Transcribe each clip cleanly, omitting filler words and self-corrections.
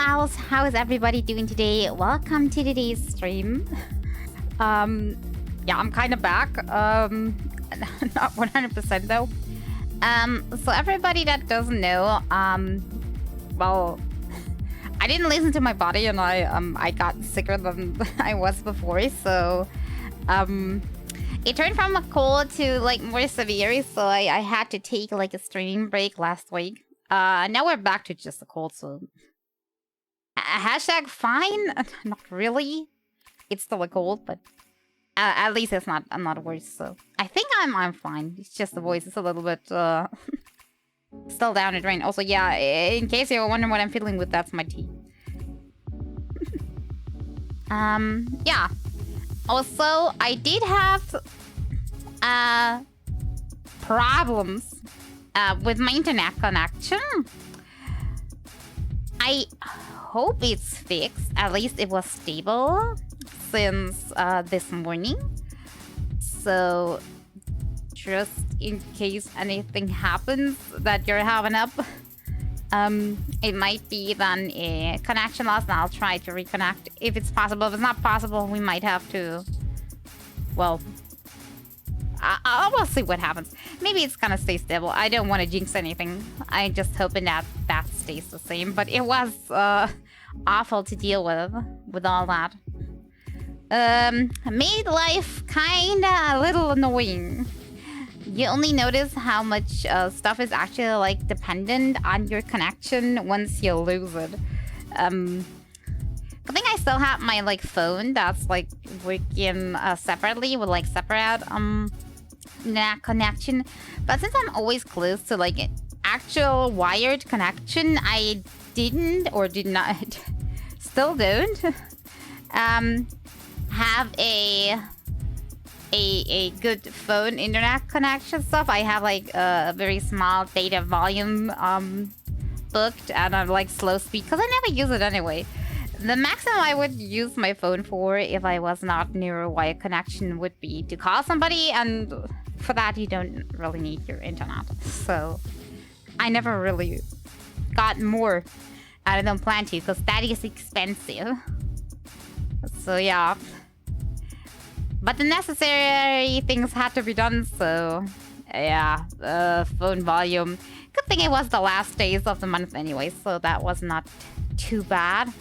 Owls, how is everybody doing today? Welcome to today's stream. Yeah, I'm kind of back. Not 100% though. So everybody that doesn't know, well, I didn't listen to my body and I got sicker than I was before, so it turned from a cold to like more severe, so I had to take like a stream break last week. Now we're back to just a cold, so hashtag fine. Not really. It's still a cold, but at least it's not. I'm not worse. So I think I'm fine. It's just the voice is a little bit still down the drain. Also, yeah. In case you're wondering what I'm fiddling with, that's my tea. Yeah. Also, I did have problems with my internet connection. I hope it's fixed. At least it was stable since this morning. So just in case anything happens that you're having up, it might be then a connection loss, and I'll try to reconnect if it's possible. If it's not possible, we might have to, well, we'll see what happens. Maybe it's gonna stay stable. I don't want to jinx anything. I'm just hoping that that stays the same. But it was awful to deal with all that. Made life kinda a little annoying. You only notice how much stuff is actually like dependent on your connection once you lose it. I think I still have my like phone that's like working separately with like separate net connection, but since I'm always close to like an actual wired connection, I did not still don't have a good phone internet connection stuff. I have like a very small data volume booked and I'm like slow speed because I never use it anyway. The maximum I would use my phone for if I was not near a wired connection would be to call somebody, and for that you don't really need your internet. So I never really got more. I don't plan to because that is expensive. So yeah. But the necessary things had to be done, so yeah, phone volume. Good thing it was the last days of the month anyway, so that was not too bad.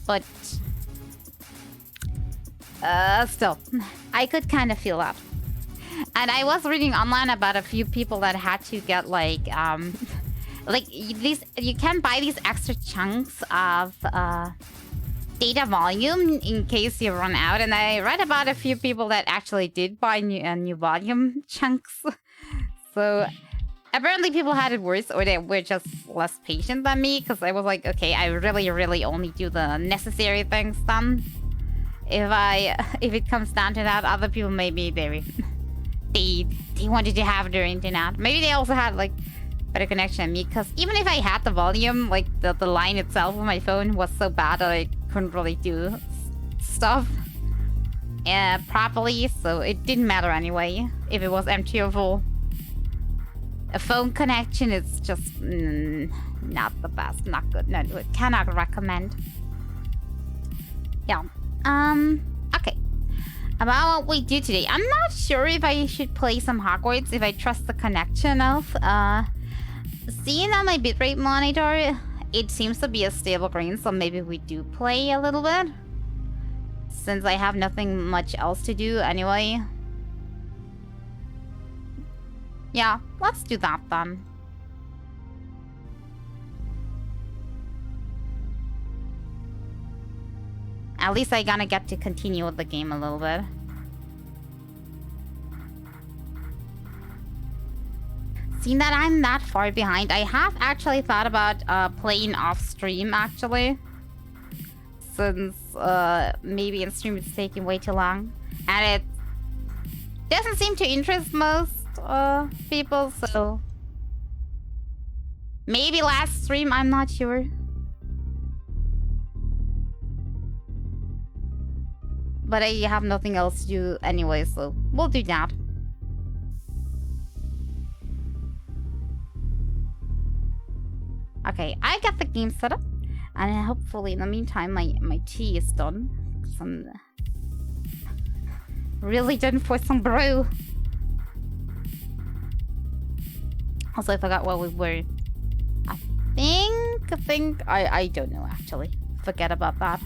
But still, I could kind of feel that. And I was reading online about a few people that had to get like these. You can buy these extra chunks of data volume in case you run out. And I read about a few people that actually did buy new volume chunks. So apparently people had it worse, or they were just less patient than me, because I was like, okay, I really only do the necessary things then. If it comes down to that, other people maybe they wanted to have their internet. Maybe they also had like better connection than me, because even if I had the volume, like the line itself of my phone was so bad that I couldn't really do stuff properly, so it didn't matter anyway if it was empty or full. A phone connection is just not the best, not good, no, cannot recommend. Yeah. Okay. About what we do today. I'm not sure if I should play some Hogwarts, if I trust the connection enough. Seeing on my bitrate monitor, it seems to be a stable green, so maybe we do play a little bit. Since I have nothing much else to do anyway. Yeah, let's do that then. At least I gonna get to continue with the game a little bit. Seeing that I'm that far behind, I have actually thought about playing off stream actually. Since maybe in stream it's taking way too long. And it doesn't seem to interest most people, so maybe last stream, I'm not sure. But I have nothing else to do anyway, so we'll do that. Okay, I got the game set up. And hopefully in the meantime my tea is done. I'm really done for some brew. Also, I forgot what we were. I think I don't know actually. Forget about that.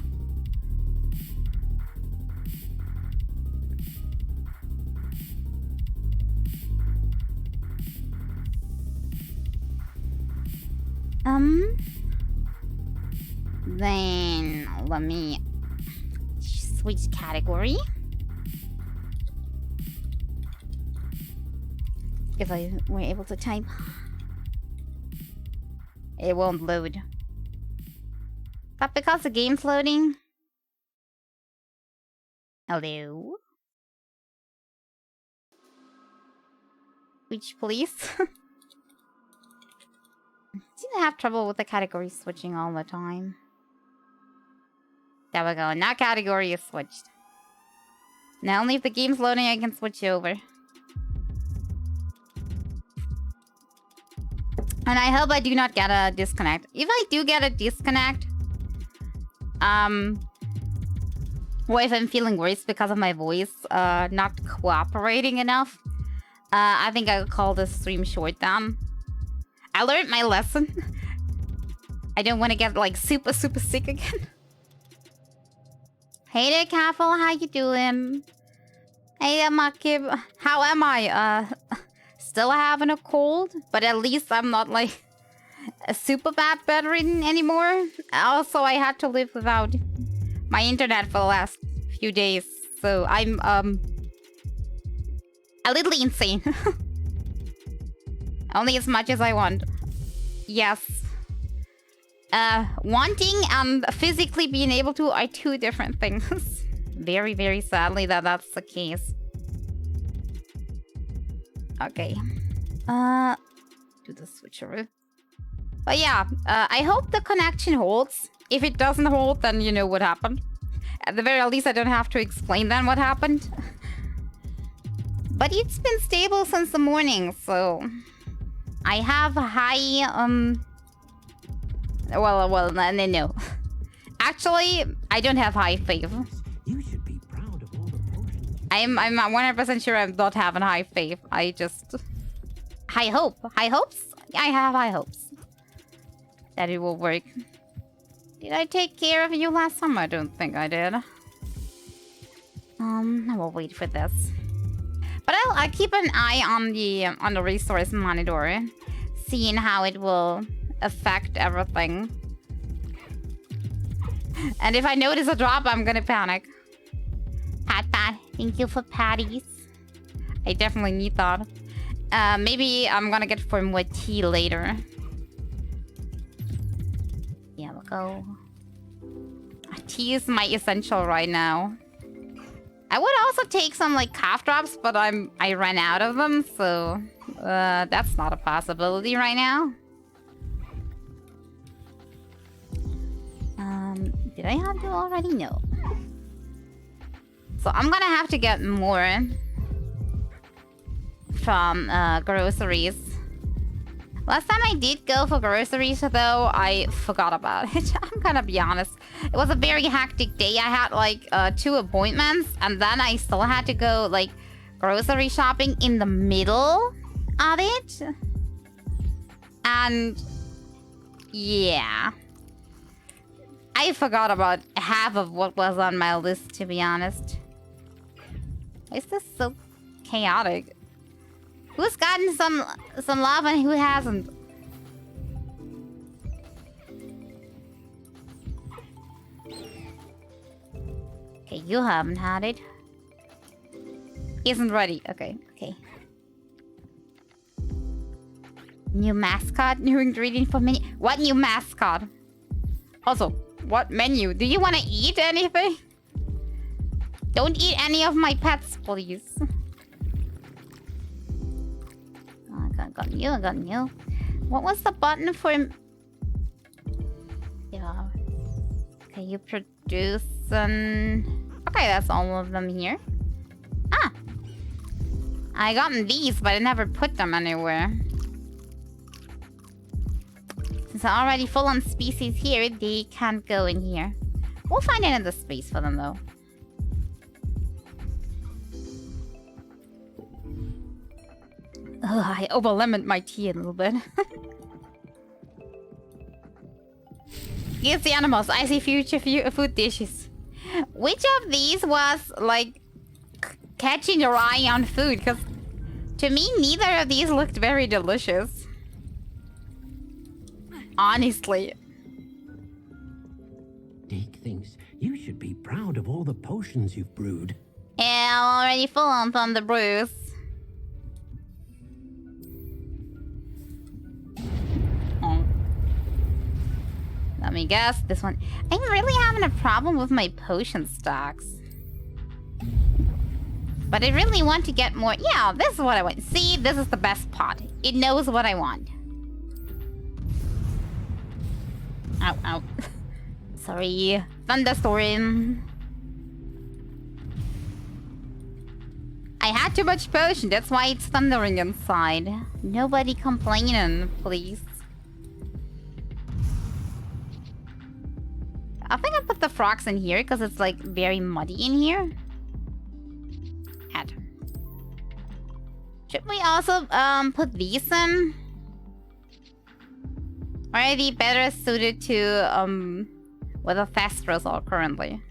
Then let me switch category. If I were able to type, it won't load. But because the game's loading. Hello? Which please? Seem to have trouble with the category switching all the time. There we go. Now category is switched. Now only if the game's loading I can switch over. And I hope I do not get a disconnect. If I do get a disconnect, or if I'm feeling worse because of my voice not cooperating enough, I think I'll call this stream short then. I learned my lesson. I don't want to get like super sick again. Hey there, Careful, how you doing? Hey there, Makib. How am I? Still having a cold, but at least I'm not like a super bad bedridden anymore. Also, I had to live without my internet for the last few days, so I'm a little insane. Only as much as I want. Yes. Wanting and physically being able to are two different things. Very sadly that's the case. Okay. Do the switcheroo. But yeah, I hope the connection holds. If it doesn't hold, then you know what happened. At the very least, I don't have to explain then what happened. But it's been stable since the morning, so... I have high, Well, no. Actually, I don't have high faith. You should be proud of all the potions. I'm 100% sure I'm not having high faith. I just... High hope. High hopes? I have high hopes. That it will work. Did I take care of you last time? I don't think I did. I will wait for this. But I'll keep an eye on the resource monitor, seeing how it will affect everything. And if I notice a drop, I'm gonna panic. Pat, thank you for patties. I definitely need that. Maybe I'm gonna get for more tea later. Yeah, we'll go. Tea is my essential right now. I would also take some like cough drops, but I ran out of them, so that's not a possibility right now. Did I have to already? No. So I'm gonna have to get more from groceries. Last time I did go for groceries, though, I forgot about it. I'm gonna be honest. It was a very hectic day. I had like 2 appointments, and then I still had to go like grocery shopping in the middle of it. And yeah, I forgot about half of what was on my list, to be honest. Why is this so chaotic? Who's gotten some love and who hasn't? Okay, you haven't had it. Isn't ready. Okay. New mascot, new ingredient for menu. What new mascot? Also, what menu? Do you want to eat anything? Don't eat any of my pets, please. I got you. What was the button for... Yeah. Okay, you produce an... Okay, that's all of them here. Ah! I got these, but I never put them anywhere. Since I'm already full on species here, they can't go in here. We'll find another space for them though. Ugh, I over-lemoned my tea a little bit. Yes, the animals. I see future food dishes. Which of these was like catching your eye on food? Because to me, neither of these looked very delicious. Honestly. Deke thinks you should be proud of all the potions you've brewed. Yeah, I'm already full on from the brews. Oh. Let me guess, this one. I'm really having a problem with my potion stocks. But I really want to get more. Yeah, this is what I want. See, this is the best pot. It knows what I want. Ow, ow. Sorry. Thunderstorm. I had too much potion. That's why it's thundering inside. Nobody complaining, please. I think I put the frogs in here because it's like very muddy in here. Add. Should we also put these in? Or are they better suited to what the Thestros are currently?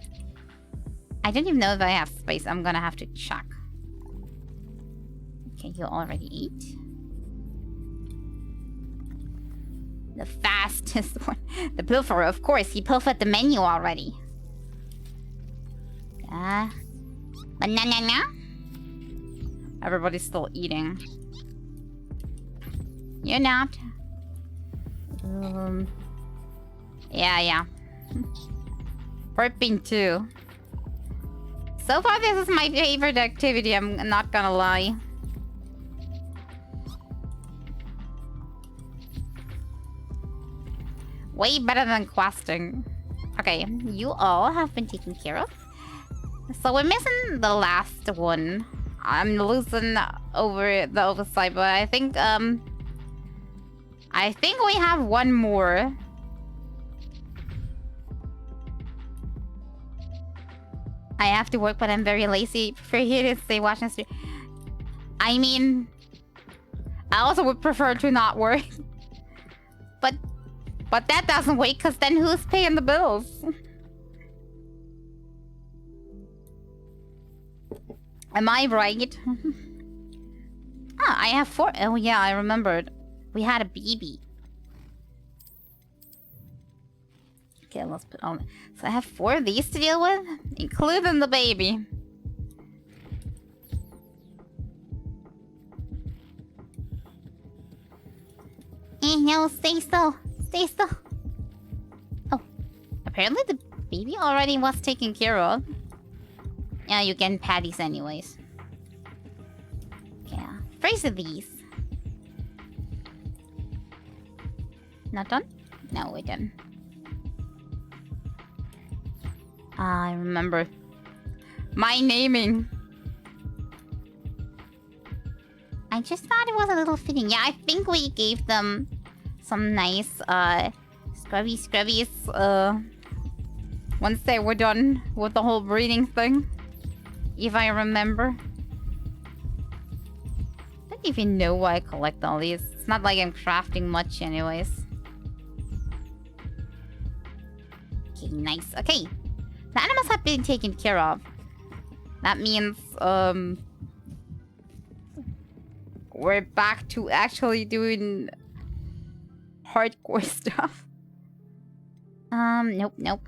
I don't even know if I have space. I'm gonna have to check. Okay, you already ate. The fastest one. The pilferer, of course. He pilfered the menu already. Banana. Everybody's still eating. You're not. Yeah. Burping too. So far, this is my favorite activity. I'm not gonna lie. Way better than questing. Okay, you all have been taken care of. So we're missing the last one. I'm losing over the oversight, but I think we have one more. I have to work, but I'm very lazy. Prefer here to stay watching stream. I mean, I also would prefer to not work. But that doesn't wait, because then who's paying the bills? Am I right? I have 4. Oh yeah, I remembered. We had a baby. Okay, let's put on. So I have 4 of these to deal with, including the baby. No, stay still. Stay still. Oh, apparently the baby already was taken care of. Yeah, you get patties anyways. Yeah, freeze these. Not done? No, we're done. I remember my naming. I just thought it was a little fitting. Yeah, I think we gave them some nice scrubbies once they were done with the whole breeding thing, if I remember. Don't even know why I collect all these. It's not like I'm crafting much anyways. Okay, nice. Okay, the animals have been taken care of. That means we're back to actually doing hardcore stuff. Nope.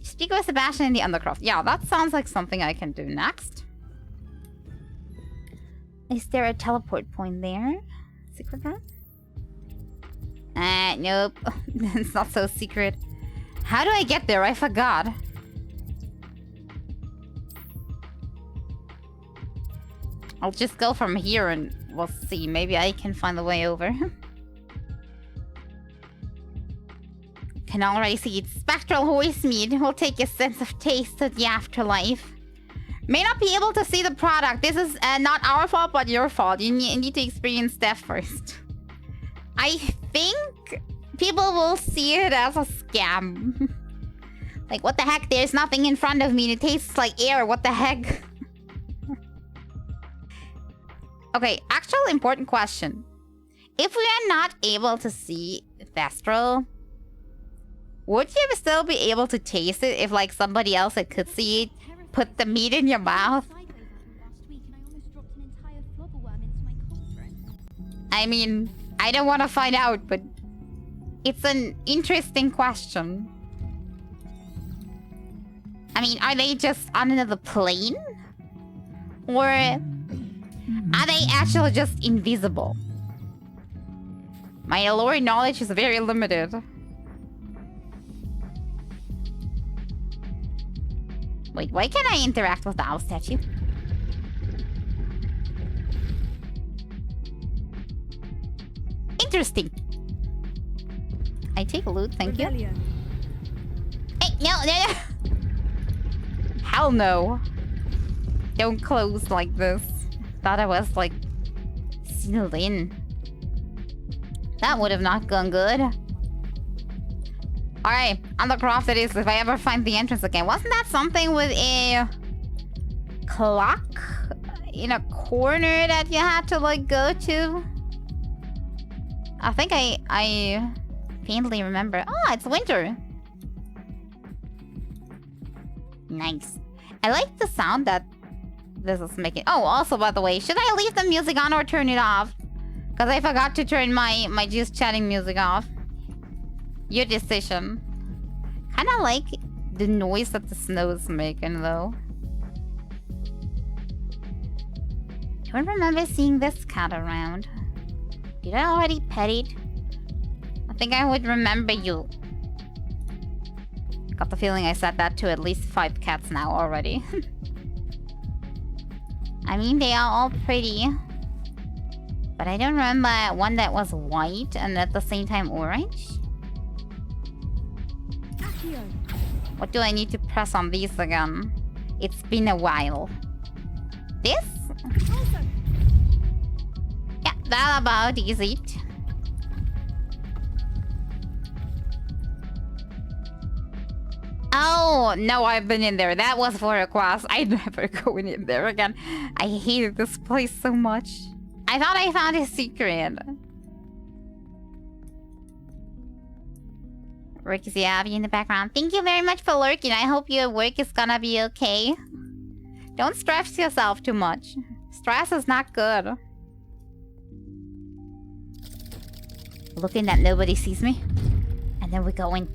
Speak with Sebastian in the Undercroft. Yeah, that sounds like something I can do next. Is there a teleport point there? Secret room? Nope. It's not so secret. How do I get there? I forgot. I'll just go from here and we'll see. Maybe I can find the way over. Can already see it. Spectral horse meat will take a sense of taste to the afterlife. May not be able to see the product. This is not our fault, but your fault. You need to experience death first. I think People will see it as a scam. Like, what the heck? There's nothing in front of me and it tastes like air. What the heck? Okay, actual important question. If we are not able to see Thestral, would you still be able to taste it if, like, somebody else that could see it put the meat in your mouth? I mean, I don't want to find out, but it's an interesting question. I mean, are they just on another plane? Or are they actually just invisible? My lore knowledge is very limited. Wait, why can't I interact with the owl statue? Interesting. I take loot, thank you. Hey, no. Hell no. Don't close like this. Thought I was, like, sealed in. That would have not gone good. Alright, on the craft it is if I ever find the entrance again. Wasn't that something with a clock in a corner that you had to, like, go to? I think I faintly remember. Oh, it's winter. Nice. I like the sound that this is making. Oh, also, by the way, should I leave the music on or turn it off? Because I forgot to turn my just chatting music off. Your decision. Kind of like the noise that the snow is making, though. Don't remember seeing this cat around. Did I already pet it? I think I would remember you. Got the feeling I said that to at least 5 cats now already. I mean, they are all pretty. But I don't remember one that was white and at the same time orange. What do I need to press on these again? It's been a while. This? Yeah, that about is it. Oh, no, I've been in there. That was for a quest. I'm never going in there again. I hated this place so much. I thought I found a secret. Rick is in the background. Thank you very much for lurking. I hope your work is gonna be okay. Don't stress yourself too much. Stress is not good. Looking that nobody sees me. And then we go in.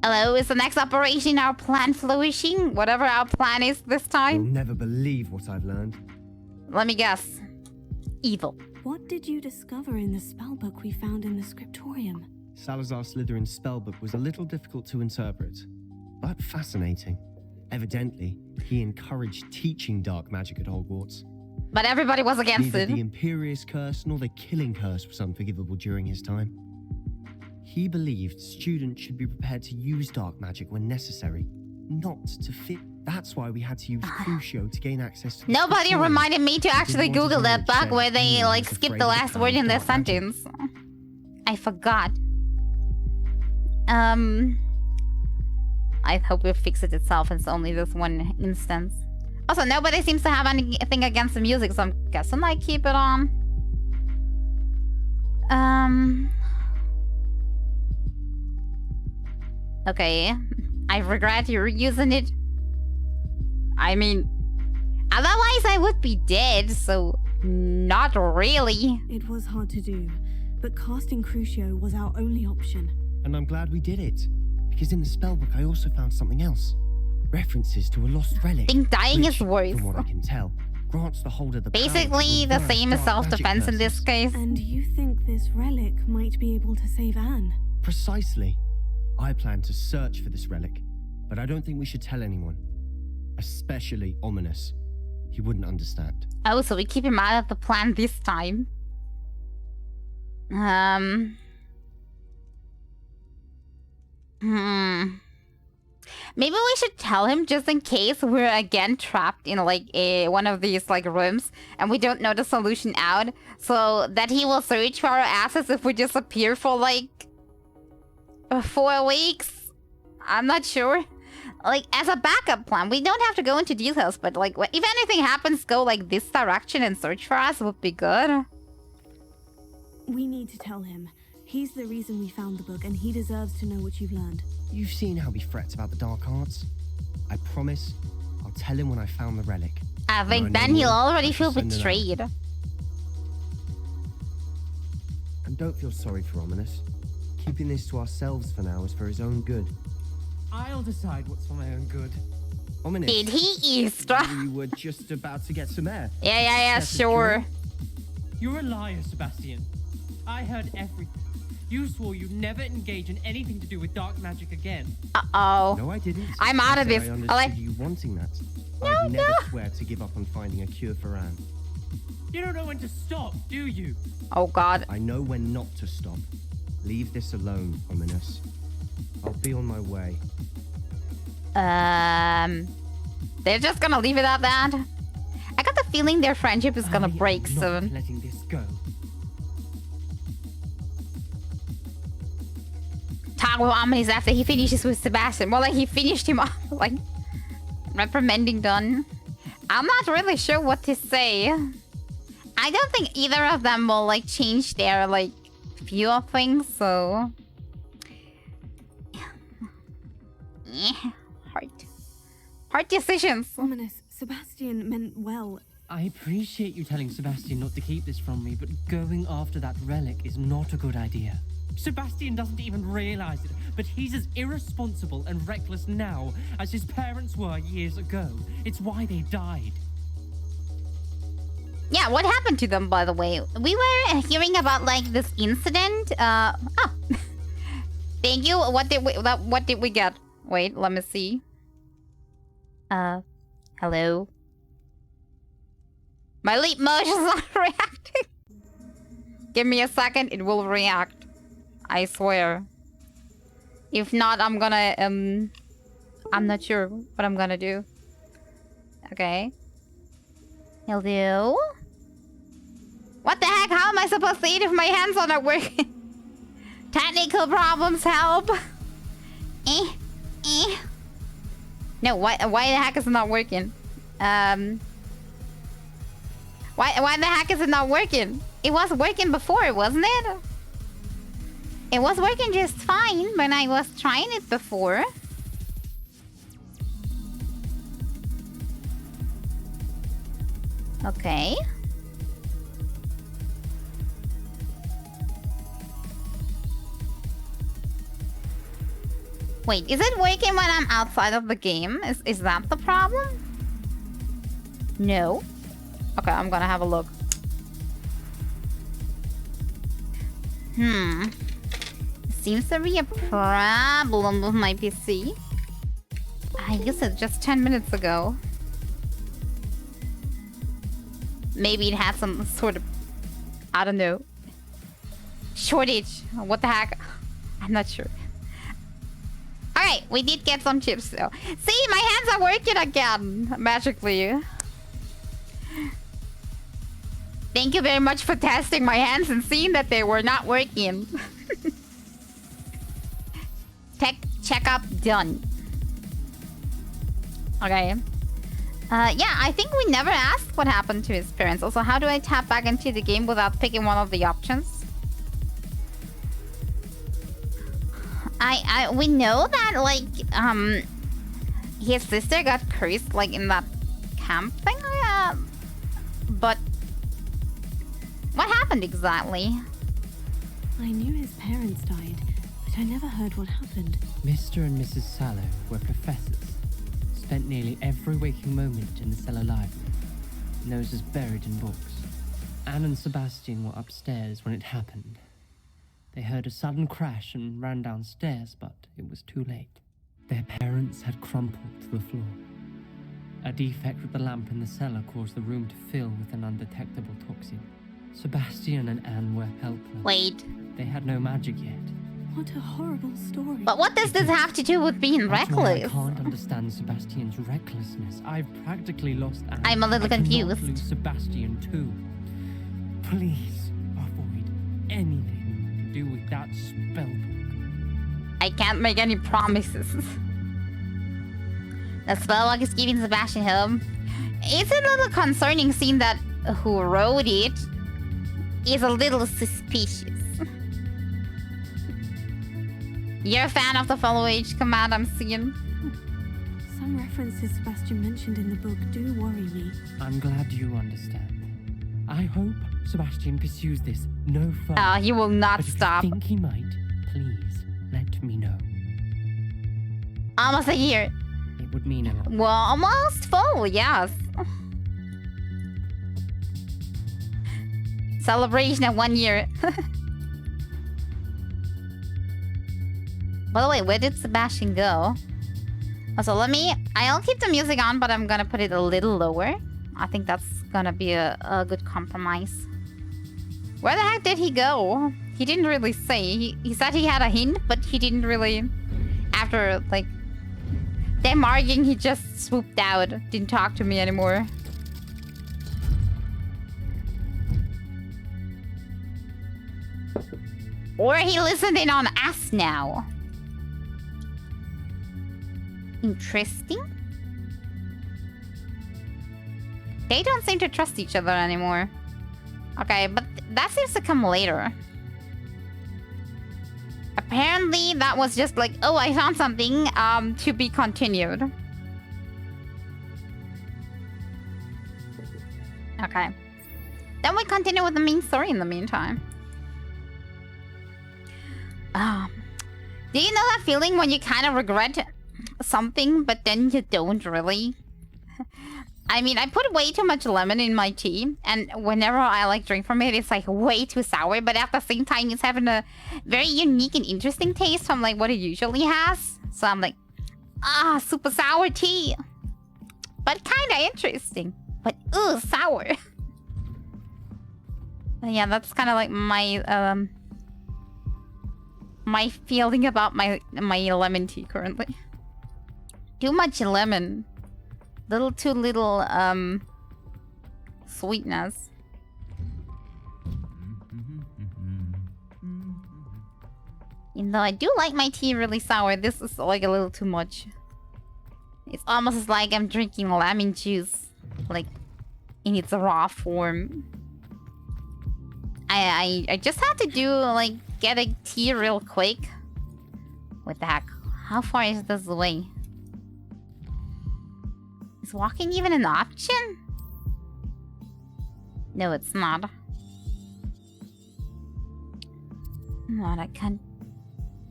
Hello, is the next operation our plan flourishing? Whatever our plan is this time? You'll never believe what I've learned. Let me guess. Evil. What did you discover in the spellbook we found in the scriptorium? Salazar Slytherin's spellbook was a little difficult to interpret, but fascinating. Evidently, he encouraged teaching dark magic at Hogwarts. But everybody was against Neither it. the Imperious Curse nor the Killing Curse was unforgivable during his time. He believed students should be prepared to use dark magic when necessary, not to fear. That's why we had to use Crucio to gain access to the Nobody scriptorium. reminded me to actually Didn't want Google that to bug where they, anyone like, was skip afraid the of last power word in of their dark magic. sentence. I forgot. I hope it fixes itself. It's only this one instance. Also, nobody seems to have anything against the music, so I'm guessing I keep it on. Okay. I regret you're using it. I mean, otherwise I would be dead, so not really. It was hard to do, but casting Crucio was our only option. And I'm glad we did it, because in the spellbook I also found something else. References to a lost relic. I think dying which, is worse. from what I can tell, grants the holder the power to Basically, the reverse same as dark magic self-defense in this curses. case. And you think this relic might be able to save Anne? Precisely. I plan to search for this relic, but I don't think we should tell anyone. Especially Ominous. He wouldn't understand. Oh, so we keep him out of the plan this time. Maybe we should tell him just in case we're again trapped in like one of these like rooms and we don't know the solution out, so that he will search for our asses if we disappear for like 4 weeks. I'm not sure. Like as a backup plan, we don't have to go into details, but like if anything happens, go like this direction and search for us would be good. We need to tell him. He's the reason we found the book, and he deserves to know what you've learned. You've seen how he frets about the dark arts. I promise I'll tell him when I found the relic. I When think know then he'll more, already I shall feel send it out. betrayed. And don't feel sorry for Ominous. Keeping this to ourselves for now is for his own good. I'll decide what's for my own good. Ominous, Did he eavesdrop? you were just about to get some air. Yeah, That's a sure. You're a liar, Sebastian. I heard everything. You swore you'd never engage in anything to do with dark magic again. Uh-oh. No, I didn't. I'm out I of said this. I understood Like- you wanting that. No, I'd never no. swear to give up on finding a cure for Anne. You don't know when to stop, do you? Oh god. I know when not to stop. Leave this alone, Ominous. I'll be on my way. They're just gonna leave it at that. I got the feeling their friendship is gonna I am break not soon. letting this go. Talk with Ominous after he finishes with Sebastian. More like he finished him off, like reprimanding done. I'm not really sure what to say. I don't think either of them will like change their like view of things, so hard decisions. Ominous, Sebastian meant well. I appreciate you telling Sebastian not to keep this from me, but going after that relic is not a good idea. Sebastian doesn't even realize it, but he's as irresponsible and reckless now as his parents were years ago. It's why they died. Yeah, what happened to them, by the way? We were hearing about like this incident. Thank you. What did we get? Wait, let me see. Hello. My leap motion is not reacting. Give me a second, it will react. I swear. If not, I'm gonna I'm not sure what I'm gonna do. Okay. Hello? What the heck? How am I supposed to eat if my hands are not working? Technical problems, help! No, why the heck is it not working? Why the heck is it not working? It was working before, wasn't it? It was working just fine when I was trying it before. Okay. Wait, is it working when I'm outside of the game? Is that the problem? No. Okay, I'm gonna have a look. Seems to be a problem with my PC. I used it just 10 minutes ago. Maybe it had some sort of, I don't know, shortage. What the heck? I'm not sure. Alright, we did get some chips though. See, my hands are working again, magically. Thank you very much for testing my hands and seeing that they were not working. Tech checkup done. Okay. Yeah, I think we never asked what happened to his parents. Also, how do I tap back into the game without picking one of the options? We know that like his sister got cursed like in that camp thing, but what happened exactly? I knew his parents died, but I never heard what happened. Mr. and Mrs. Sallow were professors. Spent nearly every waking moment in the cellar library, noses buried in books. Anne and Sebastian were upstairs when it happened. They heard a sudden crash and ran downstairs, but it was too late. Their parents had crumpled to the floor. A defect with the lamp in the cellar caused the room to fill with an undetectable toxin. Sebastian and Anne were helpless. Wait. They had no magic yet, What a horrible story. But what does this have to do with being That's why reckless? I can't understand Sebastian's recklessness. I've practically lost Anne. I'm a little I cannot confused. lose Sebastian too. Please avoid anything to do with that spellbook. I can't make any promises. The spellbook is keeping Sebastian home. It's a little concerning seeing that who wrote it is a little suspicious. You're a fan of the fellow age command, I'm seeing. Some references Sebastian mentioned in the book do worry me. I'm glad you understand. I hope Sebastian pursues this no further. He will not But if stop. you think he might, please let me know. Almost a year. It would mean a lot. Well, almost full, yes. Celebration of 1 year. By the way, where did Sebastian go? Also, I'll keep the music on, but I'm gonna put it a little lower. I think that's gonna be a good compromise. Where the heck did he go? He didn't really say. He said he had a hint, but he didn't really... After, like... them arguing, he just swooped out. Didn't talk to me anymore. Or he listened in on us now. Interesting. They don't seem to trust each other anymore. Okay, but that seems to come later. Apparently, that was just like, oh, I found something, to be continued. Okay. Then we continue with the main story in the meantime. Do you know that feeling when you kind of regret something, but then you don't really? I mean, I put way too much lemon in my tea, and whenever I like drink from it, it's like way too sour, but at the same time, it's having a very unique and interesting taste from like what it usually has. So I'm like, super sour tea. But kind of interesting. But, sour. Yeah, that's kind of like my, my feeling about my lemon tea currently. Too much lemon. Too little, sweetness. Even though I do like my tea really sour, this is like a little too much. It's almost like I'm drinking lemon juice, like, in its raw form. I just had to do, like, get a tea real quick. What the heck? How far is this away? Is walking even an option? No, it's not. Not, I can't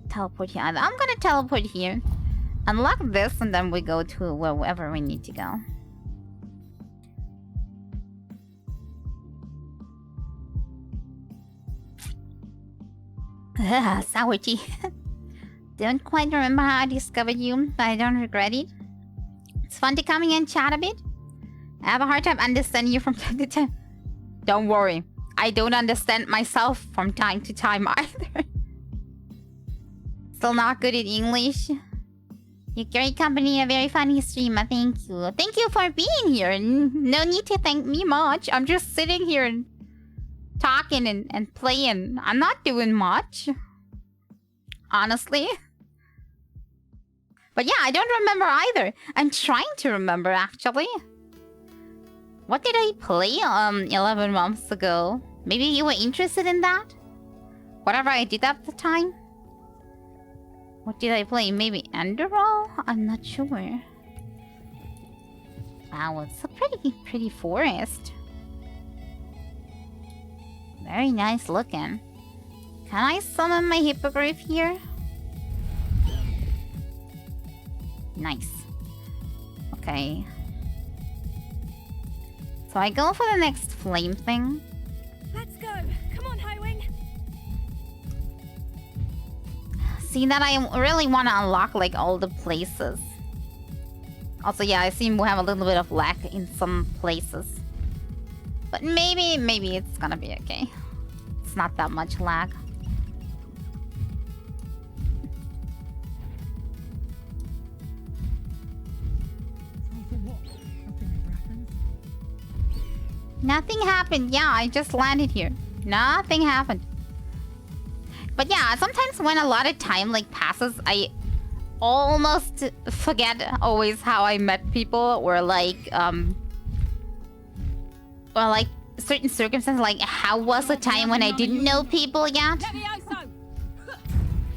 teleport here. I'm gonna teleport here. Unlock this, and then we go to wherever we need to go. Sour tea. Don't quite remember how I discovered you, but I don't regret it. It's fun to come here and chat a bit. I have a hard time understanding you from time to time. Don't worry. I don't understand myself from time to time either. Still not good at English. You're great company, a very funny streamer. Thank you. Thank you for being here. No need to thank me much. I'm just sitting here and talking and playing. I'm not doing much. Honestly. But yeah, I don't remember either. I'm trying to remember, actually. What did I play 11 months ago? Maybe you were interested in that? Whatever I did at the time? What did I play? Maybe Enderall? I'm not sure. Wow, it's a pretty forest. Very nice looking. Can I summon my hippogriff here? Nice. Okay. So I go for the next flame thing. Let's go. Come on, Highwing. See that I really want to unlock like all the places. Also, yeah, I seem to have a little bit of lag in some places. But maybe it's gonna be okay. It's not that much lag. Nothing happened. Yeah, I just landed here. Nothing happened. But yeah, sometimes when a lot of time like passes, I almost forget always how I met people, or like certain circumstances, like how was the time when I didn't know people yet?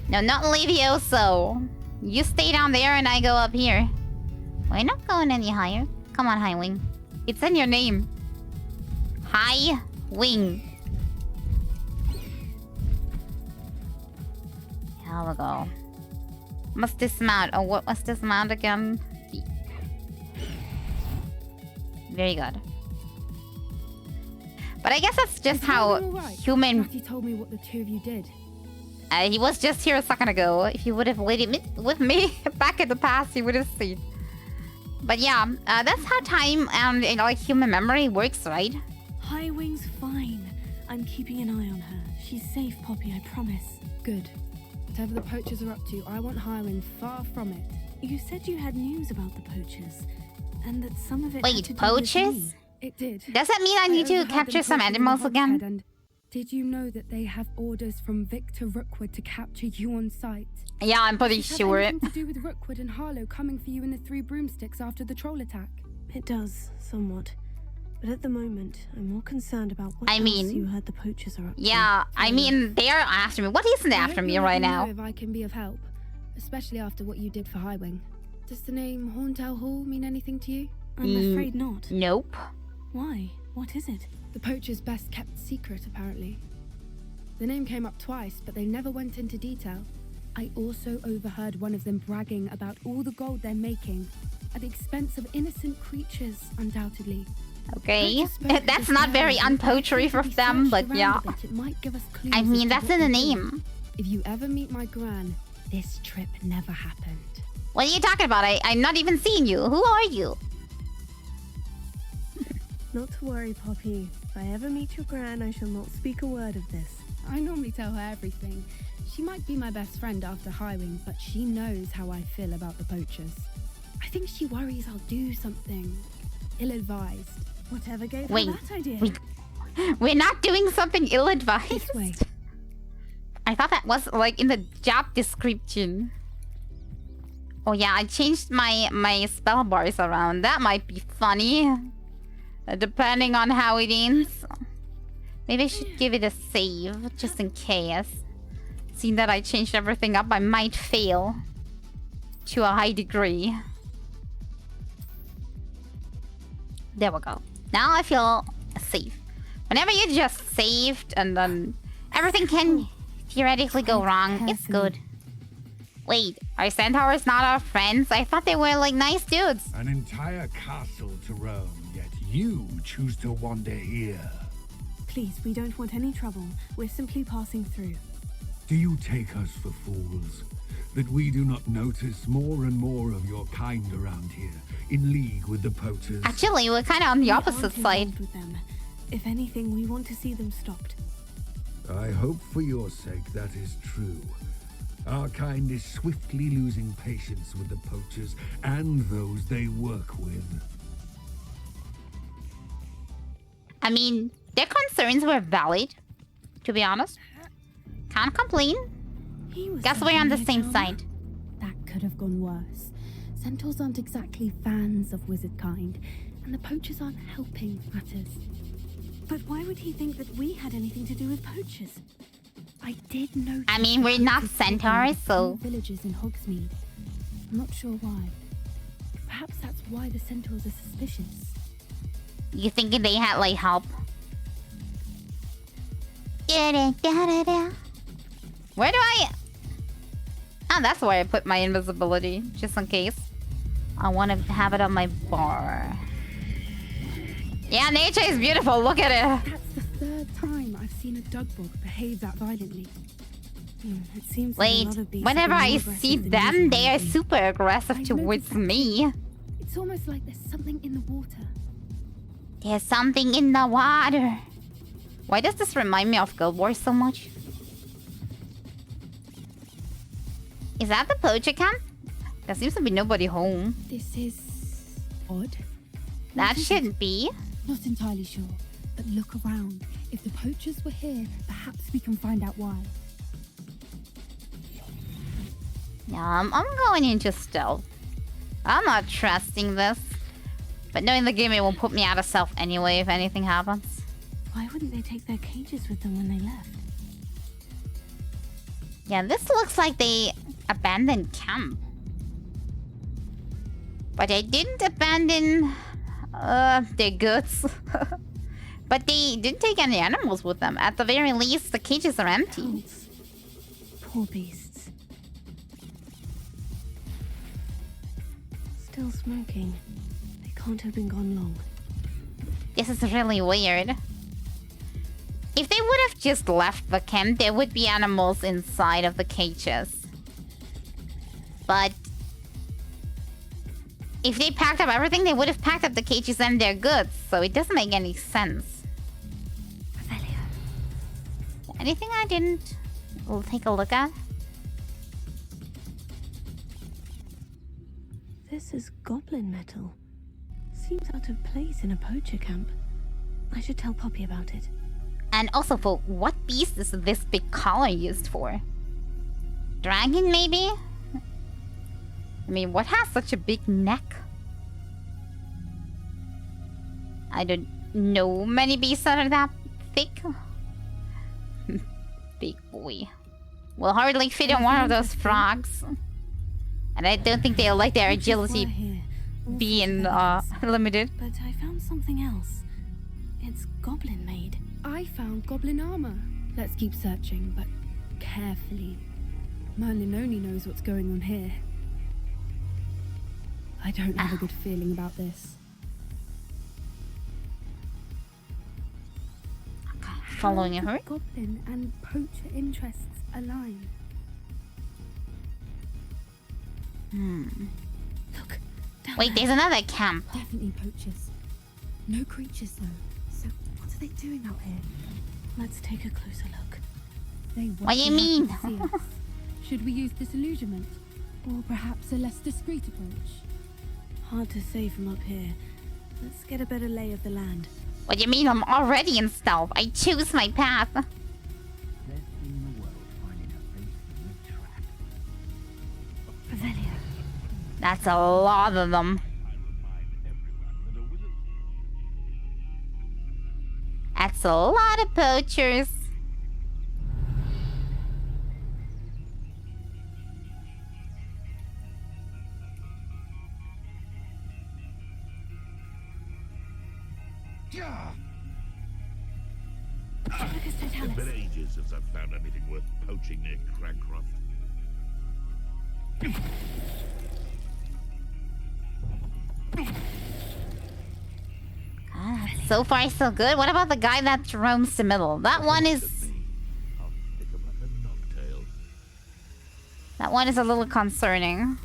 No, not Levioso. You stay down there and I go up here. We're not going any higher. Come on, High Wing. It's in your name. High Wing. Here we go. Must dismount. Oh, what was dismount again? Very good. But I guess that's just how human... He told me what the two of you did. He was just here a second ago. If you would have waited with me back in the past, you would have seen. But yeah, that's how time and like human memory works, right? High Wing's fine. I'm keeping an eye on her. She's safe, Poppy, I promise. Good. Whatever the poachers are up to, I want High Wing far from it. You said you had news about the poachers, and that some of it Wait, had to do poachers? with me. It did. Does that mean I need to capture some animals again? And did you know that they have orders from Victor Rookwood to capture you on sight? Yeah, I'm pretty Does it sure. have anything to do with Rookwood and Harlow coming for you in the Three Broomsticks after the troll attack? It does, somewhat. But at the moment, I'm more concerned about what else you heard the poachers are up to. Yeah, I mean, they're after me. What isn't after me right now? If I can be of help, especially after what you did for High Wing. Does the name Horntail Hall mean anything to you? I'm afraid not. Nope. Why? What is it? The poacher's best kept secret, apparently. The name came up twice, but they never went into detail. I also overheard one of them bragging about all the gold they're making, at the expense of innocent creatures, undoubtedly. Okay, that's not very unpoetry for them, but yeah. It might give us clues. I mean, that's in the name. If you ever meet my gran, this trip never happened. What are you talking about? I'm not even seeing you. Who are you? Not to worry, Poppy. If I ever meet your gran, I shall not speak a word of this. I normally tell her everything. She might be my best friend after High Wing, but she knows how I feel about the poachers. I think she worries I'll do something ill-advised. Whatever gave Wait, her that idea? we're not doing something ill-advised. This way. I thought that was like in the job description. Oh yeah, I changed my spell bars around. That might be funny. Depending on how it ends. Maybe I should give it a save, just in case. Seeing that I changed everything up, I might fail. To a high degree. There we go. Now I feel safe. Whenever you just saved and then everything can theoretically go wrong, it's good. Wait, are centaurs not our friends? I thought they were like nice dudes. An entire castle to roam, yet you choose to wander here. Please, we don't want any trouble. We're simply passing through. Do you take us for fools? That we do not notice more and more of your kind around here, in league with the poachers? Actually, we're kind of on the opposite side. With them. If anything, we want to see them stopped. I hope for your sake that is true. Our kind is swiftly losing patience with the poachers and those they work with. I mean, their concerns were valid, to be honest. Can't complain. Guess we're on the same side. That could have gone worse. Centaurs aren't exactly fans of wizard kind, and the poachers aren't helping matters. But why would he think that we had anything to do with poachers? I did know. I mean, we're not centaurs, so... Villagers in Hogsmeade. I'm not sure why. Perhaps that's why the centaurs are suspicious. You thinking they had, like, help? Where do I... Oh, that's where I put my invisibility, just in case. I want to have it on my bar. Yeah, nature is beautiful, look at it. That's the third time I've seen a dugbog behave that violently. It seems Wait, whenever I see them, they are super aggressive towards me. It's almost like there's something in the water. There's something in the water. Why does this remind me of Guild Wars so much? Is that the poacher camp? There seems to be nobody home. This is odd. That shouldn't be. Not entirely sure. But look around. If the poachers were here, perhaps we can find out why. Yeah, I'm going into stealth. I'm not trusting this. But knowing the game, it will put me out of stealth anyway if anything happens. Why wouldn't they take their cages with them when they left? Yeah, this looks like they abandoned camp. But they didn't abandon their goods. But they didn't take any animals with them. At the very least, the cages are empty. Pelts. Poor beasts. Still smoking. They can't have been gone long. This is really weird. If they would have just left the camp, there would be animals inside of the cages. But if they packed up everything, they would have packed up the cages and their goods. So it doesn't make any sense. Anything I didn't? We'll take a look at. This is goblin metal. Seems out of place in a poacher camp. I should tell Poppy about it. And also, for what beast is this big collar used for? Dragon, maybe? I mean, what has such a big neck? I don't know many beasts that are that thick. Big boy. Will hardly fit in one of those frogs. And I don't think they'll like their agility being limited. But I found something else. It's goblin made. I found goblin armor. Let's keep searching, but carefully. Merlin only knows what's going on here. I don't have a good feeling about this. Following her? Goblin and poacher interests align. Look. Wait, there's another camp. Definitely poachers. No creatures though. So what are they doing out here? Let's take a closer look. They What do you mean? see us. Should we use disillusionment? Or perhaps a less discreet approach? Hard to say from up here. Let's get a better lay of the land. What do you mean? I'm already in stealth. I choose my path. Best thing in the world finding a face in the trap. Revelio. That's a lot of them. That's a lot of poachers. It's been ages since I've found anything worth poaching near Cragcroft. So far, so good. What about the guy that roams the middle? That one is... I'll pick him like a knocktail. That one is a little concerning.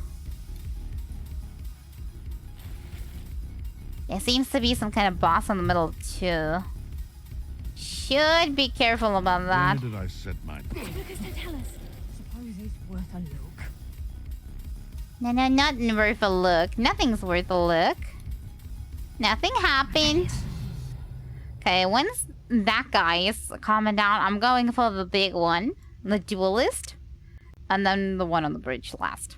There seems to be some kind of boss in the middle, too. Should be careful about that. Where did I set my... Lucas, tell us. Suppose it's worth a look. No, not worth a look. Nothing's worth a look. Nothing happened. Okay, once that guy is calming down, I'm going for the big one. The duelist. And then the one on the bridge last.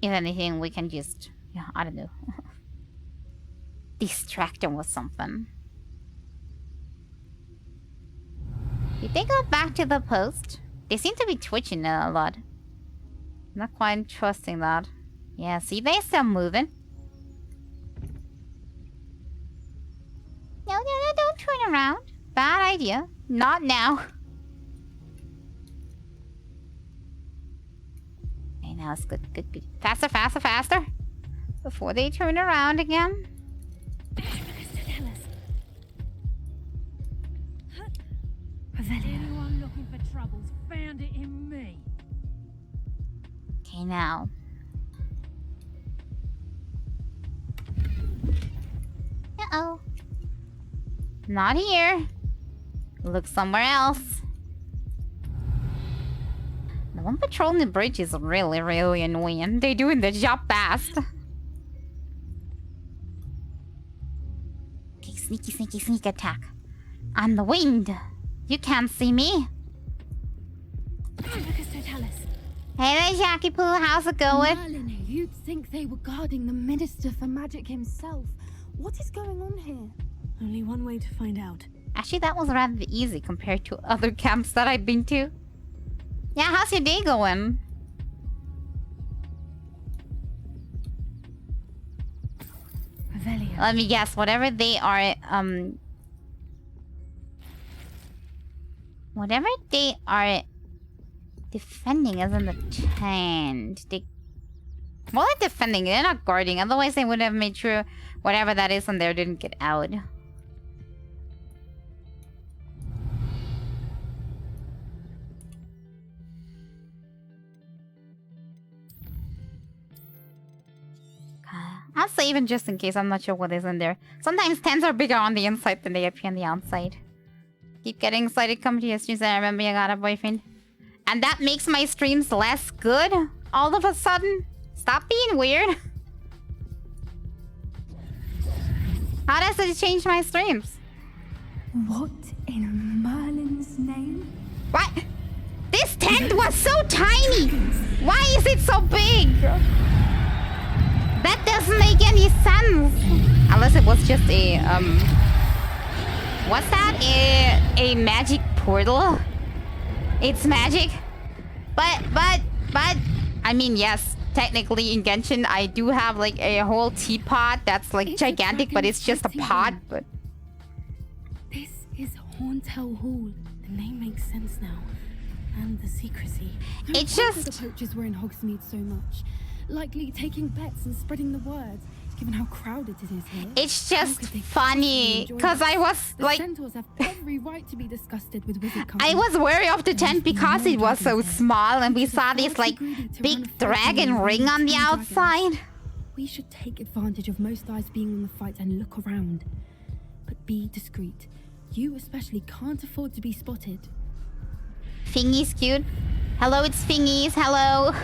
If anything, we can just... Yeah, I don't know. Distract him with something. Did they go back to the post? They seem to be twitching a lot. Not quite trusting that. Yeah, see, they're still moving. No, don't turn around. Bad idea. Not now. Okay, now it's good. Faster. Before they turn around again. Anyone looking for troubles found it in me. Okay, now. Uh-oh. Not here. Look somewhere else. The one patrolling the bridge is really, really annoying. They're doing the job fast. Okay, Sneaky, sneaky, sneak attack. I'm the wind. You can't see me. Hey there, Jackie Poo. How's it going? Merlin, you'd think they were guarding the Minister for Magic himself. What is going on here? Only one way to find out. Actually, that was rather easy compared to other camps that I've been to. Yeah, how's your day going? Revelio. Let me guess. Whatever they are, whatever they are defending isn't the tent. Well, they're defending. They're not guarding. Otherwise, they would have made sure whatever that is in there didn't get out. I'll save it just in case. I'm not sure what is in there. Sometimes tents are bigger on the inside than they appear on the outside. Keep getting excited. Come to your streams. I remember you got a boyfriend. And that makes my streams less good all of a sudden. Stop being weird. How does it change my streams? What in Merlin's name? What? This tent was so tiny! Why is it so big? That doesn't make any sense. Unless it was just a, what's that? A magic portal? It's magic? But, I mean, yes. Technically, in Genshin, I do have, like, a whole teapot that's, like, gigantic, but it's just a pot, but... This is Horntail Hall. The name makes sense now. And the secrecy. It's No just... wonder the poachers were in Hogsmeade so much. Likely taking bets and spreading the word, given how crowded it is here. It's just funny, because I was, The like... centaurs have every right to be disgusted with wizard company. I was wary of the tent because it was so small and we saw this, like, big dragon ring on the outside. We should take advantage of most eyes being on the fight and look around. But be discreet. You especially can't afford to be spotted. Fingy's cute. Hello, it's Fingy's. Hello.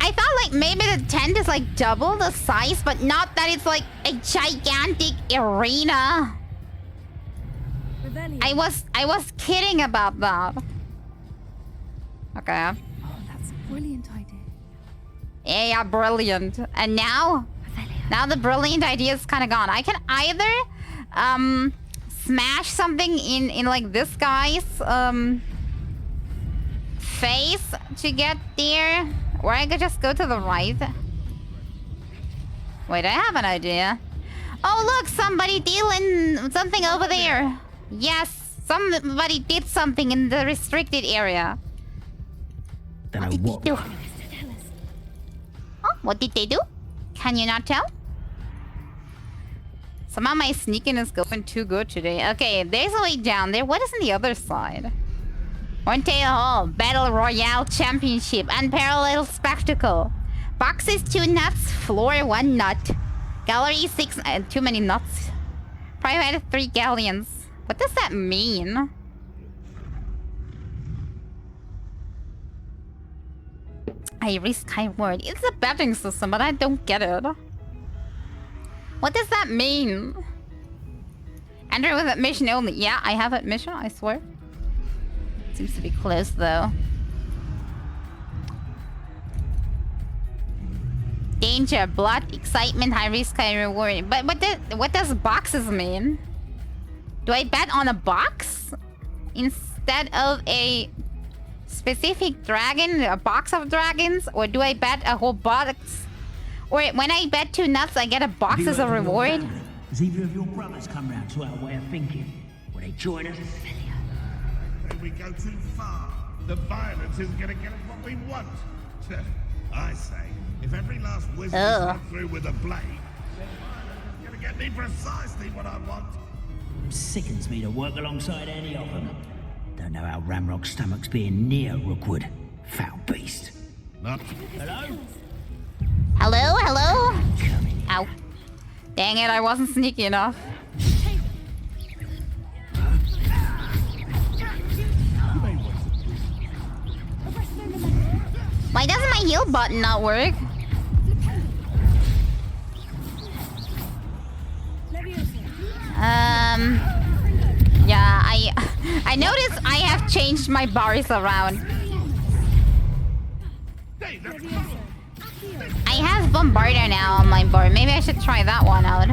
I thought, like, maybe the tent is, like, double the size, but not that it's, like, a gigantic arena. Revelio. I was kidding about that. Okay. Oh, that's a brilliant idea. Yeah, brilliant. And now? Now the brilliant idea is kind of gone. I can either, smash something in like, this guy's, face to get there. Or I could just go to the right. Wait, I have an idea. Oh, look, somebody dealing something over there. Yes, somebody did something in the restricted area. Don't know what. Do? Oh, what did they do? Can you not tell? Somehow my sneaking is going too good today. Okay, there's a way down there. What is on the other side? Horntail Hall, Battle Royale Championship, Unparalleled Spectacle. Boxes 2 nuts, floor 1 nut. Gallery 6, too many nuts. Private 3 galleons. What does that mean? I risk high word. It's a betting system, but I don't get it. What does that mean? Enter with admission only. Yeah, I have admission, I swear. Seems to be close though. Danger, blood, excitement, high risk, high reward. But what does boxes mean? Do I bet on a box instead of a specific dragon, a box of dragons, or do I bet a whole box? Or when I bet 2 nuts, I get a box as a reward? Has either of your brothers come round to our way of thinking? Will they join us? If we go too far, the violence isn't going to get us what we want. I say, if every last wizard is not through with a blade, then violence is going to get me precisely what I want. Sickens me to work alongside any of them. Don't know how Ramrock's stomach's being near Rookwood. Foul beast. Not. Hello? Hello? Hello? Ow. Dang it, I wasn't sneaky enough. Why doesn't my heal button not work? Yeah, I noticed I have changed my bars around. I have Bombarder now on my bar. Maybe I should try that one out.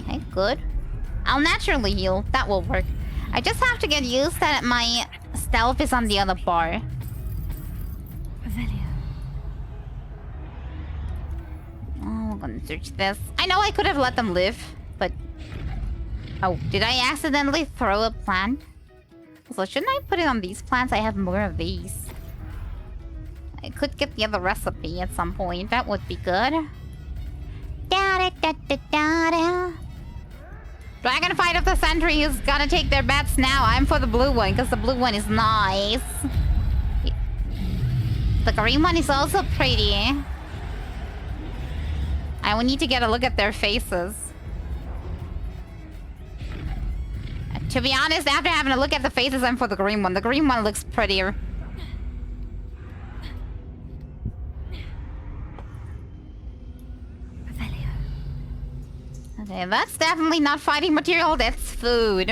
Okay, good. I'll naturally heal. That will work. I just have to get used that my stealth is on the other bar. Oh, I'm gonna search this. I know I could have let them live, but... Oh, did I accidentally throw a plant? So shouldn't I put it on these plants? I have more of these. I could get the other recipe at some point. That would be good. Dragon fight of the century is gonna take their bets now. I'm for the blue one, because the blue one is nice. The green one is also pretty. I will need to get a look at their faces. To be honest, after having a look at the faces, I'm for the green one. The green one looks prettier. Okay, that's definitely not fighting material, that's food.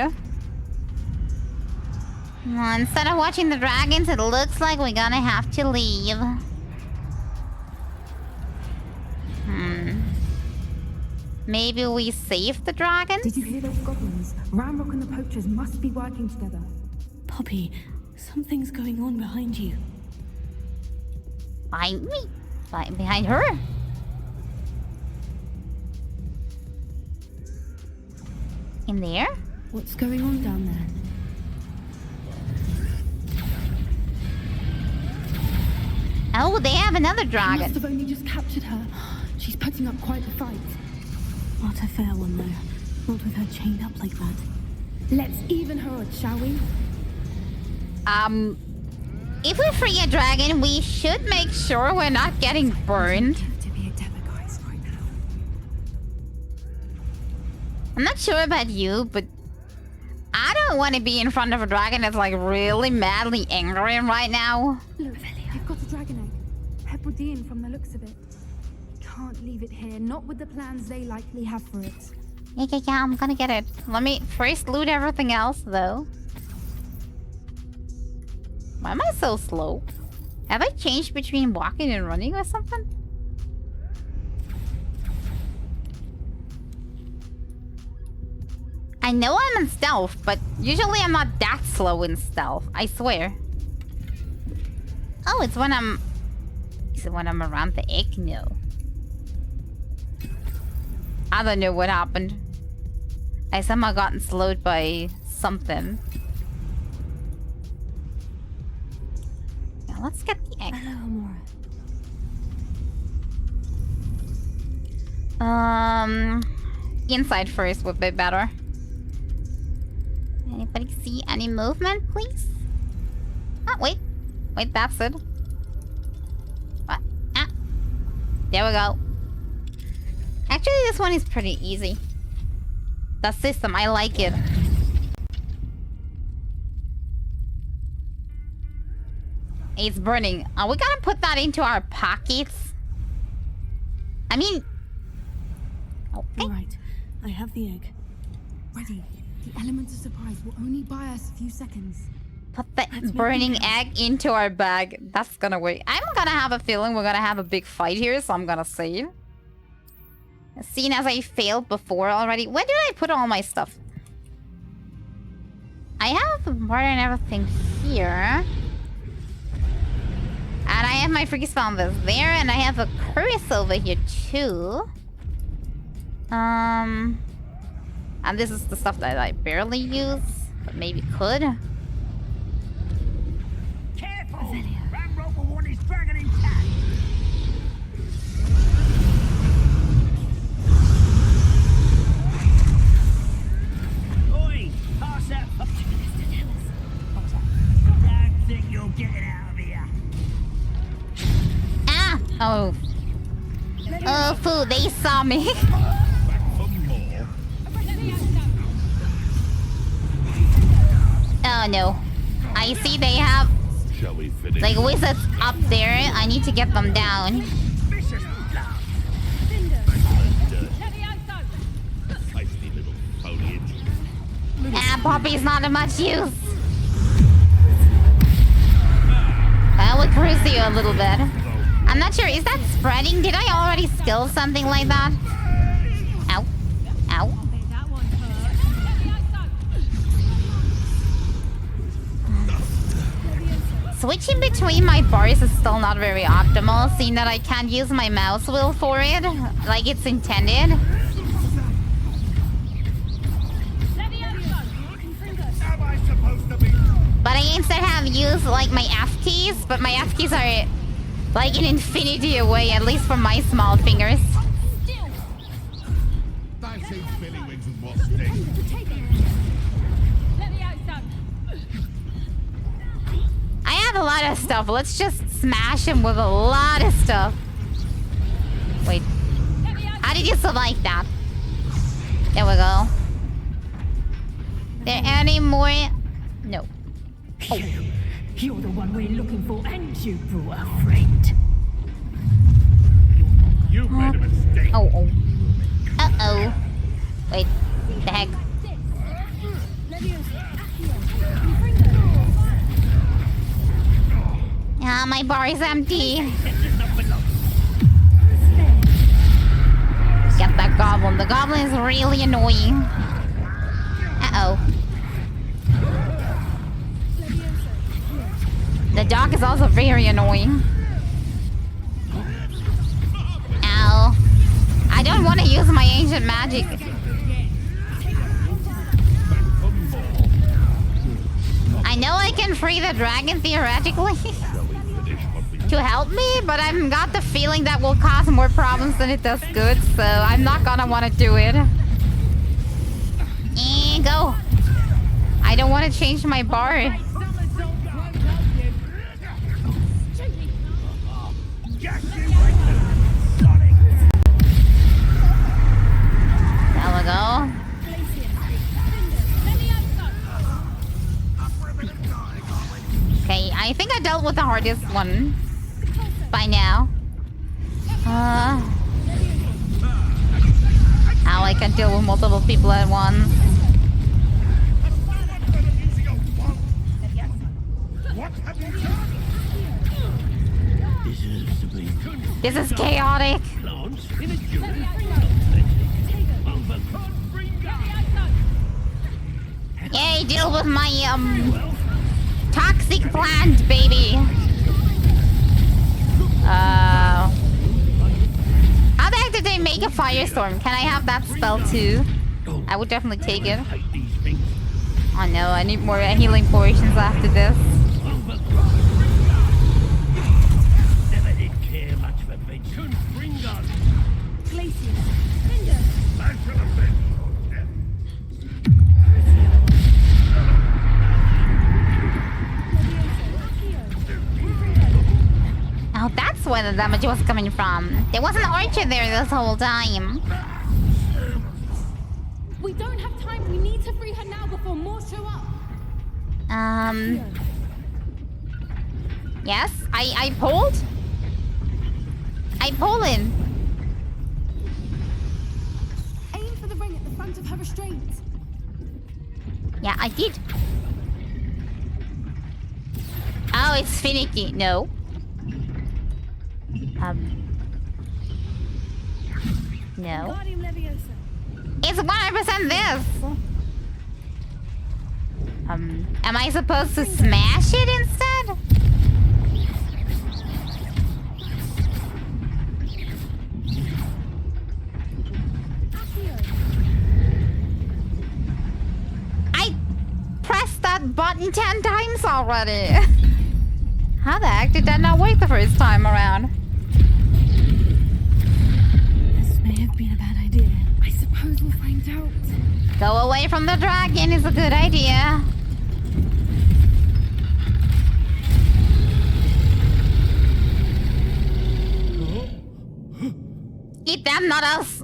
Instead of watching the dragons, it looks like we're gonna have to leave. Maybe we save the dragons? Did you hear those goblins? Ramrock and the poachers must be working together. Poppy, something's going on behind you. Behind me? Behind her? In there? What's going on down there? Oh, they have another They dragon. must have only just captured her. She's putting up quite the fight. Not a fair one, though. Not with her chained up like that. Let's even her odds, shall we? If we free a dragon, we should make sure we're not getting burned. To be a Demiguise right now. I'm not sure about you, but I don't want to be in front of a dragon that's like really madly angry right now. Look, they've got a dragon egg. Hebridean from the looks of it. Can't leave it here, not with the plans they likely have for it. Yeah, I'm gonna get it. Let me first loot everything else, though. Why am I so slow? Have I changed between walking and running or something? I know I'm in stealth, but usually I'm not that slow in stealth. I swear. Oh, it's when I'm... Is it when I'm around the egg? No. I don't know what happened. I somehow gotten slowed by something. Now let's get the egg. Hello, Amora. Inside first would be better. Anybody see any movement, please? Oh, wait. Wait, that's it. What? Ah. There we go. Actually, this one is pretty easy. The system, I like it. It's burning. Are we gonna put that into our pockets? I mean... Okay. All right, I have the egg. Ready. The element of surprise will only buy us a few seconds. Put the burning egg into our bag. That's gonna work. I'm gonna have a feeling we're gonna have a big fight here, so I'm gonna save. Seeing as I failed before already. Where did I put all my stuff? I have the water and everything here. And I have my freaky spawn there, and I have a curse over here too. And this is the stuff that I barely use, but maybe could. Careful! Ramrock will want his dragon intact. Oi! Pass that up to Don't think you'll get it out of here. Ah! Oh. Oh, food, they saw me. Oh no. I see they have like wizards up there. I need to get them down. Poppy's not of much use. I will cruise you a little bit. I'm not sure. Is that spreading? Did I already skill something like that? Ow. Ow. Switching between my bars is still not very optimal, seeing that I can't use my mouse wheel for it, like it's intended. But I instead have used like my F keys, but my F keys are like an infinity away, at least from my small fingers. I have a lot of stuff. Let's just smash him with a lot of stuff. Wait. How did you select that? There we go. There any more? No. Oh. You're the one we're looking for, and you brought a friend. You made a mistake. Oh, oh. Uh-oh. Wait. The heck? Ah, my bar is empty. Get that goblin. The goblin is really annoying. Uh-oh. The dog is also very annoying. Ow. I don't want to use my ancient magic. I know I can free the dragon theoretically to help me, but I've got the feeling that will cause more problems than it does good, so I'm not gonna want to do it. Go. I don't want to change my bar. There we go. Okay, I think I dealt with the hardest one by now. How I can deal with multiple people at once. This is chaotic. Yay, deal with my toxic plant, baby. How the heck did they make a firestorm? Can I have that spell too? I would definitely take it. Oh no, I need more healing potions after this. Oh, that's where the damage was coming from. There was an archer there this whole time. We don't have time. We need to free her now before more show up. Yes, I pulled. I pull in. Aim for the ring at the front of her restraint. Yeah, I did. Oh, it's finicky. No. No. It's 100% this. Am I supposed to smash it instead? I pressed that button 10 times already. How the heck did that not work the first time around? This may have been a bad idea. I suppose we'll find out. Go away from the dragon is a good idea. Eat them, not us.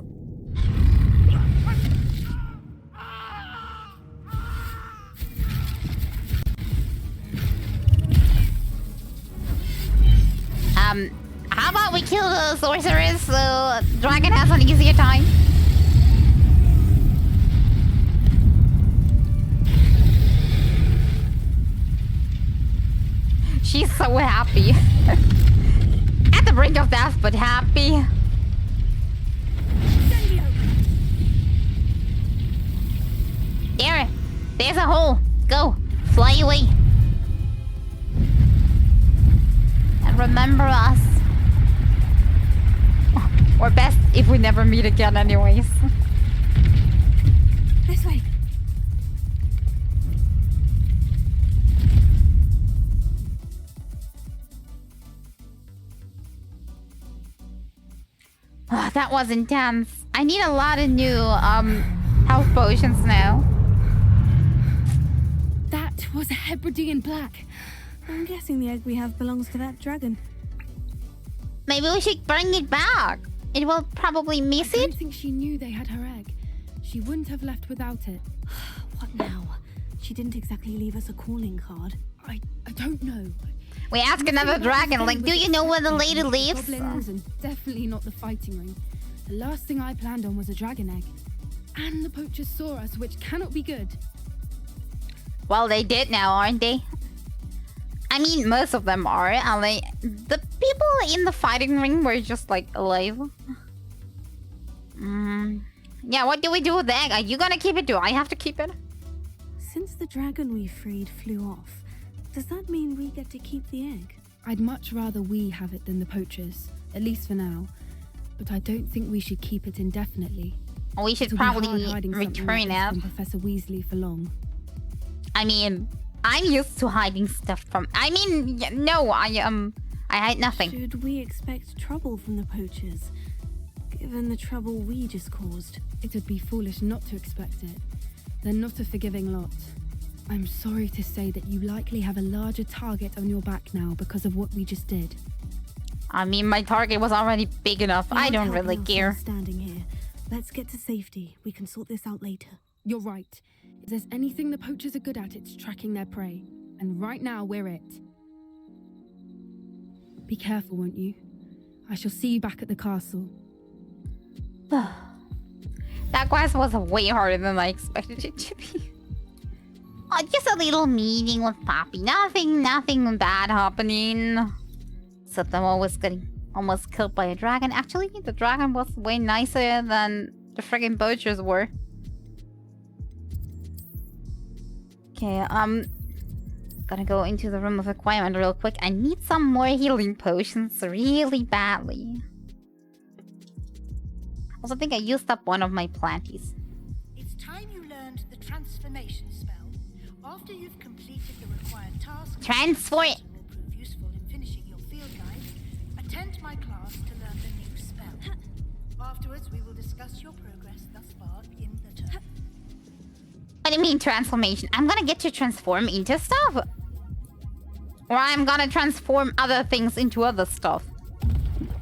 How about we kill the sorceress so dragon has an easier time? She's so happy. At the brink of death, but happy. There. There's a hole. Go. Fly away. And remember us. Or best if we never meet again anyways. This way. Oh, that was intense. I need a lot of new health potions now. That was a Hebridean black. I'm guessing the egg we have belongs to that dragon. Maybe we should bring it back. It will probably miss I it. don't think she knew they had her egg. She wouldn't have left without it. What now? She didn't exactly leave us a calling card. I don't know. We ask another dragon, like, do you know where the lady lives? Goblins, and definitely not the fighting ring. The last thing I planned on was a dragon egg. And the poachers saw us, which cannot be good. Well, they did now, aren't they? I mean, most of them are. And like, the people in the fighting ring were just like alive. Yeah, what do we do with the egg? Are you gonna keep it? Do I have to keep it? Since the dragon we freed flew off, does that mean we get to keep the egg? I'd much rather we have it than the poachers, at least for now. But I don't think we should keep it indefinitely. We should It'll be hard probably hiding something return like this it. from Professor Weasley for long. I mean, I'm used to hiding stuff from... I mean, no, I hide nothing. Should we expect trouble from the poachers, given the trouble we just caused? It would be foolish not to expect it. They're not a forgiving lot. I'm sorry to say that you likely have a larger target on your back now because of what we just did. I mean, my target was already big enough. I don't really care. Standing here. Let's get to safety. We can sort this out later. You're right. If there's anything the poachers are good at, it's tracking their prey. And right now, we're it. Be careful, won't you? I shall see you back at the castle. That quest was way harder than I expected it to be. Oh, just a little meeting with Poppy. Nothing bad happening. Someone was getting almost killed by a dragon. Actually, the dragon was way nicer than the friggin' poachers were. Okay, gonna go into the room of requirement real quick. I need some more healing potions really badly. Also, I think I used up one of my planties. It's time you learned the transformation spell. After you've completed the required task, Transform. will prove useful in finishing your field guide. Attend my class to learn the new spell. Afterwards, we will discuss your progress thus far in the term. What do you mean transformation? I'm gonna get to transform into stuff. Or I'm gonna transform other things into other stuff.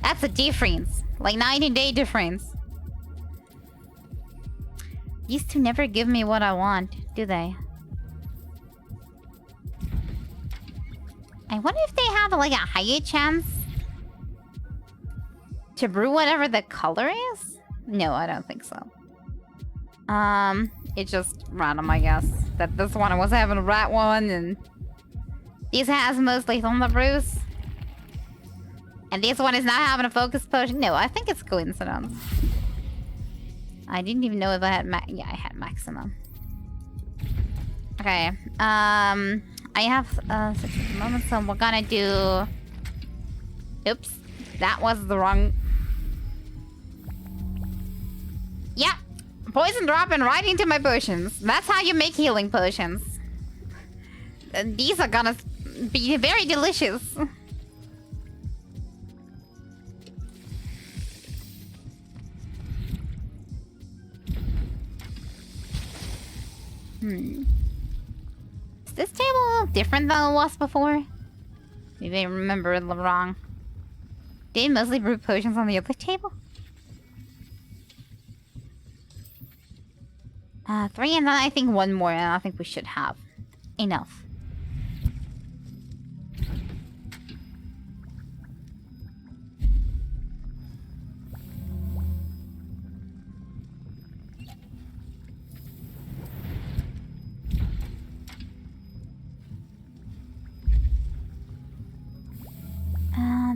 That's a difference. Like 90-day difference. These two never give me what I want, do they? I wonder if they have like a higher chance to brew whatever the color is? No, I don't think so. It's just random, I guess. That this one was having a red one, and this has mostly thunder brews. And this one is not having a focus potion. No, I think it's coincidence. I didn't even know if I had yeah, I had maximum. Okay. I have 6 at the moment, so we're gonna do... Oops. That was the wrong... Yeah. Poison dropping right into my potions. That's how you make healing potions. These are gonna be very delicious. Is this table different than it was before? Maybe I remember it wrong. Did it mostly brew potions on the other table? 3 and then I think 1 more, and I think we should have enough.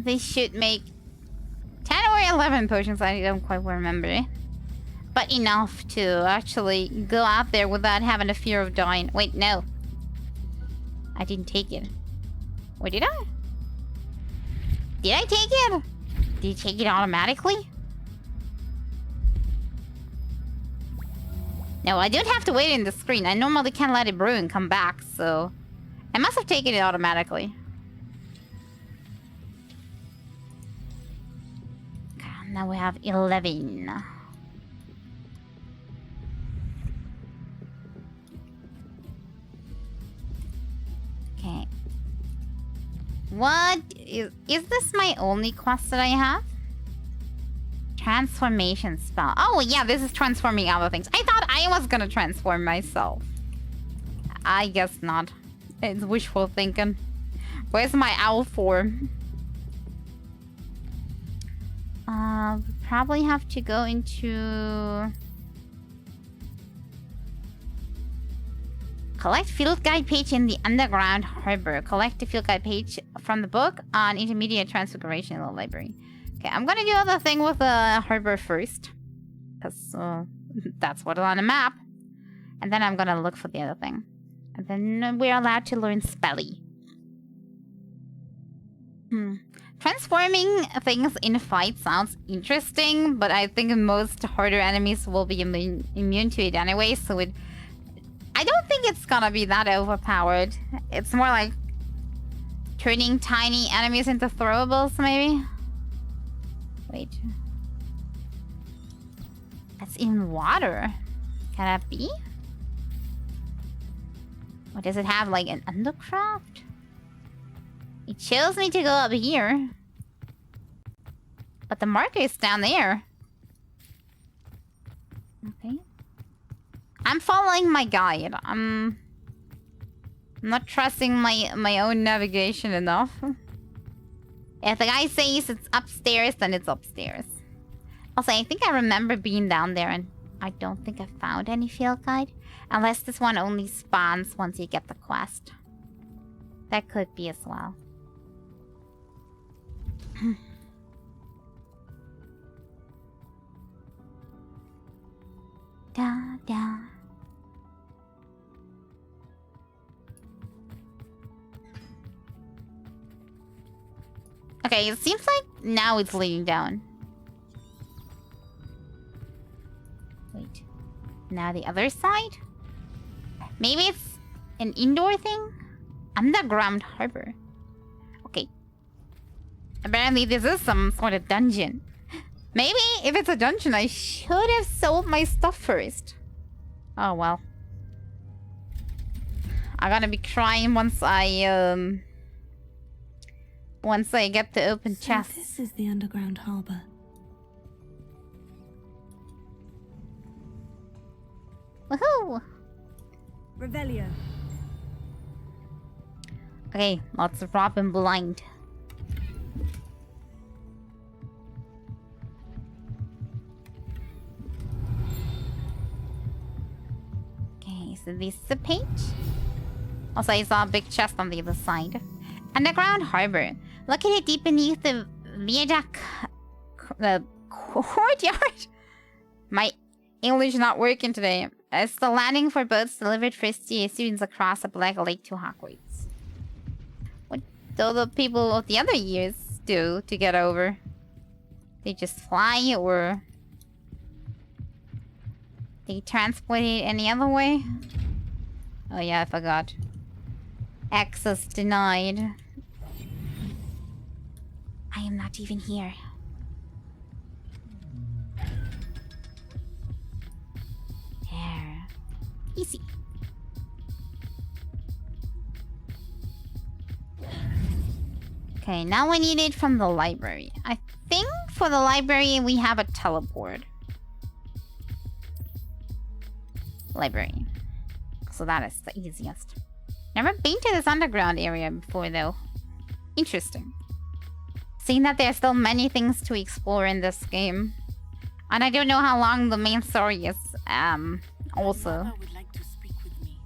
They should make 10 or 11 potions, I don't quite remember. But enough to actually go out there without having a fear of dying. Wait, no. I didn't take it. Or did I? Did I take it? Did you take it automatically? No, I don't have to wait in the screen. I normally can't let it brew and come back, so... I must have taken it automatically. Okay, now we have 11. Okay. What is this my only quest that I have? Transformation spell. Oh yeah, this is transforming other things. I thought I was gonna transform myself. I guess not. It's wishful thinking. Where's my owl form? Probably have to go into... Collect field guide page in the underground harbor. Collect the field guide page from the book on intermediate transfiguration in the library. Okay, I'm gonna do the thing with the harbor first. Because that's what's on the map. And then I'm gonna look for the other thing. And then we're allowed to learn Spelly. Transforming things in a fight sounds interesting, but I think most harder enemies will be immune to it anyway, so I don't think it's gonna be that overpowered. It's more like turning tiny enemies into throwables, maybe? Wait. That's in water. Can that be? Or does it have like an undercraft? It shows me to go up here. But the marker is down there. Okay. I'm following my guide. I'm not trusting my own navigation enough. If the guy says it's upstairs, then it's upstairs. Also, I think I remember being down there and I don't think I found any field guide. Unless this one only spawns once you get the quest. That could be as well. Da da. Okay, it seems like now it's leading down. Wait. Now the other side? Maybe it's an indoor thing? Underground harbor. Okay. Apparently this is some sort of dungeon. Maybe if it's a dungeon, I should have sold my stuff first. Oh well. I'm gonna be crying once I get the open chest. This is the underground harbor. Woohoo! Revelio. Okay, lots of Robin blind. Okay, so this is the page. Also, I saw a big chest on the other side. Underground harbor. Located deep beneath the viaduct, the courtyard. My English not working today. It's the landing for boats delivered first to students across the Black Lake to Hogwarts. What do the people of the other years do to get over? They just fly or they transport it any other way? Oh yeah, I forgot. Access denied. I am not even here. There. Easy. Okay, now we need it from the library. I think for the library we have a teleport. Library. So that is the easiest. Never been to this underground area before though. Interesting. Seeing that there are still many things to explore in this game. And I don't know how long the main story is, also. My mother would like to speak with me.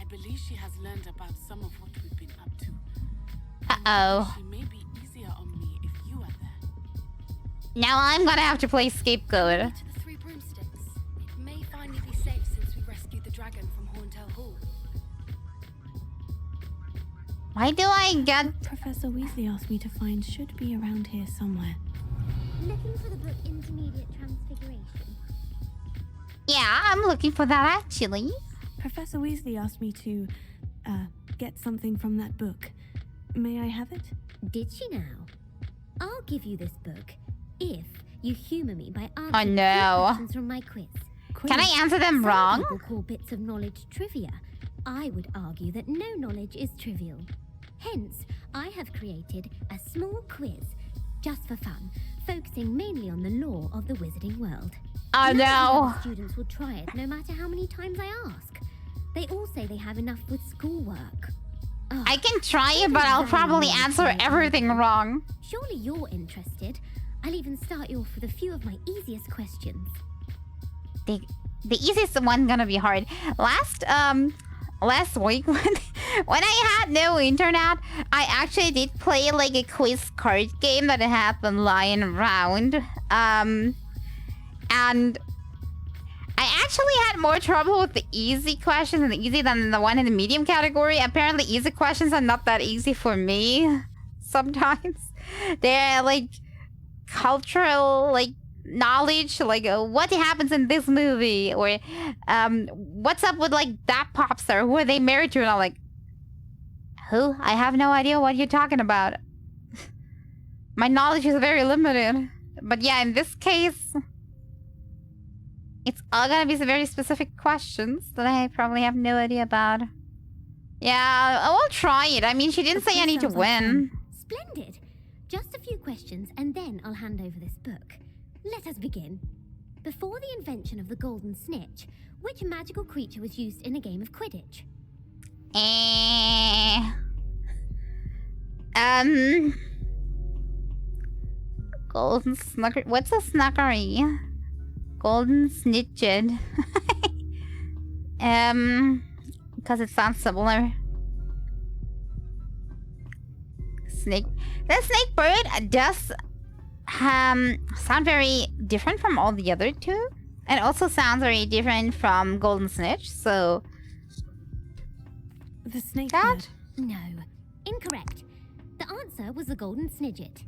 I believe she has learned about some of what we've been up to. Uh-oh. She may be easier on me Now I'm gonna have to play Scapegoat. To the 3 broomsticks. It may finally be safe since we rescued the dragon from Horntail Hall. Why do I get... Professor Weasley asked me to find should be around here somewhere. Looking for the book Intermediate Transfiguration. Yeah, I'm looking for that actually. Professor Weasley asked me to, get something from that book. May I have it? Did she now? I'll give you this book if you humor me by Oh answering no. questions from my quiz. Can I answer them Some wrong? people call bits of knowledge trivia. I would argue that no knowledge is trivial. Hence, I have created a small quiz, just for fun, focusing mainly on the lore of the wizarding world. Oh no. Students will try it no matter how many times I ask. They all say they have enough with schoolwork. Ugh, I can try it, but I'll probably answer everything wrong. Surely you're interested. I'll even start you off with a few of my easiest questions. The easiest one gonna be hard. Last week when I had no internet, I actually did play like a quiz card game that had been lying around. And I actually had more trouble with the easy questions and the easy than the one in the medium category. Apparently easy questions are not that easy for me sometimes. They're like cultural like knowledge, like what happens in this movie, or what's up with like that pop star, who are they married to? And I'm like, who? I have no idea what you're talking about. My knowledge is very limited. But yeah, in this case, it's all gonna be some very specific questions that I probably have no idea about. Yeah, I will try it. I mean, she didn't say I need to win. Splendid. Just a few questions and then I'll hand over this book. Let us begin. Before the invention of the golden snitch, which magical creature was used in a game of Quidditch? Golden snuggery. What's a snuggery? Golden snitched. Because it sounds similar. Snake. The snake bird does sound very different from all the other two. And also sounds very different from Golden Snitch, so... The snake bird? No. Incorrect. The answer was the golden snidget.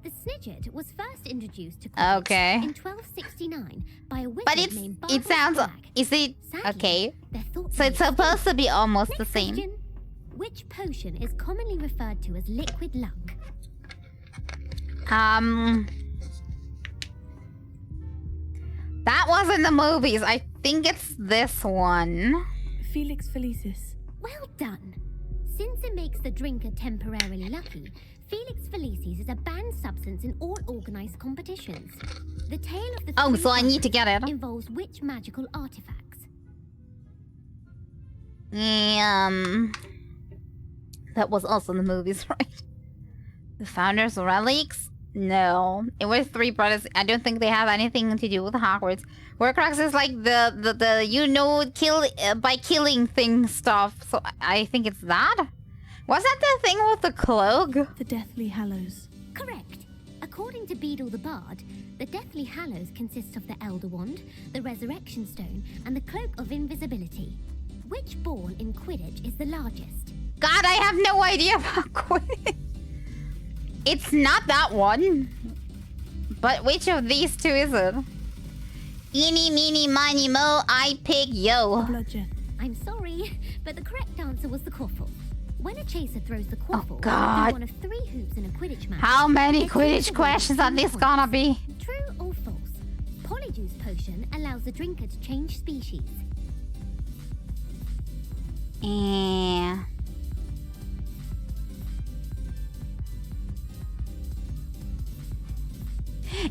The snidget was first introduced to Quidditch in 1269 by a wizard named Barbara it sounds... Flagg. Is it... Sadly, okay. their thoughts So it's were supposed to be almost the Next same. question. Which potion is commonly referred to as liquid luck? That was in the movies. I think it's this one. Felix Felicis. Well done. Since it makes the drinker temporarily lucky, Felix Felicis is a banned substance in all organized competitions. The tale of the Oh, three so I need to get it. involves which magical artifacts? That was also in the movies, right? The Founder's Relics? No. It was three brothers. I don't think they have anything to do with Hogwarts. Horcrux is like the you know, kill by killing thing stuff. So I think it's that. Was that the thing with the cloak? The Deathly Hallows. Correct. According to Beedle the Bard, the Deathly Hallows consists of the Elder Wand, the Resurrection Stone, and the Cloak of Invisibility. Which ball in Quidditch is the largest? God, I have no idea about Quidditch. It's not that one. But which of these two is it? Eeny, meeny, miny, mo, I pick yo. Bludger. I'm sorry, but the correct answer was the quaffle. When a chaser throws the quaffle, God. in one of 3 hoops in a Quidditch match. How many the Quidditch chaser questions wins are this 10 gonna points. be? True or false? Polyjuice potion allows the drinker to change species.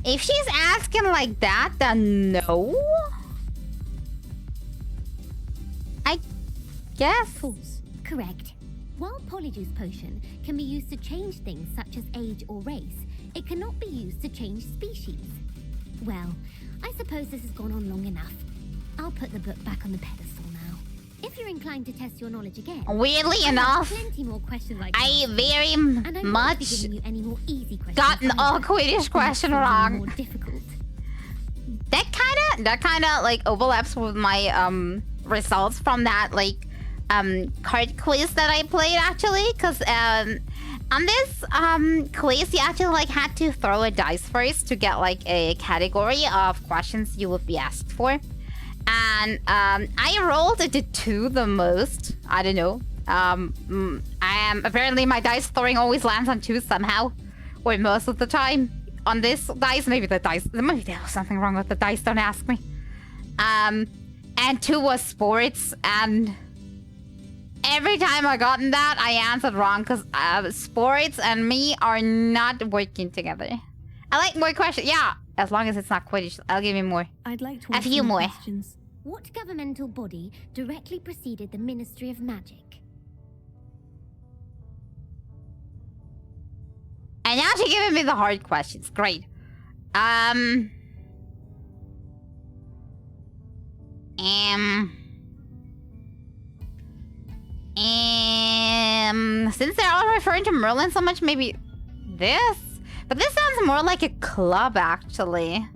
If she's asking like that, then no. I guess. False. Correct. While Polyjuice potion can be used to change things such as age or race, it cannot be used to change species. Well, I suppose this has gone on long enough. I'll put the book back on the pedestal now. If you're inclined to test your knowledge again, Weirdly I have enough, plenty more questions like I that. very And I won't be much giving you any more easy questions gotten all either. Quidditch question More wrong. difficult. That kinda like overlaps with my results from that like card quiz that I played actually, because on this quiz you actually like had to throw a dice first to get like a category of questions you would be asked for. And I rolled a 2 the most. I don't know. Apparently my dice throwing always lands on 2 somehow, or most of the time. On this dice, maybe there was something wrong with the dice. Don't ask me. And 2 was sports, and every time I gotten that, I answered wrong because sports and me are not working together. I like more questions. Yeah, as long as it's not Quidditch, I'll give you more. I'd like to a few more. Questions. What governmental body directly preceded the Ministry of Magic? And now she's giving me the hard questions. Great. Since they're all referring to Merlin so much, maybe this? But this sounds more like a club, actually.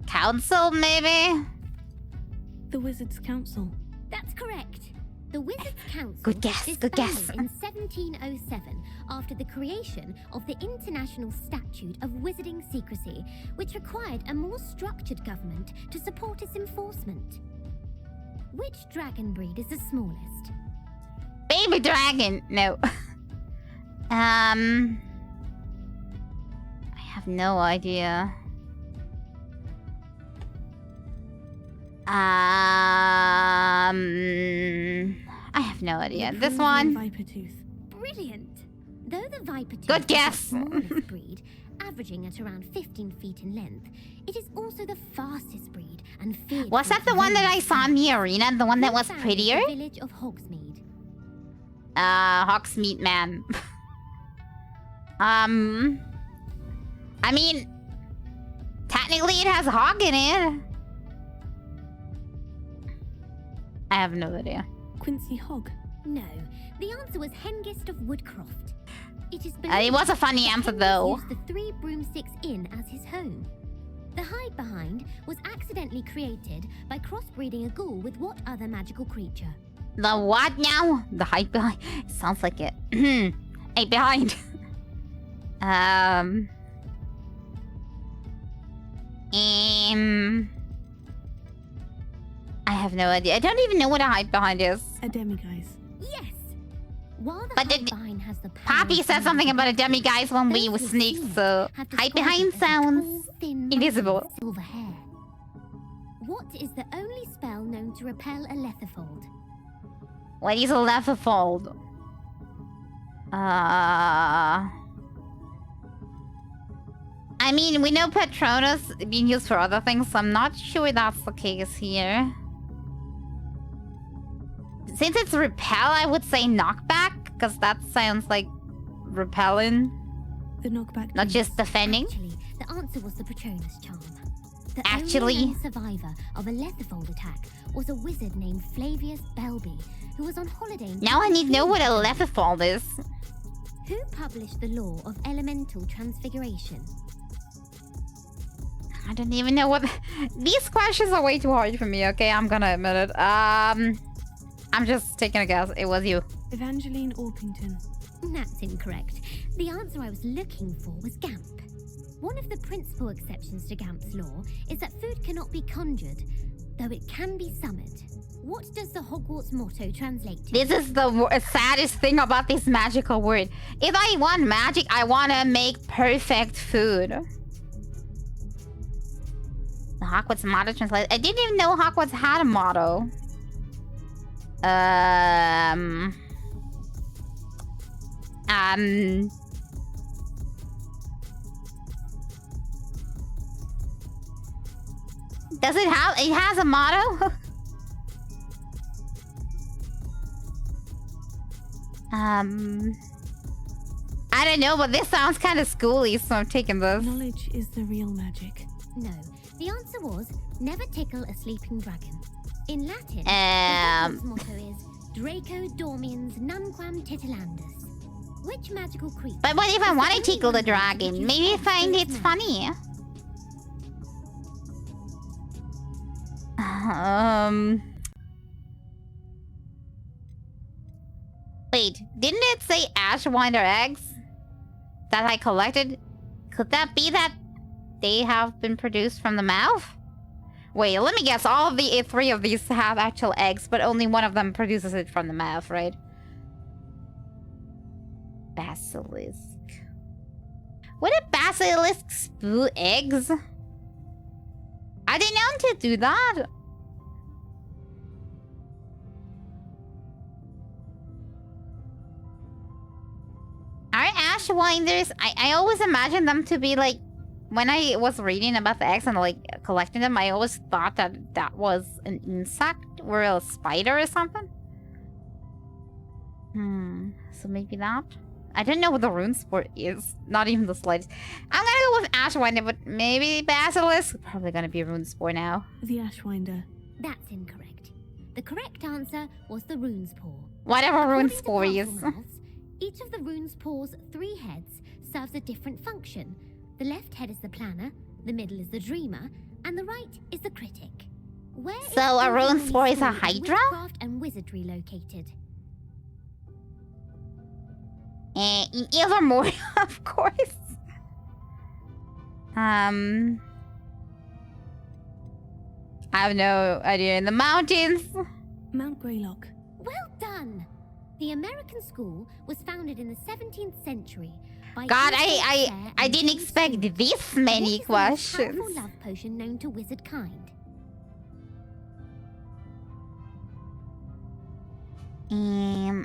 Council, maybe? The Wizards' Council. That's correct. The Wizards' Council Good guess, good guess. disbanded in 1707 after the creation of the International Statute of Wizarding Secrecy, which required a more structured government to support its enforcement. Which dragon breed is the smallest? Baby dragon. No. I have no idea. I have no idea. This one. Vipertooth. Brilliant. Though the Vipertooth Good guess. is the smallest breed, averaging at around 15 feet in length, it is also the fastest breed and feared. Was that the one that I saw in the arena? The one that was prettier? The village of Hogsmeade. Hogsmeade man. I mean, technically it has hog in it. I have no idea. Quincy Hogg. No, the answer was Hengist of Woodcroft. It is It was a funny answer though. Used the 3 Broomsticks Inn as his home. The hide behind was accidentally created by crossbreeding a ghoul with what other magical creature? The what now? The hide behind. Sounds like it. A behind. I have no idea. I don't even know what a hide behind is. A demiguise. Yes. While the But hide behind has the power Poppy said something about a demiguise when we were sneaked, so hide behind sounds invisible. Silver hair. What is the only spell known to repel a letherfold? What is a letherfold? I mean, we know Patronus being used for other things, so I'm not sure that's the case here. Since it's repel, I would say knockback, because that sounds like repelling. The knockback. Not just defending. Actually, the answer was the Patronus charm. The Actually. only known survivor of a letherfold attack was a wizard named Flavius Belby, who was on holiday. Now I need to know what a letherfold is. Who published the law of elemental transfiguration? I don't even know what... These questions are way too hard for me, okay? I'm gonna admit it. I'm just taking a guess. It was you. Evangeline Orpington. That's incorrect. The answer I was looking for was Gamp. One of the principal exceptions to Gamp's law is that food cannot be conjured, though it can be summoned. What does the Hogwarts motto translate to? This is the saddest thing about this magical word. If I want magic, I want to make perfect food. The Hogwarts motto translates... I didn't even know Hogwarts had a motto. Does it have... It has a motto? I don't know, but this sounds kind of schooly, so I'm taking this. Knowledge is the real magic. No, The answer was never tickle a sleeping dragon. In Latin, the motto is Draco dormiens nunquam titilandus. Which magical creature? But what if I want to tickle the dragon? Maybe find it's funny. Wait, didn't it say Ashwinder eggs that I collected? Could that be that they have been produced from the mouth? Wait, let me guess. All of the three of these have actual eggs, but only one of them produces it from the mouth, right? Basilisk. Would a basilisk spew eggs? Are they known to do that? Are Ashwinders? I always imagine them to be like, when I was reading about the eggs and like collecting them, I always thought that that was an insect or a spider or something. So maybe that. I don't know what the rune spore is. Not even the slightest. I'm gonna go with Ashwinder, but maybe Basilisk. Probably gonna be rune spore now. The Ashwinder. That's incorrect. The correct answer was the rune's paw. Whatever rune spore is. Each of the rune's paw's 3 heads serves a different function. The left head is the planner, the middle is the dreamer, and the right is the critic. Where is So a rune spore is a hydra? Witchcraft and wizardry located. In Ilvermorny, of course. I have no idea. In the mountains. Mount Greylock. Well done. The American school was founded in the 17th century by God, I didn't expect this many questions. What is the most powerful love potion known to wizard kind?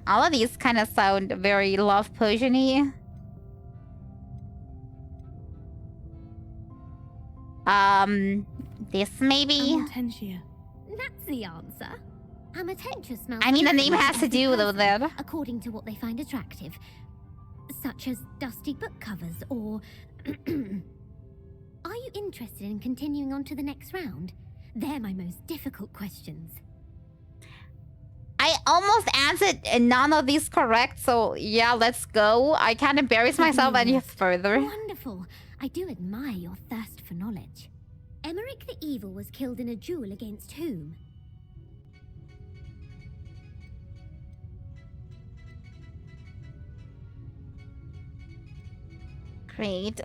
All of these kind of sound very love potion-y. This maybe? Amatentiae. That's the answer. Amatentiae smells. I mean, the name has to do with that. According to what they find attractive, such as dusty book covers or. Are you interested in continuing on to the next round? They're my most difficult questions. I almost answered none of these correct, so yeah, let's go. I can't embarrass myself any further. Wonderful. I do admire your thirst for knowledge. Emmerich the Evil was killed in a duel against whom? Great.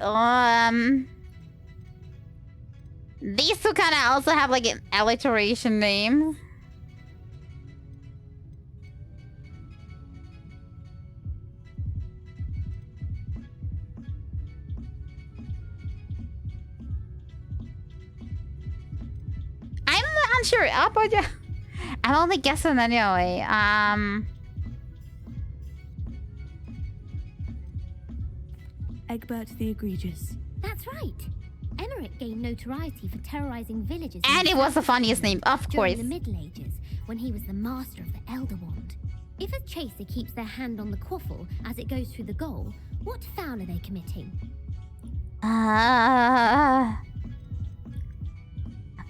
These two kind of also have like an alliteration name. I'm unsure. I'm only guessing anyway. Egbert the Egregious. That's right. Emmerich gained notoriety for terrorizing villages. And it was the funniest name, of course. During the Middle Ages, when he was the master of the Elder Wand. If a chaser keeps their hand on the quaffle as it goes through the goal, what foul are they committing?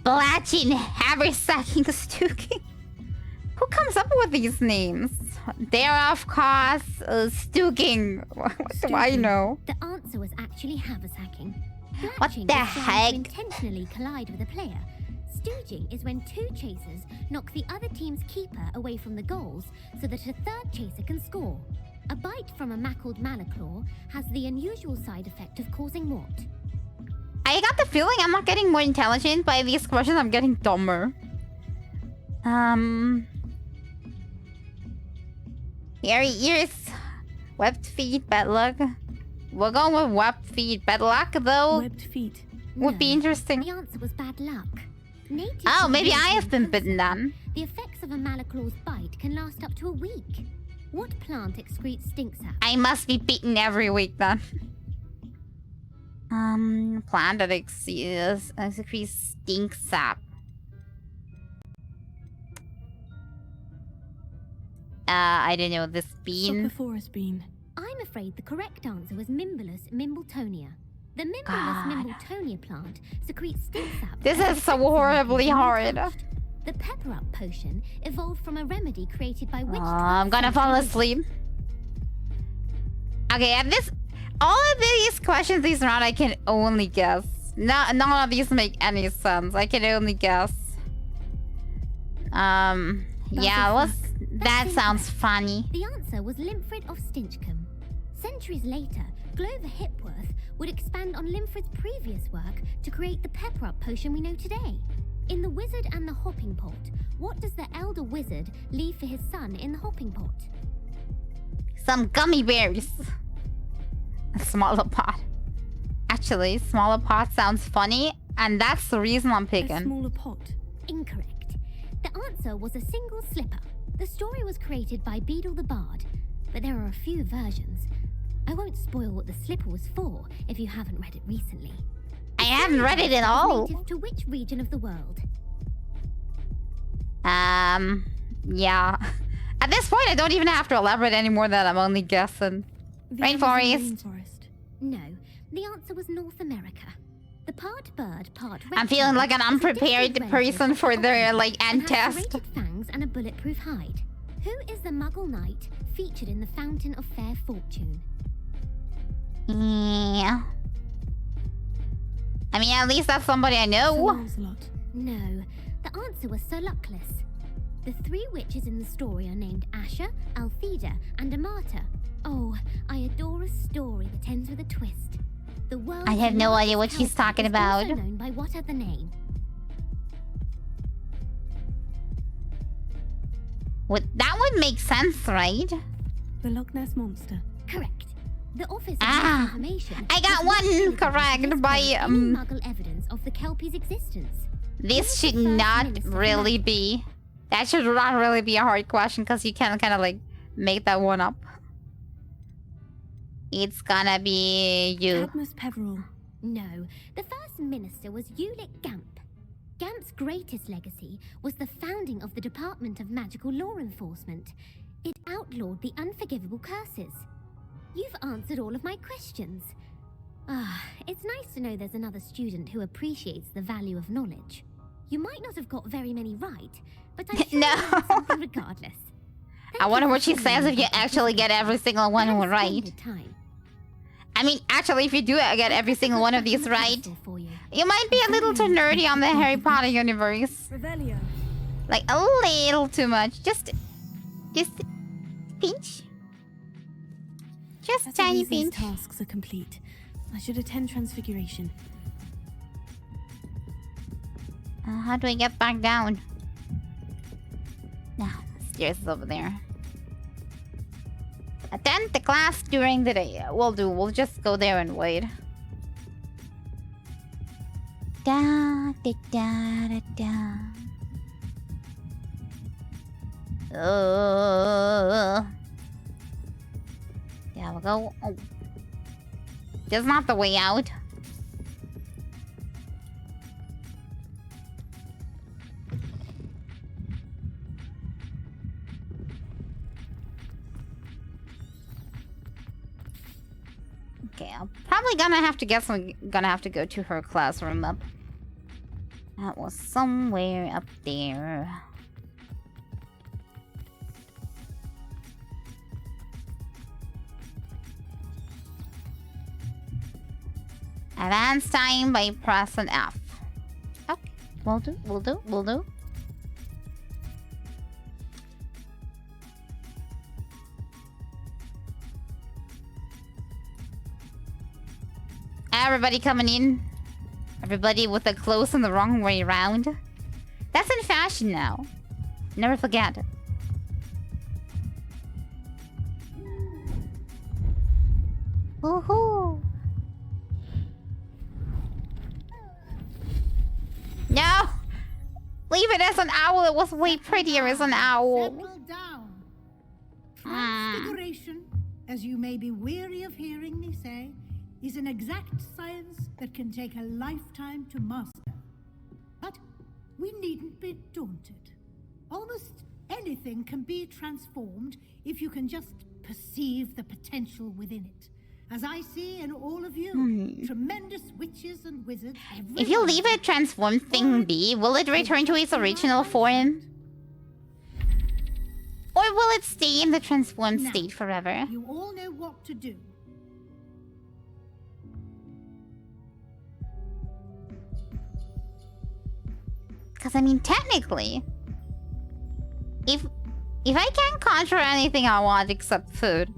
Blatching, haversacking, stooking. Who comes up with these names? They're of course stooking. What do I know? The answer was actually haversacking. What the heck? To intentionally collide with a player. Stooging is when 2 chasers knock the other team's keeper away from the goals so that a 3rd chaser can score. A bite from a mackled malaclaw has the unusual side effect of causing what? I got the feeling I'm not getting more intelligent by these questions. I'm getting dumber. Hairy ears, webbed feet, bad luck. We're going with webbed feet. Bad luck, though. Webbed feet. Would be interesting. The answer was bad luck. Oh, maybe I have been bitten then. The effects of a malaclaw's bite can last up to a week. What plant excretes stink sap? I must be bitten every week then. Plant that excretes stink sap. I don't know, this bean. Sophophorus bean. I'm afraid the correct answer was Mimbulus mimbletonia. The Mimbleless Mimbletonia plant secretes stem sap. This is so horribly hard. The Pepper Up potion evolved from a remedy created by witch. I'm gonna fall asleep. Okay, at this, all of these questions, these round, I can only guess. None of these make any sense. I can only guess. Yeah, that sounds funny. The answer was Limfrid of Stinchcombe. Centuries later, Glover Hipworth would expand on Limfrid's previous work to create the Pepper Up potion we know today. In The Wizard and the Hopping Pot, what does the elder wizard leave for his son in the hopping pot? Some gummy bears. A smaller pot. Actually, smaller pot sounds funny, and that's the reason I'm picking. A smaller pot? Incorrect. The answer was a single slipper. The story was created by Beadle the Bard, but there are a few versions. I won't spoil what the slipper was for if you haven't read it recently. I haven't read it at all. Native to which region of the world? Yeah. At this point, I don't even have to elaborate anymore that I'm only guessing. Rainforest. No, the answer was North America. The part bird, part I'm feeling like an unprepared person for their, ant test. Serrated fangs and a bulletproof hide. Who is the Muggle knight featured in the Fountain of Fair Fortune? Yeah. I mean, at least that's somebody I know. No, the answer was Sir Luckless. The three witches in the story are named Asher, Altheda, and Amata. Oh, I adore a story that ends with a twist. The world I have no idea what she's talking about. Also known by what other name? That would make sense, right? The Loch Ness Monster. Correct. The Office of Information. I got one correct by Muggle evidence of the Kelpies' existence. This should not really be. That should not really be a hard question because you can kind of make that one up. It's gonna be you. Cadmus Peveril. No, the first minister was Ulick Gamp. Gamp's greatest legacy was the founding of the Department of Magical Law Enforcement. It outlawed the unforgivable curses. You've answered all of my questions. It's nice to know there's another student who appreciates the value of knowledge. You might not have got very many right, but I'm sure you learned something regardless. I wonder what she says if you actually get every single one right. I mean, actually, if you do get every single one of these right, you might be a little too nerdy on the Harry Potter universe. Like, a little too much. Just pinch. Just tiny pinch. These tasks are complete. I should attend Transfiguration. How do I get back down? No, the stairs is over there. Attend the class during the day. We'll do. We'll just go there and wait. Da da da da da. Yeah, we'll go. Oh. That's not the way out. Okay, I'm probably gonna have to guess I'm gonna have to go to her classroom up. That was somewhere up there. Advance time by pressing F. Okay, will do. Everybody coming in. Everybody with the clothes in the wrong way around. That's in fashion now. Never forget. Woohoo! No! Leave it as an owl. It was way prettier as an owl. Settle down. Transfiguration, as you may be weary of hearing me say, is an exact science that can take a lifetime to master. But we needn't be daunted. Almost anything can be transformed if you can just perceive the potential within it. as I see in all of you. Tremendous witches and wizards. If you leave a transformed thing be, will it return to its original form? Or will it stay in the transformed state forever? You all know what to do. Because, I mean, technically, if I can't conjure anything I want except food,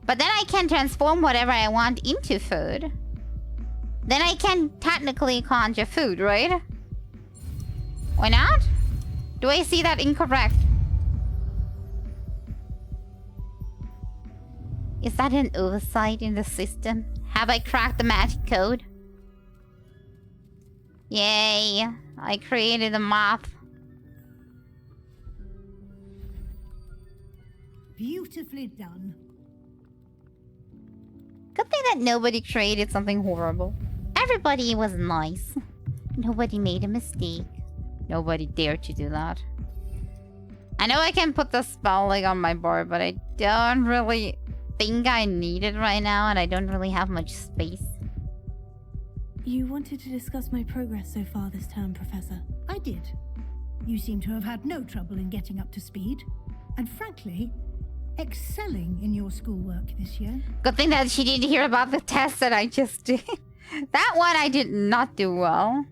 but then I can transform whatever I want into food, then I can technically conjure food, right? Why not? Do I see that incorrect? Is that an oversight in the system? Have I cracked the magic code? Yay! I created a moth. Beautifully done. Good thing that nobody created something horrible. Everybody was nice. Nobody made a mistake. Nobody dared to do that. I know I can put the spell like on my board, but I don't really think I need it right now, and I don't really have much space. You wanted to discuss my progress so far this term, Professor. I did. You seem to have had no trouble in getting up to speed. And frankly, excelling in your schoolwork this year. Good thing that she didn't hear about the test that I just did. That one I did not do well.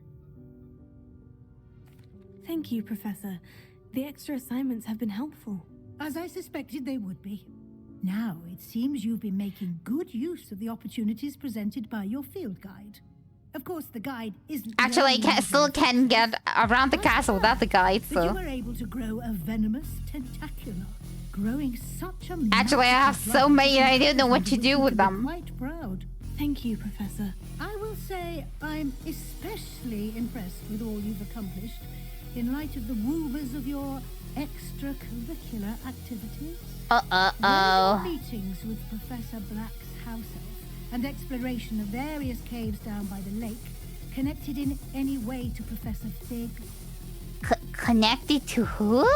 Thank you, Professor. The extra assignments have been helpful. As I suspected they would be. Now, it seems you've been making good use of the opportunities presented by your field guide. Of course, the guide isn't... Actually, I still can get around the castle without the guide, But you so... were able to grow a venomous tentacula, growing such a... Actually, I have so many, I don't know what to do with them. Quite proud. Thank you, Professor. I will say I'm especially impressed with all you've accomplished in light of the rumors of your extracurricular activities. Uh-oh. Meetings with Professor Black's house elf and exploration of various caves down by the lake, connected in any way to Professor Fig? Connected to whom?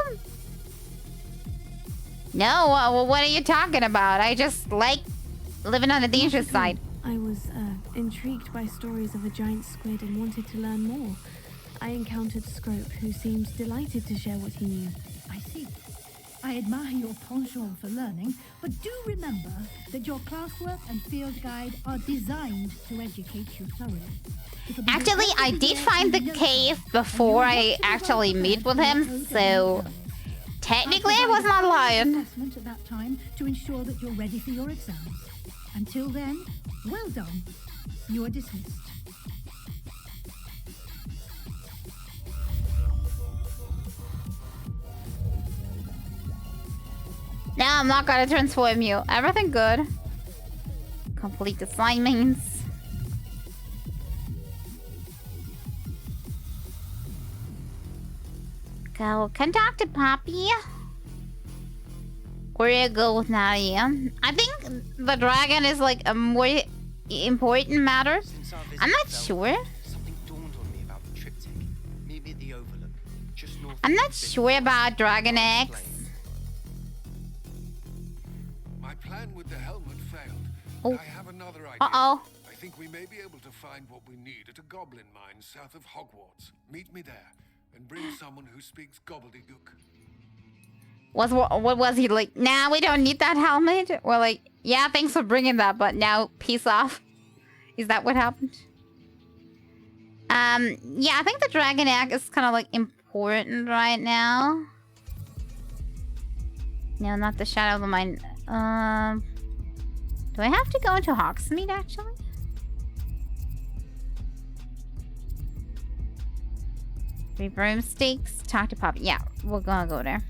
No, what are you talking about? I just like living on the dangerous side. I was intrigued by stories of a giant squid and wanted to learn more. I encountered Scrope, who seemed delighted to share what he knew. I see. I admire your penchant for learning, but do remember that your classwork and field guide are designed to educate you thoroughly. Actually, I did find the cave before I actually meet with him, so technically I was not lying. Assessment at that time to ensure that you're ready for your exams. Until then, well done. You are dismissed. No, I'm not gonna transform you. Everything good. Complete assignments. Go. Can talk to Poppy. Where do you go with Nadia? I think the dragon is like a more important matter. I'm not sure. Something dawned on me about the triptych. Meet me at the Overlook, just north. I'm not sure about Dragon Eggs. My plan with the helmet failed. Oh. I have another idea. Uh-oh. I think we may be able to find what we need at a goblin mine south of Hogwarts. Meet me there, and bring someone who speaks gobbledygook. What was he like? Nah, we don't need that helmet. We're like, yeah, thanks for bringing that, but now peace off. Is that what happened? Yeah, I think the dragon egg is kind of like important right now. No, not the shadow of the mine. Do I have to go into Hogsmeade actually? Three broomsticks. Talk to Poppy. Yeah, we're gonna go there.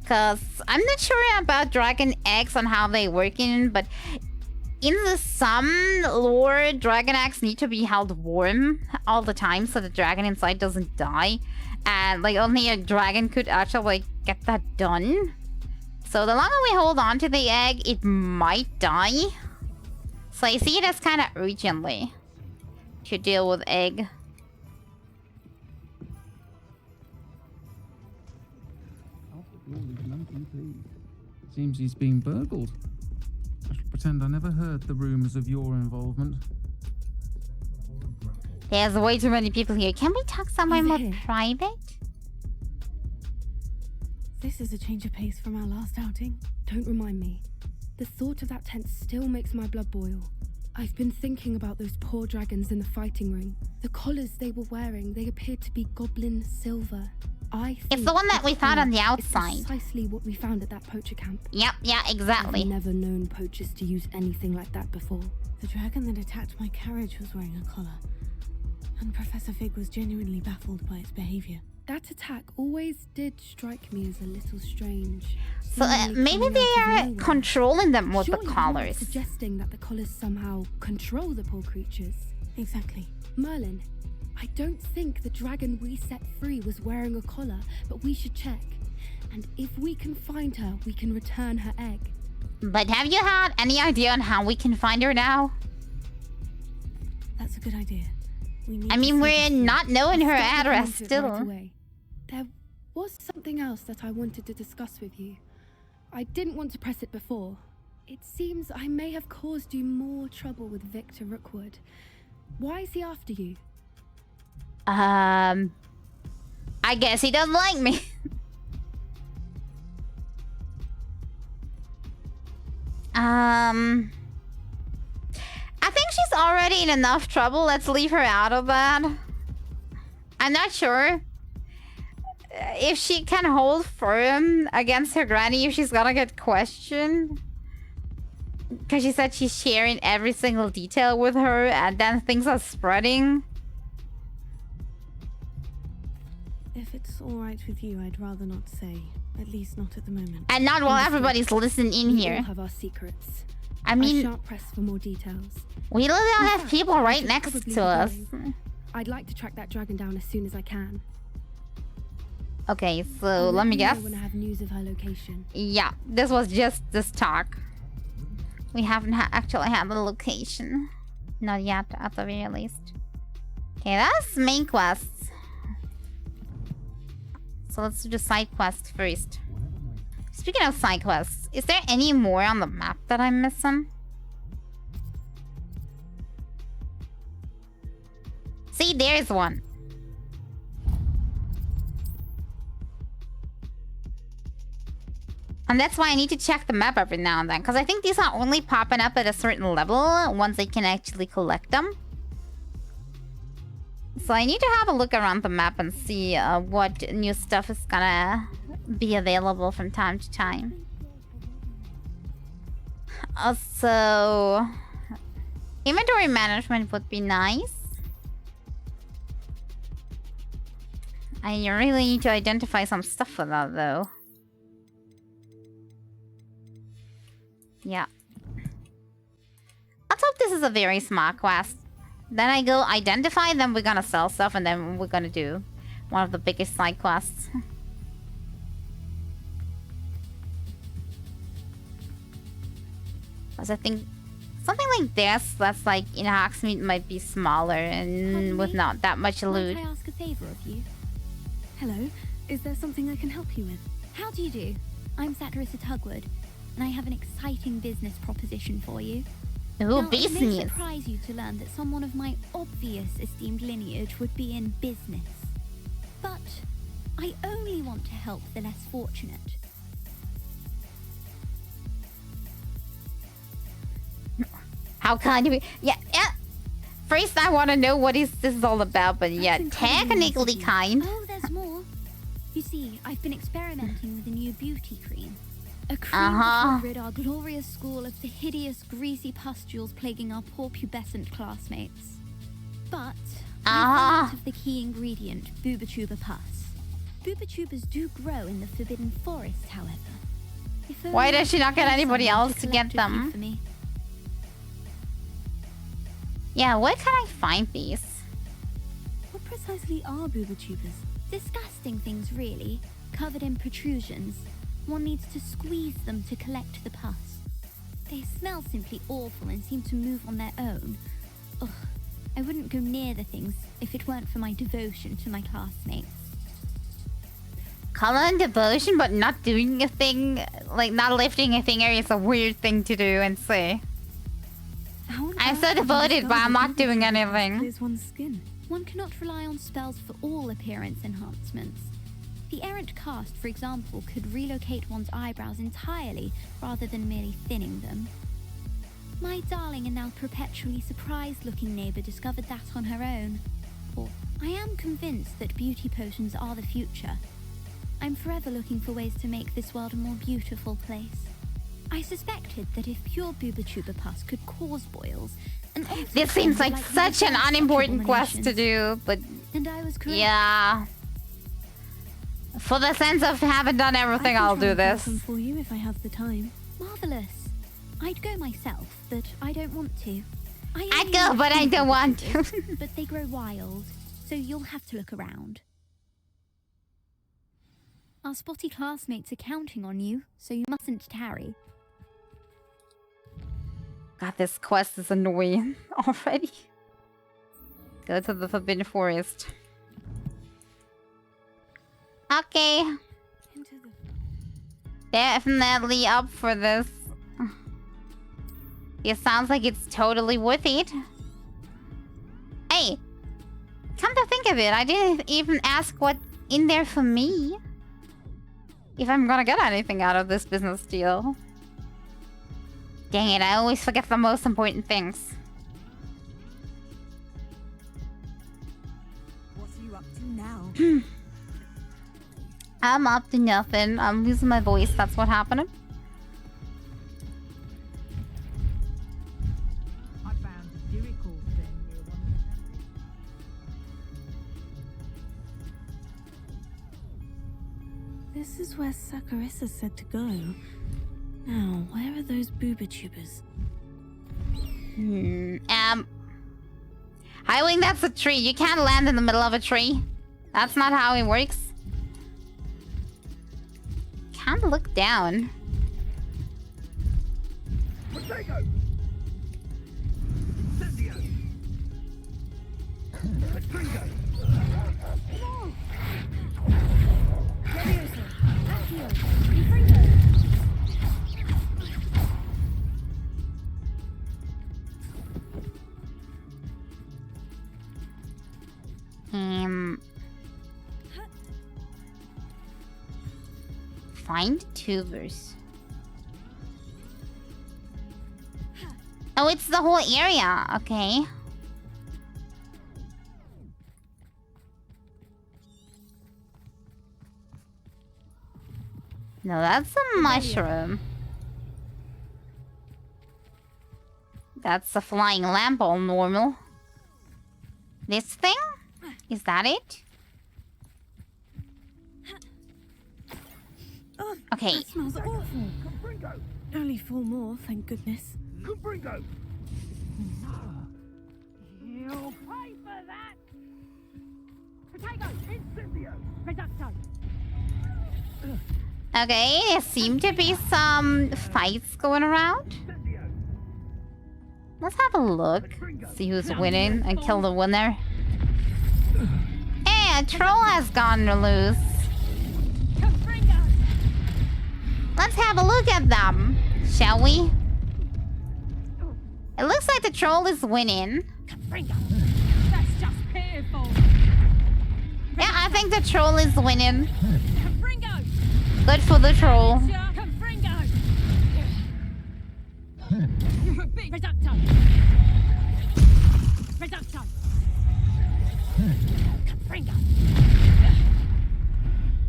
Because I'm not sure about dragon eggs and how they work in, but in the some lore, dragon eggs need to be held warm all the time so the dragon inside doesn't die. And like only a dragon could actually like get that done. So the longer we hold on to the egg, it might die. So I see it as kind of urgently to deal with egg. Seems he's been burgled. I should pretend I never heard the rumors of your involvement. There's way too many people here. Can we talk somewhere more private? This is a change of pace from our last outing. Don't remind me. The thought of that tent still makes my blood boil. I've been thinking about those poor dragons in the fighting ring. The collars they were wearing, they appeared to be goblin silver. It's the one that we found on the outside. It's precisely what we found at that poacher camp. Yep, yeah, exactly. I've never known poachers to use anything like that before. The dragon that attacked my carriage was wearing a collar. And Professor Fig was genuinely baffled by its behavior. That attack always did strike me as a little strange. So maybe they are controlling them with the collars. Suggesting that the collars somehow control the poor creatures. Exactly. Merlin, I don't think the dragon we set free was wearing a collar, but we should check. And if we can find her, we can return her egg. But have you had any idea on how we can find her now? That's a good idea. We're not knowing her address still. Right away. There was something else that I wanted to discuss with you. I didn't want to press it before. It seems I may have caused you more trouble with Victor Rookwood. Why is he after you? I guess he doesn't like me. I think she's already in enough trouble. Let's leave her out of that. I'm not sure if she can hold firm against her granny if she's gonna get questioned. Because she said she's sharing every single detail with her and then things are spreading. If it's alright with you, I'd rather not say. At least not at the moment. And not while everybody's listening in here. We all have our secrets. I mean, I shan't press for more details. We literally have people right next to us. I'd like to track that dragon down as soon as I can. Okay, so let me guess. When I have news of her location. Yeah, this was just this talk. We haven't actually had the location. Not yet, at the very least. Okay, that's main quests. So let's do the side quest first. Speaking of side quests, is there any more on the map that I'm missing? See, there's one. And that's why I need to check the map every now and then, because I think these are only popping up at a certain level once I can actually collect them. So I need to have a look around the map and see what new stuff is gonna be available from time to time. Also, inventory management would be nice. I really need to identify some stuff with that though. Yeah. Let's hope this is a very smart quest. Then I go identify, then we're gonna sell stuff, and then we're gonna do one of the biggest side quests. Because I think something like this, that's like in Hogsmeade, might be smaller and with not that much loot. Might I ask a favor of you? Hello, is there something I can help you with? How do you do? I'm Saturissa Tugwood, and I have an exciting business proposition for you. Ooh, now, it may business. surprise you to learn that someone of my obvious esteemed lineage would be in business. But I only want to help the less fortunate. How kind of you? Yeah. First, I want to know what this is all about, but yeah, technically kind. Oh, there's more. You see, I've been experimenting with a new beauty cream. A cream that will rid our glorious school of the hideous, greasy pustules plaguing our poor pubescent classmates. But I thought of the key ingredient, Booba-Tuber pus. Booba-Tubers do grow in the Forbidden Forest, however. Why does she not get anybody else to get them? Yeah, where can I find these? What precisely are Booba-Tubers? Disgusting things, really, covered in protrusions. One needs to squeeze them to collect the pus. They smell simply awful and seem to move on their own. Ugh, I wouldn't go near the things if it weren't for my devotion to my classmates. Color and devotion, but not doing a thing like, not lifting a finger is a weird thing to do and say. I'm so devoted, but I'm not doing anything. Clears one's skin. One cannot rely on spells for all appearance enhancements. The errant cast, for example, could relocate one's eyebrows entirely rather than merely thinning them. My darling and now perpetually surprised-looking neighbour discovered that on her own. I am convinced that beauty potions are the future. I'm forever looking for ways to make this world a more beautiful place. I suspected that if pure booba-tuba pus could cause boils, this seems like such an unimportant quest to do, but and I was correct. Yeah. For the sense of having done everything, I'll do this. For you if I have the time. Marvelous. I'd go myself, but I don't want to. I'd go, but I don't want to. But they grow wild, so you'll have to look around. Our spotty classmates are counting on you, so you mustn't tarry. God, this quest is annoying already. Go to the Forbidden Forest. Okay. Definitely up for this. It sounds like it's totally worth it. Hey! Come to think of it, I didn't even ask what's in there for me. If I'm gonna get anything out of this business deal. Dang it, I always forget the most important things. What are you up to now? I'm up to nothing. I'm losing my voice, that's what happened. I found a miracle thing near one of the This is where Saccharissa said to go. Now, where are those booba-tubers? Highwing, that's a tree. You can't land in the middle of a tree. That's not how it works. Can't look down. Potato! Incendio! Potato! Find tubers. Oh, it's the whole area. Okay. No, that's a mushroom. That's a flying lamp, all normal. This thing? Is that it? Okay. That smells awful. Only 4 more, thank goodness. Compringo! You'll pay for that! Potato! Incendio! Reducto! Okay, there seem to be some fights going around. Let's have a look. See who's winning and kill the winner. Hey, a troll has gone loose. Let's have a look at them, shall we? It looks like the troll is winning. That's just pitiful! Yeah, I think the troll is winning. Good for the troll. Reducto! Reducto!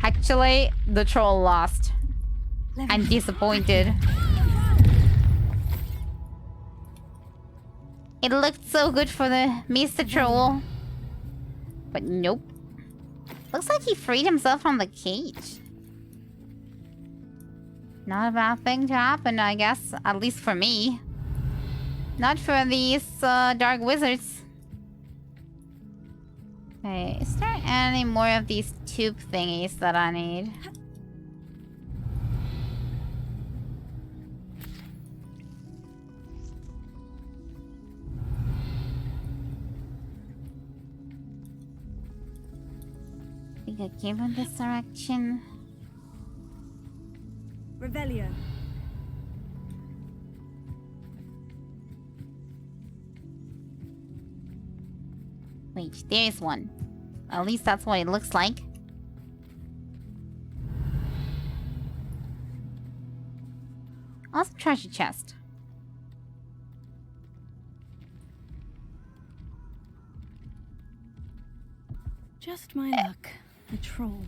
Actually, the troll lost. I'm disappointed. It looked so good for the Mr. Troll. But nope. Looks like he freed himself from the cage. Not a bad thing to happen, I guess. At least for me. Not for these dark wizards. Okay, is there any more of these tube thingies that I need? I think I came in this direction. Revelio. Wait, there's one. At least that's what it looks like. Also, treasure chest. Just my luck. The troll.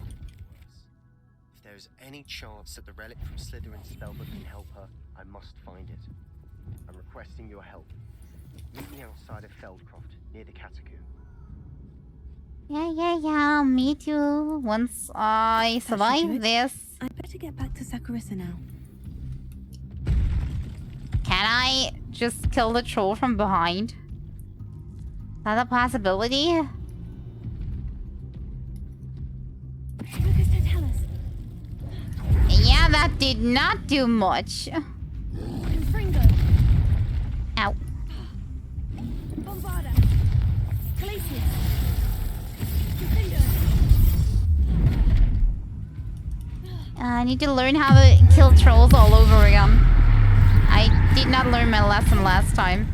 If there's any chance that the relic from Slytherin's spellbook can help her, I must find it. I'm requesting your help. Meet me outside of Feldcroft, near the catacomb. Yeah, me too. Once I survive this. I better get back to Sakurissa now. Can I just kill the troll from behind? Is that a possibility? Yeah, that did not do much. Ow. I need to learn how to kill trolls all over again. I did not learn my lesson last time.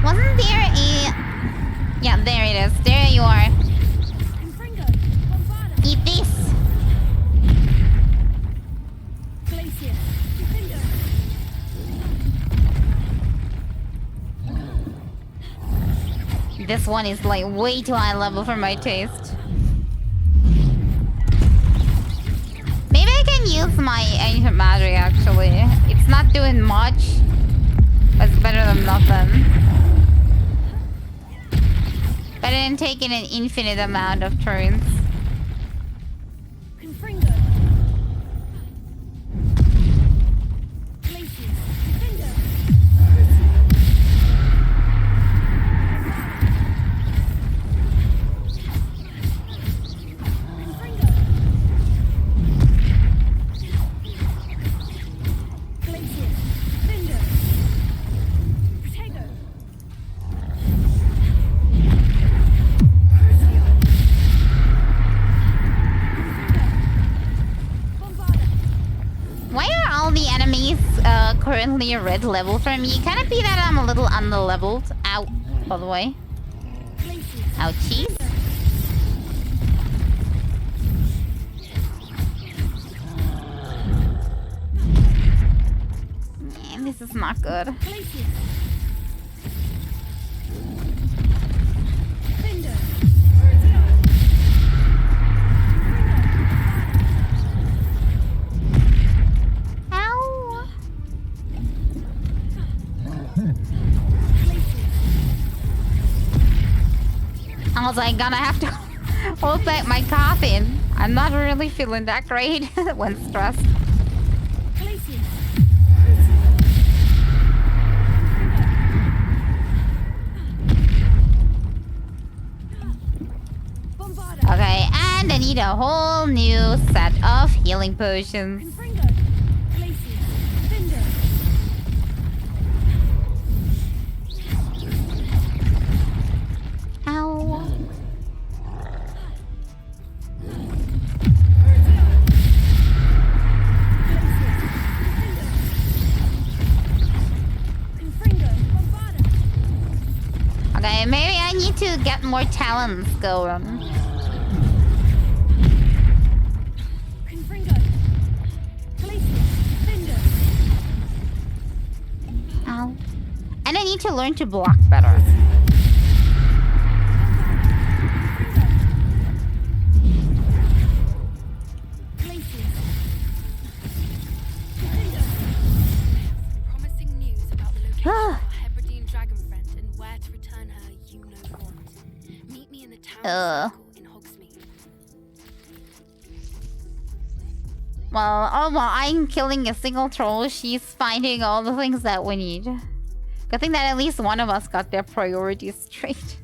Wasn't there a... Yeah, there it is. There you are. Eat this. This one is like way too high level for my taste. Maybe I can use my ancient magic actually. It's not doing much, but it's better than nothing. Better than taking an infinite amount of turns. Why are all the enemies currently a red level for me? Can it be that I'm a little under-leveled? Ow, by the way. Ouchies. Man, this is not good. Ow. I was like, gonna have to hold back my coughing. I'm not really feeling that great when stressed. Okay, and I need a whole new set of healing potions. Ow. Okay, maybe I need to get more talents going. Ow. And I need to learn to block better. Promising news about the location of our Hebridean dragon friend and where to return her, you know what. Meet me in the town circle in Hogsmeade. Well, while I'm killing a single troll, she's finding all the things that we need. Good thing that at least one of us got their priorities straight.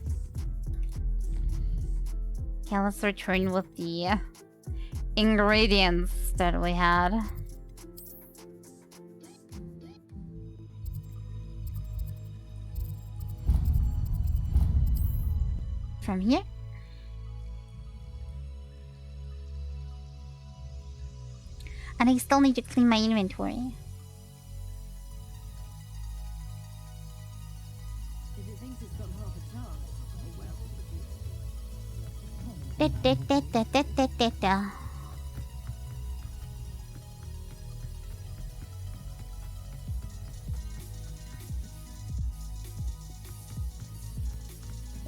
Okay, let's return with the ingredients that we had. From here? And I still need to clean my inventory.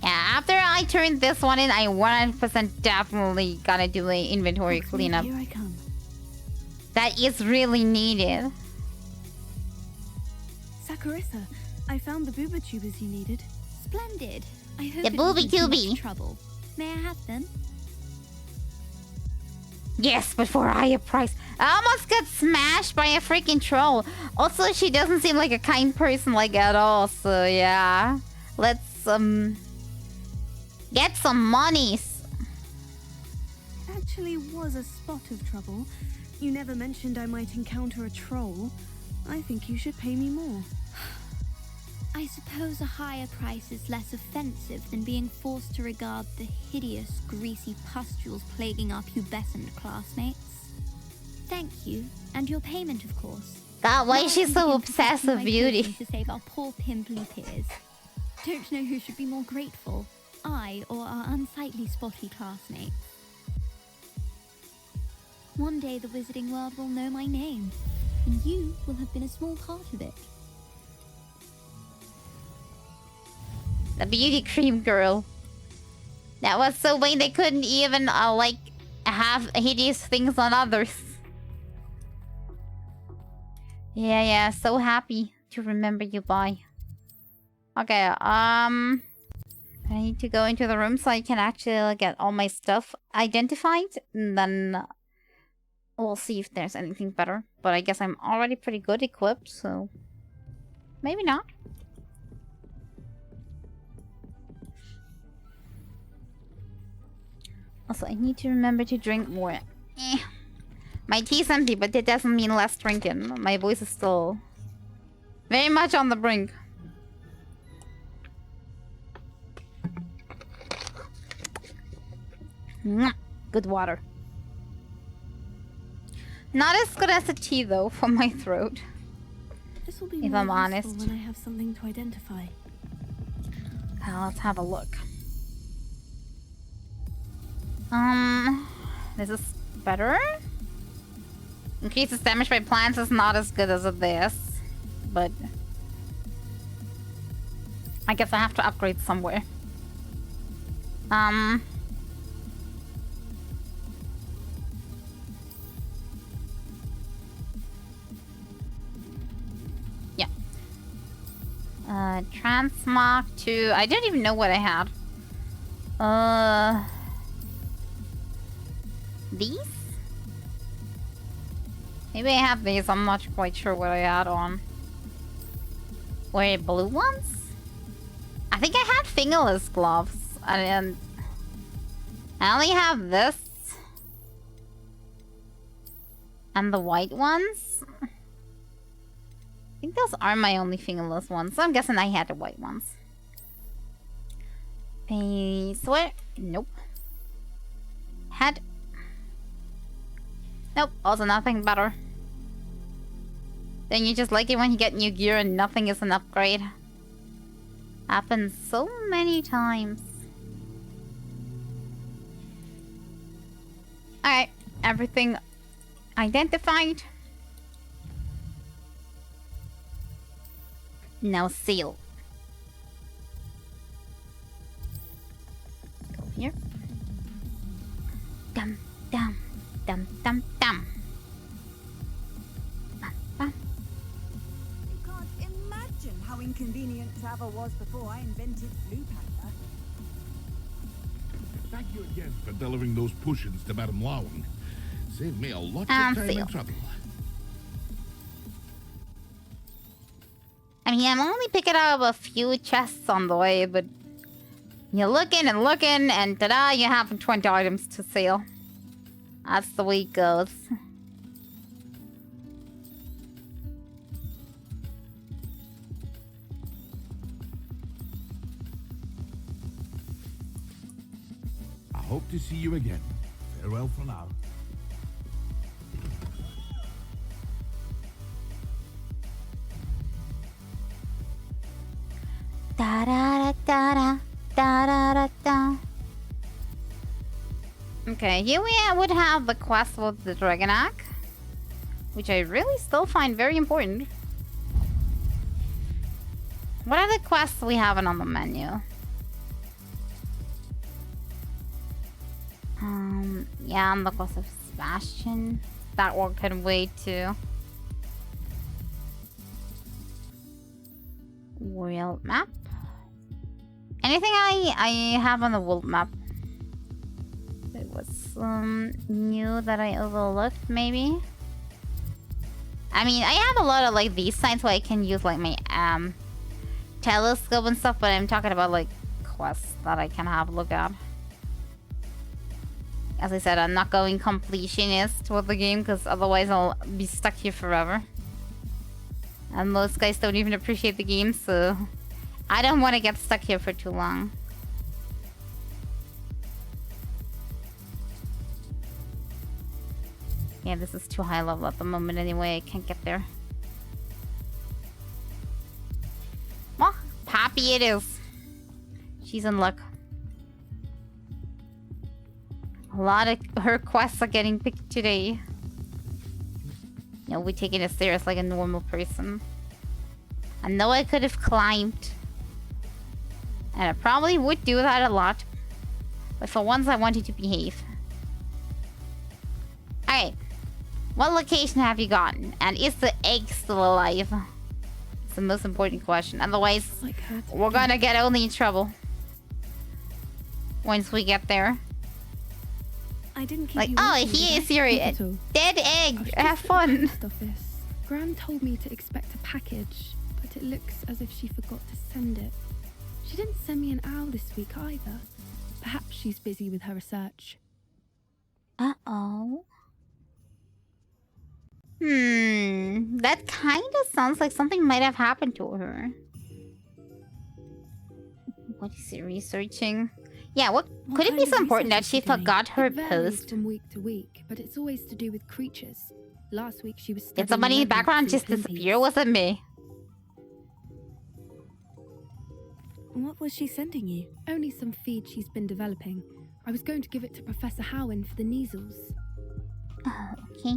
Yeah, after I turn this one in, I 100% definitely gotta do an inventory cleanup. Here I come. That is really needed. Sakurissa, I found the booba tubers you needed. Splendid. I hope The it booby wasn't too much tubby. trouble. May I have them? Yes, but for a higher price. I almost got smashed by a freaking troll. Also, she doesn't seem like a kind person like at all. So yeah, let's get some monies. Actually was a spot of trouble. You never mentioned I might encounter a troll. I think you should pay me more. I suppose a higher price is less offensive than being forced to regard the hideous, greasy pustules plaguing our pubescent classmates. Thank you, and your payment, of course. God, why is she so obsessed with beauty? To save our poor pimply peers. Don't know who should be more grateful, I or our unsightly spotty classmates. One day the wizarding world will know my name, and you will have been a small part of it. The beauty cream girl. That was so vain they couldn't even like have hideous things on others. Yeah, so happy to remember you by. Okay, I need to go into the room so I can actually get all my stuff identified, and then we'll see if there's anything better. But I guess I'm already pretty good equipped, so maybe not. Also, I need to remember to drink more. My tea's empty, but that doesn't mean less drinking. My voice is still very much on the brink. Good water. Not as good as the tea, though, for my throat. This will be if more I'm useful honest. when I have something to identify. Let's have a look. This is better. Increases damage by plants is not as good as this, but I guess I have to upgrade somewhere. Yeah. Transmog to... I don't even know what I had. These? Maybe I have these. I'm not quite sure what I had on. Were blue ones? I think I had fingerless gloves. And I only have this. And the white ones. I think those are my only fingerless ones. So I'm guessing I had the white ones. A sweater? Nope. Hat? Nope, also nothing better. Then you just like it when you get new gear and nothing is an upgrade. Happens so many times. Alright, everything identified. Now seal. Go here. Dum dum dum dum dum. You can't imagine how inconvenient travel was before I invented Blue Panda. Thank you again for delivering those potions to Madame Lawing. Saved me a lot of time and trouble. I mean, I'm only picking up a few chests on the way, but you're looking, and ta-da, you have 20 items to sell. That's the way it goes. I hope to see you again. Farewell for now. Da da da da da da da da. Okay, here we would have the quest with the Dragon Act, which I really still find very important. What are the quests we have on the menu? Yeah, and the quest of Sebastian. That one can wait too. World map. Anything I have on the world map? There was some new that I overlooked, maybe. I mean, I have a lot of like these sites where I can use like my telescope and stuff, but I'm talking about like quests that I can have a look at. As I said, I'm not going completionist with the game because otherwise I'll be stuck here forever. And most guys don't even appreciate the game, so I don't want to get stuck here for too long. Yeah, this is too high level at the moment anyway, I can't get there. Well, Poppy it is. She's in luck. A lot of her quests are getting picked today. No, we're taking it serious like a normal person. I know I could have climbed. And I probably would do that a lot. But for once I wanted to behave. Alright. What location have you gotten? And is the egg still alive? It's the most important question. Otherwise, we're gonna get only in trouble. Once we get there. I didn't keep like, you oh, waiting, he did I? is your dead egg. Have fun. Office. Gran told me to expect a package, but it looks as if she forgot to send it. She didn't send me an owl this week either. Perhaps she's busy with her research. Uh-oh. That kind of sounds like something might have happened to her. What is she researching? Yeah, what could it be so important that she forgot her post? From week to week, but it's always to do with creatures. Last week she was Did somebody in the background just disappear? Was it me? What was she sending you? Only some feed she's been developing. I was going to give it to Professor Howen for the measles. Oh, okay.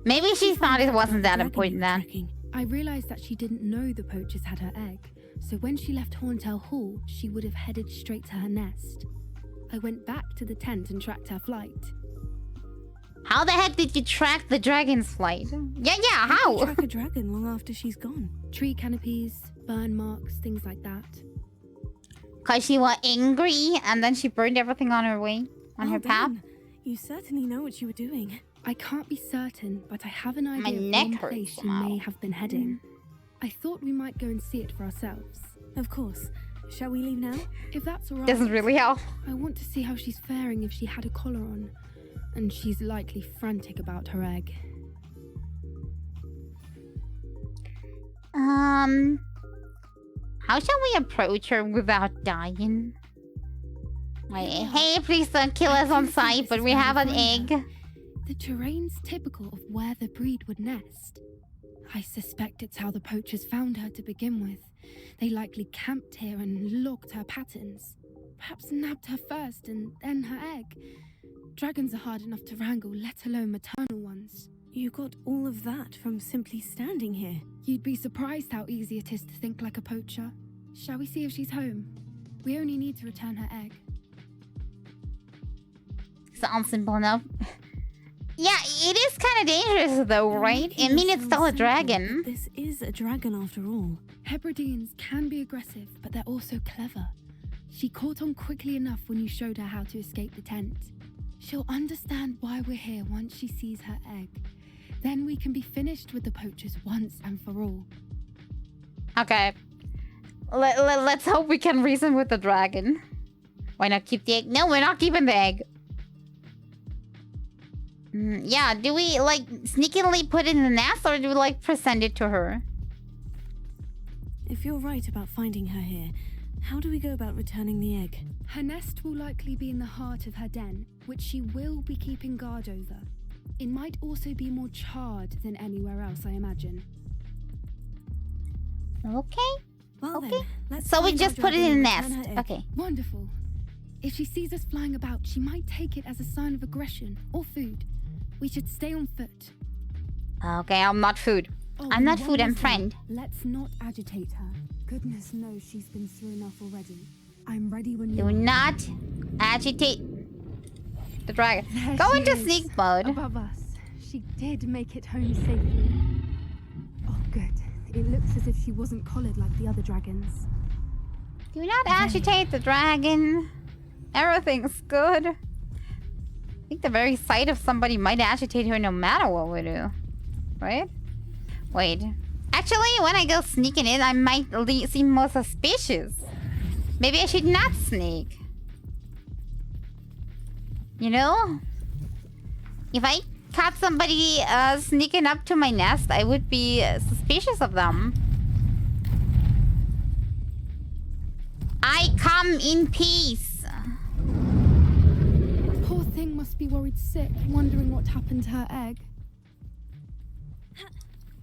Maybe she thought it wasn't that important then. I realized that she didn't know the poachers had her egg, so when she left Horntail Hall, she would have headed straight to her nest. I went back to the tent and tracked her flight. How the heck did you track the dragon's flight? Yeah, how? You track a dragon long after she's gone. Tree canopies, burn marks, things like that. Cause she was angry and then she burned everything on her way, on her path. You certainly know what you were doing. I can't be certain, but I have an idea My of neck one hurts place she somehow. may have been heading. I thought we might go and see it for ourselves. Of course. Shall we leave now? If that's alright. Doesn't really help. I want to see how she's faring if she had a collar on. And she's likely frantic about her egg. How shall we approach her without dying? Like, hey, please don't kill us on sight, but we have an egg. The terrain's typical of where the breed would nest. I suspect it's how the poachers found her to begin with. They likely camped here and logged her patterns. Perhaps nabbed her first and then her egg. Dragons are hard enough to wrangle, let alone maternal ones. You got all of that from simply standing here. You'd be surprised how easy it is to think like a poacher. Shall we see if she's home? We only need to return her egg. Sounds simple enough. Yeah, it is kind of dangerous though, right? I mean, it's still a dragon. This is a dragon after all. Hebrideans can be aggressive, but they're also clever. She caught on quickly enough when you showed her how to escape the tent. She'll understand why we're here once she sees her egg. Then we can be finished with the poachers once and for all. Okay. Let's hope we can reason with the dragon. Why not keep the egg? No, we're not keeping the egg. Yeah, do we, like, sneakily put it in the nest, or do we, like, present it to her? If you're right about finding her here, how do we go about returning the egg? Her nest will likely be in the heart of her den, which she will be keeping guard over. It might also be more charred than anywhere else, I imagine. Okay. Well okay. Then, so we just put it in the nest. Okay. Wonderful. If she sees us flying about, she might take it as a sign of aggression or food. We should stay on foot. Okay, I'm not food. I'm not food, I'm friend. Let's not agitate her. Goodness knows she's been through enough already. I'm ready when you do not agitate the dragon. Go into sneak mode. Above us. She did make it home safely. Oh, good. It looks as if she wasn't collared like the other dragons. Do not agitate the dragon. Everything's good. I think the very sight of somebody might agitate her no matter what we do. Right? Wait. Actually, when I go sneaking in, I might seem more suspicious. Maybe I should not sneak. You know? If I caught somebody sneaking up to my nest, I would be suspicious of them. I come in peace. Poor thing must be worried sick, wondering what happened to her egg.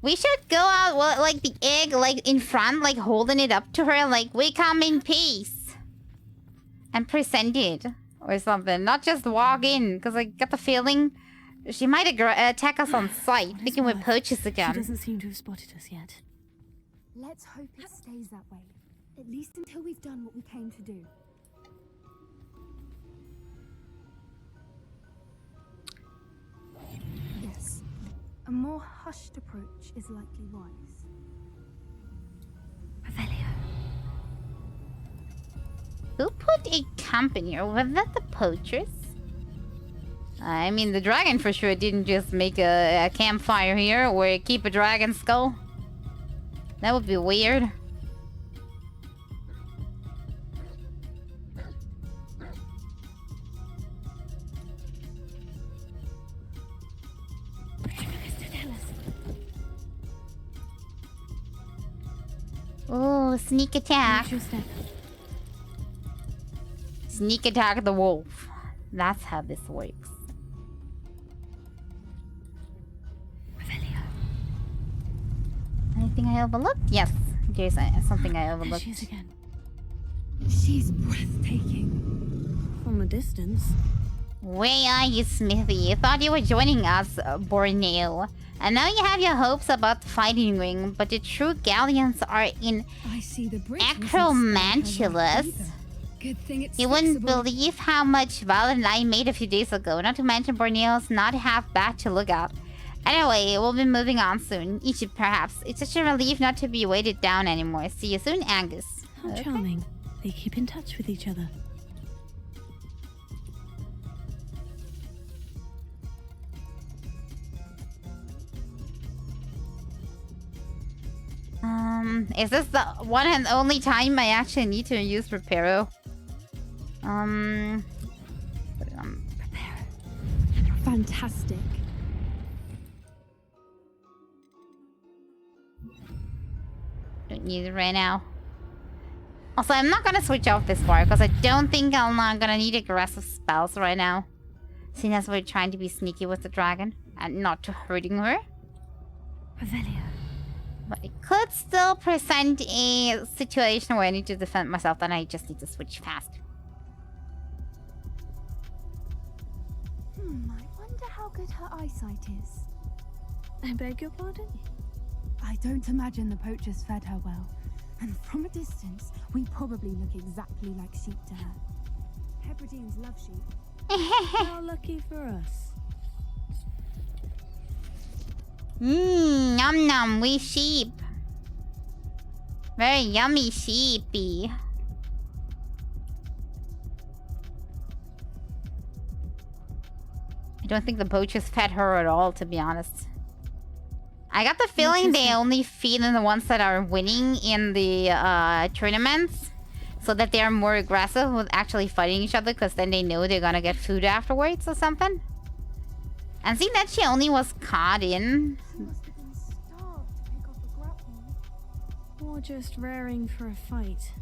We should go out, well, like the egg, like in front, like holding it up to her, like we come in peace, and present it or something. Not just walk in, because I got the feeling she might attack us on sight, thinking we're poachers again. She doesn't seem to have spotted us yet. Let's hope it stays that way, at least until we've done what we came to do. Yes. A more hushed approach is likely wise. Revelio. Who put a camp in here? Was that the poachers? I mean, the dragon for sure didn't just make a campfire here or keep a dragon skull. That would be weird. Oh, sneak attack. Sneak attack the wolf. That's how this works. Anything I overlooked? Yes, there's something I overlooked. There she is again. She's breathtaking. From a distance. Where are you, Smithy? Thought you were joining us, Borneo. And now you have your hopes about the fighting ring, but the true galleons are in Acromantulas. Good thing it's You wouldn't fixable. believe how much Val and I made a few days ago, not to mention Borneo's not half bad to look at. Anyway, we'll be moving on soon. Egypt, perhaps. It's such a relief not to be weighted down anymore. See you soon, Angus. How charming. They keep in touch with each other. Is this the one and only time I actually need to use Reparo? Reparo. Fantastic. Don't need it right now. Also, I'm not gonna switch off this far because I don't think I'm not gonna need aggressive spells right now. Seeing as we're trying to be sneaky with the dragon and not hurting her. Revelio. But it could still present a situation where I need to defend myself, then I just need to switch fast. I wonder how good her eyesight is. I beg your pardon? I don't imagine the poachers fed her well. And from a distance, we probably look exactly like sheep to her. Hebrideans love sheep. How lucky for us. Nom nom, we sheep. Very yummy sheepy. I don't think the poachers fed her at all, to be honest. I got the feeling they only feed on the ones that are winning in the tournaments, so that they are more aggressive with actually fighting each other, because then they know they're gonna get food afterwards or something. And seeing that she only was caught in... Or just raring for a fight.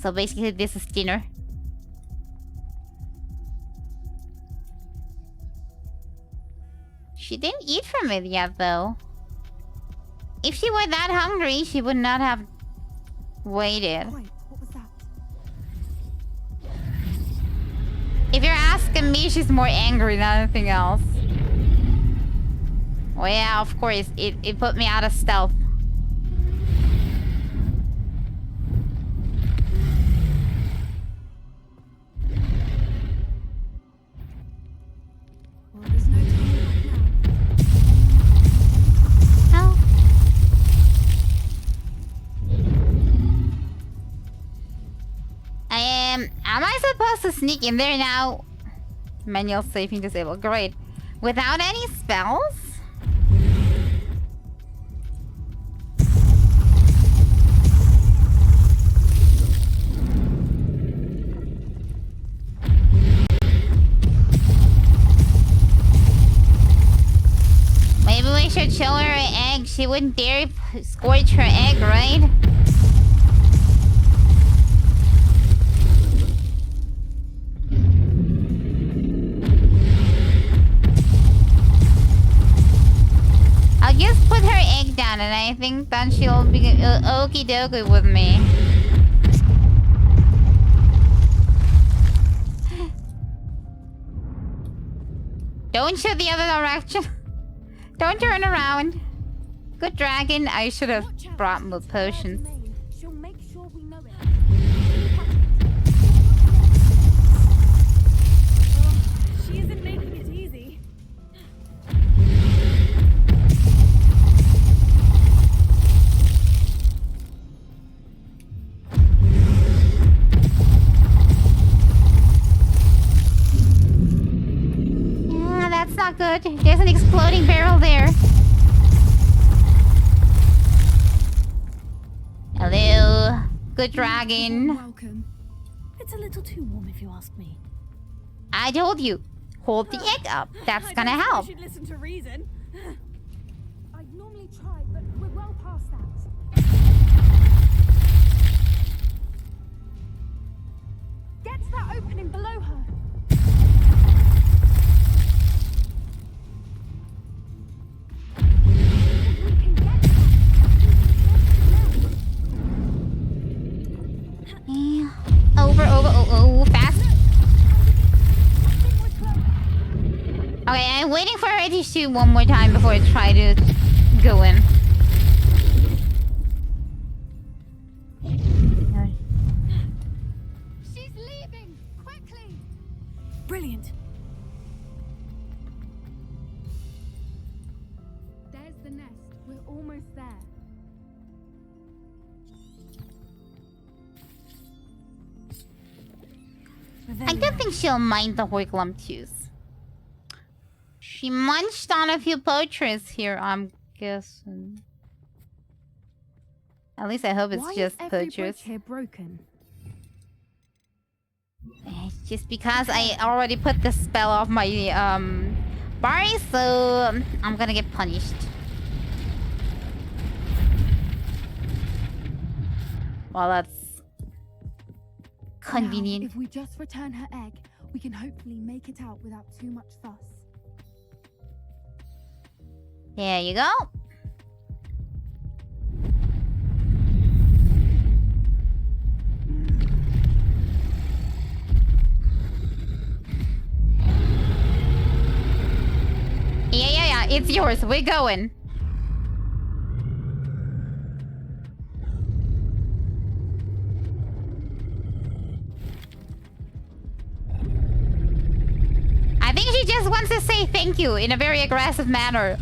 So basically this is dinner. She didn't eat from it yet though. If she were that hungry, she would not have waited. What was that? If you're asking me, she's more angry than anything else. Well, yeah, of course. It put me out of stealth. Well, there's no turning back Oh. now. Am I supposed to sneak in there now? Manual safing disabled. Great. Without any spells? Maybe we should show her an egg. She wouldn't dare scorch her egg, right? I'll just put her egg down and I think then she'll be okie dokie with me. Don't shoot the other direction. Don't turn around. Good dragon, I should have brought more potions. She'll make sure we know it. She isn't making it easy. Yeah, that's not good. There's an exploding barrel there. Hello, good dragon. Welcome. It's a little too warm if you ask me. I told you, hold the egg up. That's gonna help. You should listen to reason. I'd normally try, but we're well past that. Get to that opening below her. Fast. Okay, I'm waiting for her to shoot one more time before I try to go in. She's leaving! Quickly! Brilliant. There's the nest. We're almost there. I don't think she'll mind the Hoiklumptus. She munched on a few poachers here, I'm guessing. At least I hope it's just poachers. Here broken? It's just because I already put the spell off my Bari, so I'm gonna get punished. Well, that's convenient. Now, if we just return her egg, we can hopefully make it out without too much fuss. There you go. Yeah, it's yours. We're going. I think she just wants to say thank you in a very aggressive manner.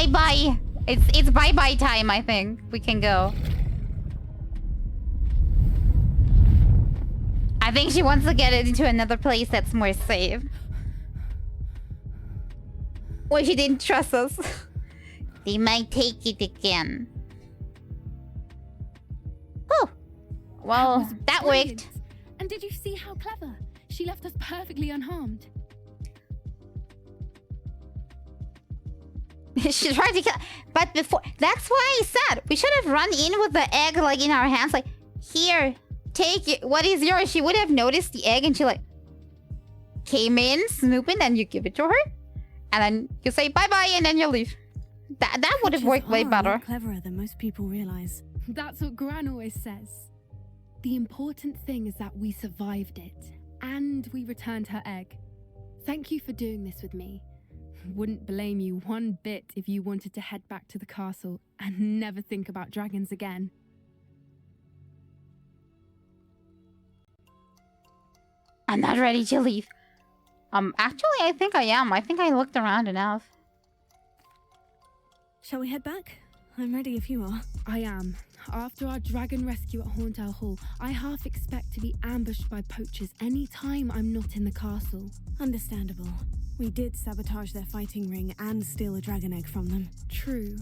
bye-bye. It's bye-bye time, I think. We can go. I think she wants to get it into another place that's more safe. Or she didn't trust us. They might take it again. Oh. Well, that worked. And did you see how clever? She left us perfectly unharmed. She tried to kill... But before... That's why I said we should have run in with the egg, like, in our hands. Like, here, take it. What is yours? She would have noticed the egg and she, like, came in, snooping, and you give it to her. And then you say bye-bye and then you leave. That would have worked way better. Cleverer than most people realize. That's what Gran always says. The important thing is that we survived it. And we returned her egg. Thank you for doing this with me. Wouldn't blame you one bit if you wanted to head back to the castle and never think about dragons again. I'm not ready to leave. Actually, I think I am. I think I looked around enough. Shall we head back? I'm ready if you are. I am. After our dragon rescue at Hauntowl Hall, I half expect to be ambushed by poachers any time I'm not in the castle. Understandable. We did sabotage their fighting ring and steal a dragon egg from them. True.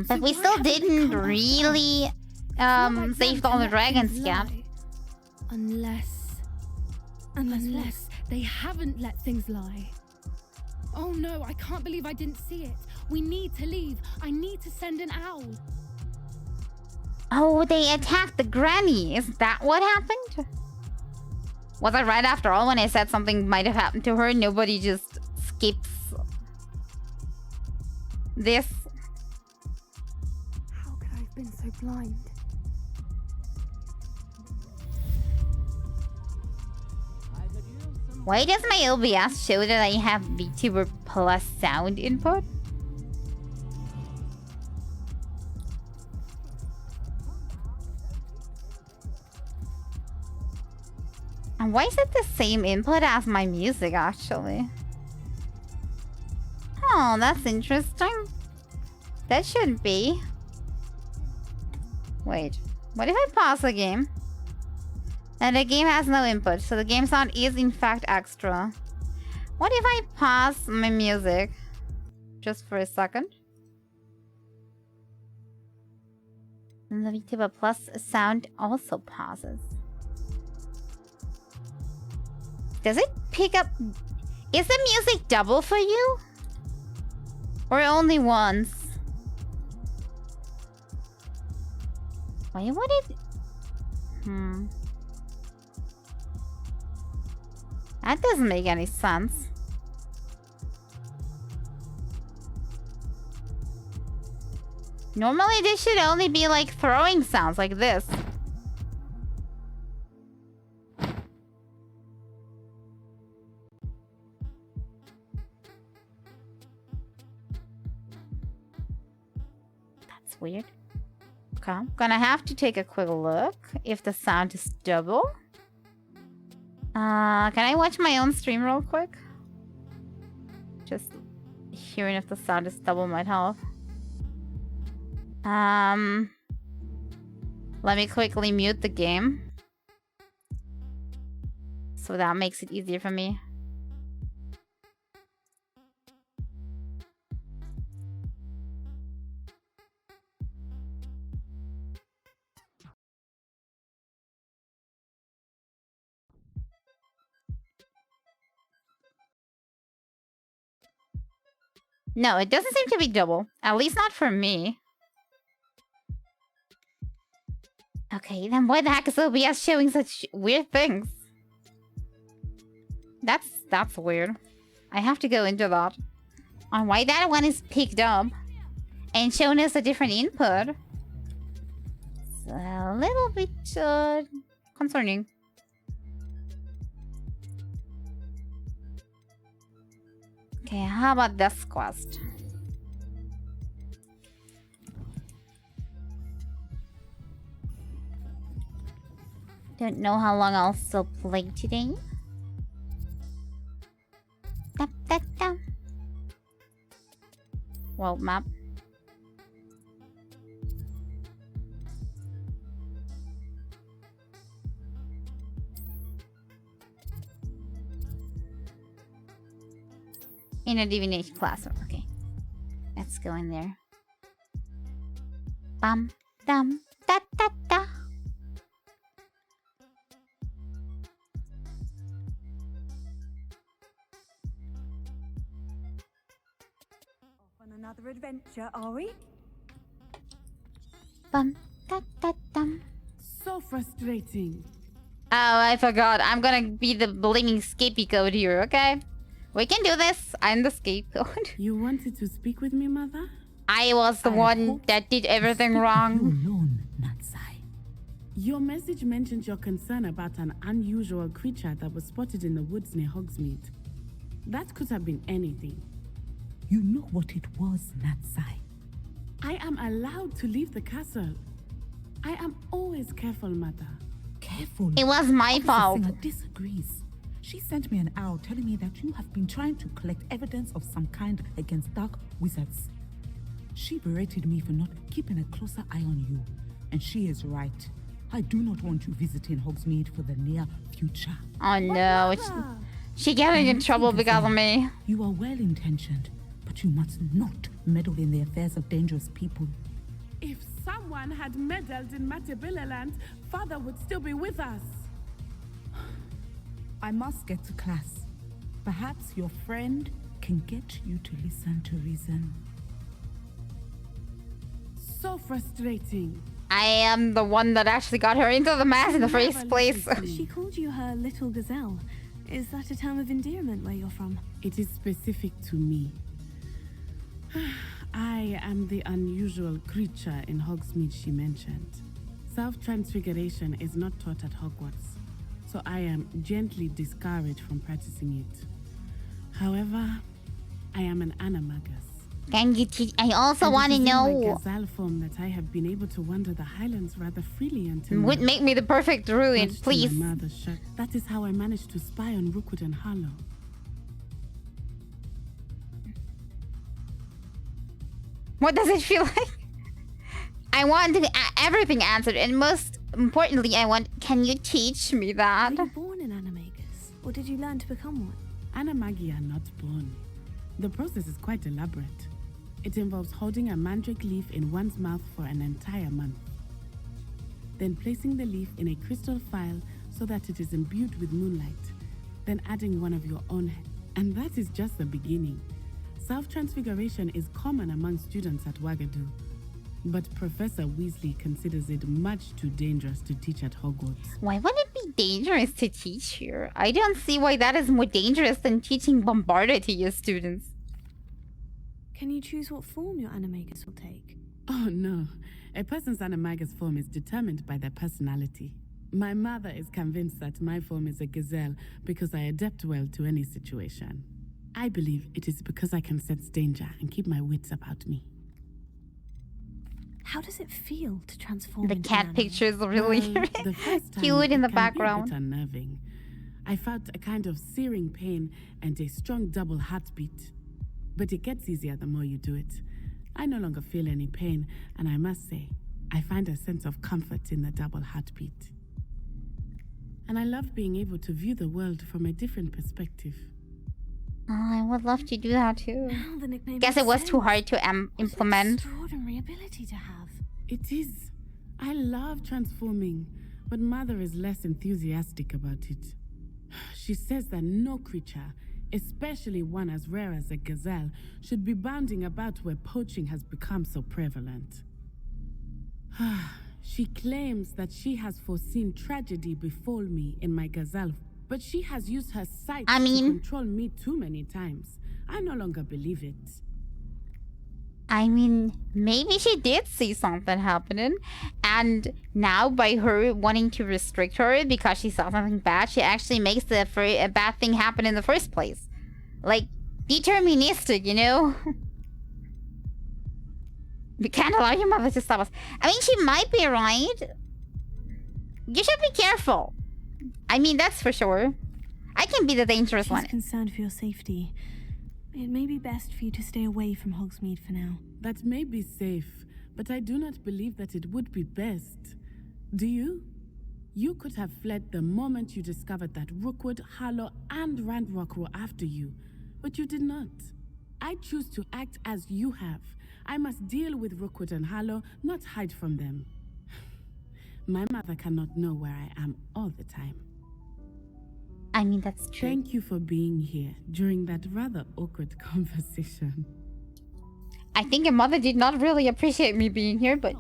But we still didn't really save all the dragons yet. Unless they haven't let things lie. Oh no, I can't believe I didn't see it. We need to leave. I need to send an owl. Oh, they attacked the granny. Is that what happened? Was I right after all when I said something might have happened to her? Nobody just skips this. How could I have been so blind? Why does my OBS show that I have VTuber Plus sound input? And why is it the same input as my music, actually? Oh, that's interesting. That shouldn't be. Wait, what if I pause the game? And the game has no input, so the game sound is in fact extra. What if I pause my music? Just for a second. And the VTuber Plus sound also pauses. Does it pick up... Is the music double for you? Or only once? Why would it... That doesn't make any sense. Normally this should only be like throwing sounds like this. That's weird. Okay, I'm gonna have to take a quick look if the sound is double. Can I watch my own stream real quick? Just hearing if the sound is double might help. Let me quickly mute the game. So that makes it easier for me. No, it doesn't seem to be double. At least not for me. Okay, then why the heck is OBS showing such weird things? That's weird. I have to go into that. On why that one is picked up and shown as a different input. It's a little bit concerning. Okay, how about this quest? Don't know how long I'll still play today. Da, da, da. world map. In a divination classroom. Okay. Let's go in there. Bum dum da da da. On another adventure, are we? Bum da da dum. So frustrating. Oh, I forgot. I'm gonna be the blaming scapegoat here, okay? We can do this. I'm the scapegoat. You wanted to speak with me, Mother? I was the one that did everything wrong. Alone, Natsai. Your message mentioned your concern about an unusual creature that was spotted in the woods near Hogsmeade. That could have been anything. You know what it was, Natsai. I am allowed to leave the castle. I am always careful, Mother. Careful. It was my fault. Singer disagrees. She sent me an owl telling me that you have been trying to collect evidence of some kind against dark wizards. She berated me for not keeping a closer eye on you. And she is right. I do not want you visiting Hogsmeade for the near future. Oh no. She getting in trouble because of me. You are well-intentioned, but you must not meddle in the affairs of dangerous people. If someone had meddled in Matabeleland, Father would still be with us. I must get to class. Perhaps your friend can get you to listen to reason. So frustrating. I am the one that actually got her into the mess in the first place. She called you her little gazelle. Is that a term of endearment where you're from? It is specific to me. I am the unusual creature in Hogsmeade she mentioned. Self-transfiguration is not taught at Hogwarts, so I am gently discouraged from practicing it. However, I am an animagus. Can you teach? I also want to know. It is in my gazelle form that I have been able to wander the highlands rather freely until would make me the perfect druid, please. That is how I managed to spy on Rookwood and Harlow. What does it feel like? I want everything answered, and most importantly, I want. Can you teach me that? Were you born an animagus, or did you learn to become one? Animagi are not born. The process is quite elaborate. It involves holding a mandrake leaf in one's mouth for an entire month. Then placing the leaf in a crystal phial so that it is imbued with moonlight. Then adding one of your own. And that is just the beginning. Self-transfiguration is common among students at Wagadu. But Professor Weasley considers it much too dangerous to teach at Hogwarts. Why would it be dangerous to teach here? I don't see why that is more dangerous than teaching Bombarda to your students. Can you choose what form your animagus will take? Oh no. A person's animagus form is determined by their personality. My mother is convinced that my form is a gazelle because I adapt well to any situation. I believe it is because I can sense danger and keep my wits about me. How does it feel to transform the into cat an picture is really the first time cute in the it can background. Be a bit unnerving. I felt a kind of searing pain and a strong double heartbeat. But it gets easier the more you do it. I no longer feel any pain, and I must say, I find a sense of comfort in the double heartbeat. And I love being able to view the world from a different perspective. Oh, I would love to do that too. Now the nickname Guess it was too hard to implement. Extraordinary ability to have. It is. I love transforming, but Mother is less enthusiastic about it. She says that no creature, especially one as rare as a gazelle, should be bounding about where poaching has become so prevalent. She claims that she has foreseen tragedy befall me in my gazelle, but she has used her sight to control me too many times. I no longer believe it. I mean, maybe she did see something happening, and now by her wanting to restrict her because she saw something bad, she actually makes a bad thing happen in the first place. Like, deterministic, you know? We can't allow your mother to stop us. I mean, she might be right. You should be careful. I mean, that's for sure. I can be the dangerous one. She's concerned for your safety. It may be best for you to stay away from Hogsmeade for now. That may be safe, but I do not believe that it would be best. Do you? You could have fled the moment you discovered that Rookwood, Harlow, and Randrock were after you, but you did not. I choose to act as you have. I must deal with Rookwood and Harlow, not hide from them. My mother cannot know where I am all the time. I mean, that's true. Thank you for being here during that rather awkward conversation. I think your mother did not really appreciate me being here, but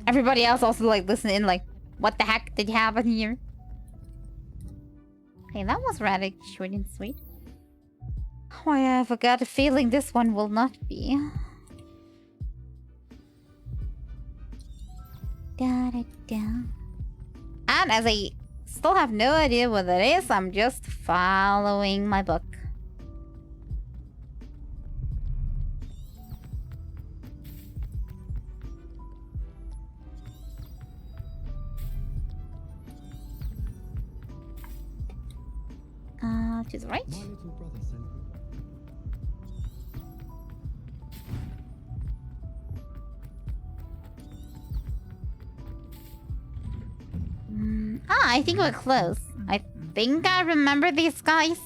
everybody else also like listening in like, what the heck did happen here? Okay, that was rather short and sweet. Oh, I have got a feeling this one will not be. Da, da, da. And as I still have no idea what that is, I'm just following my book. To the right. My little brother sent me. I think we're close. I think I remember these guys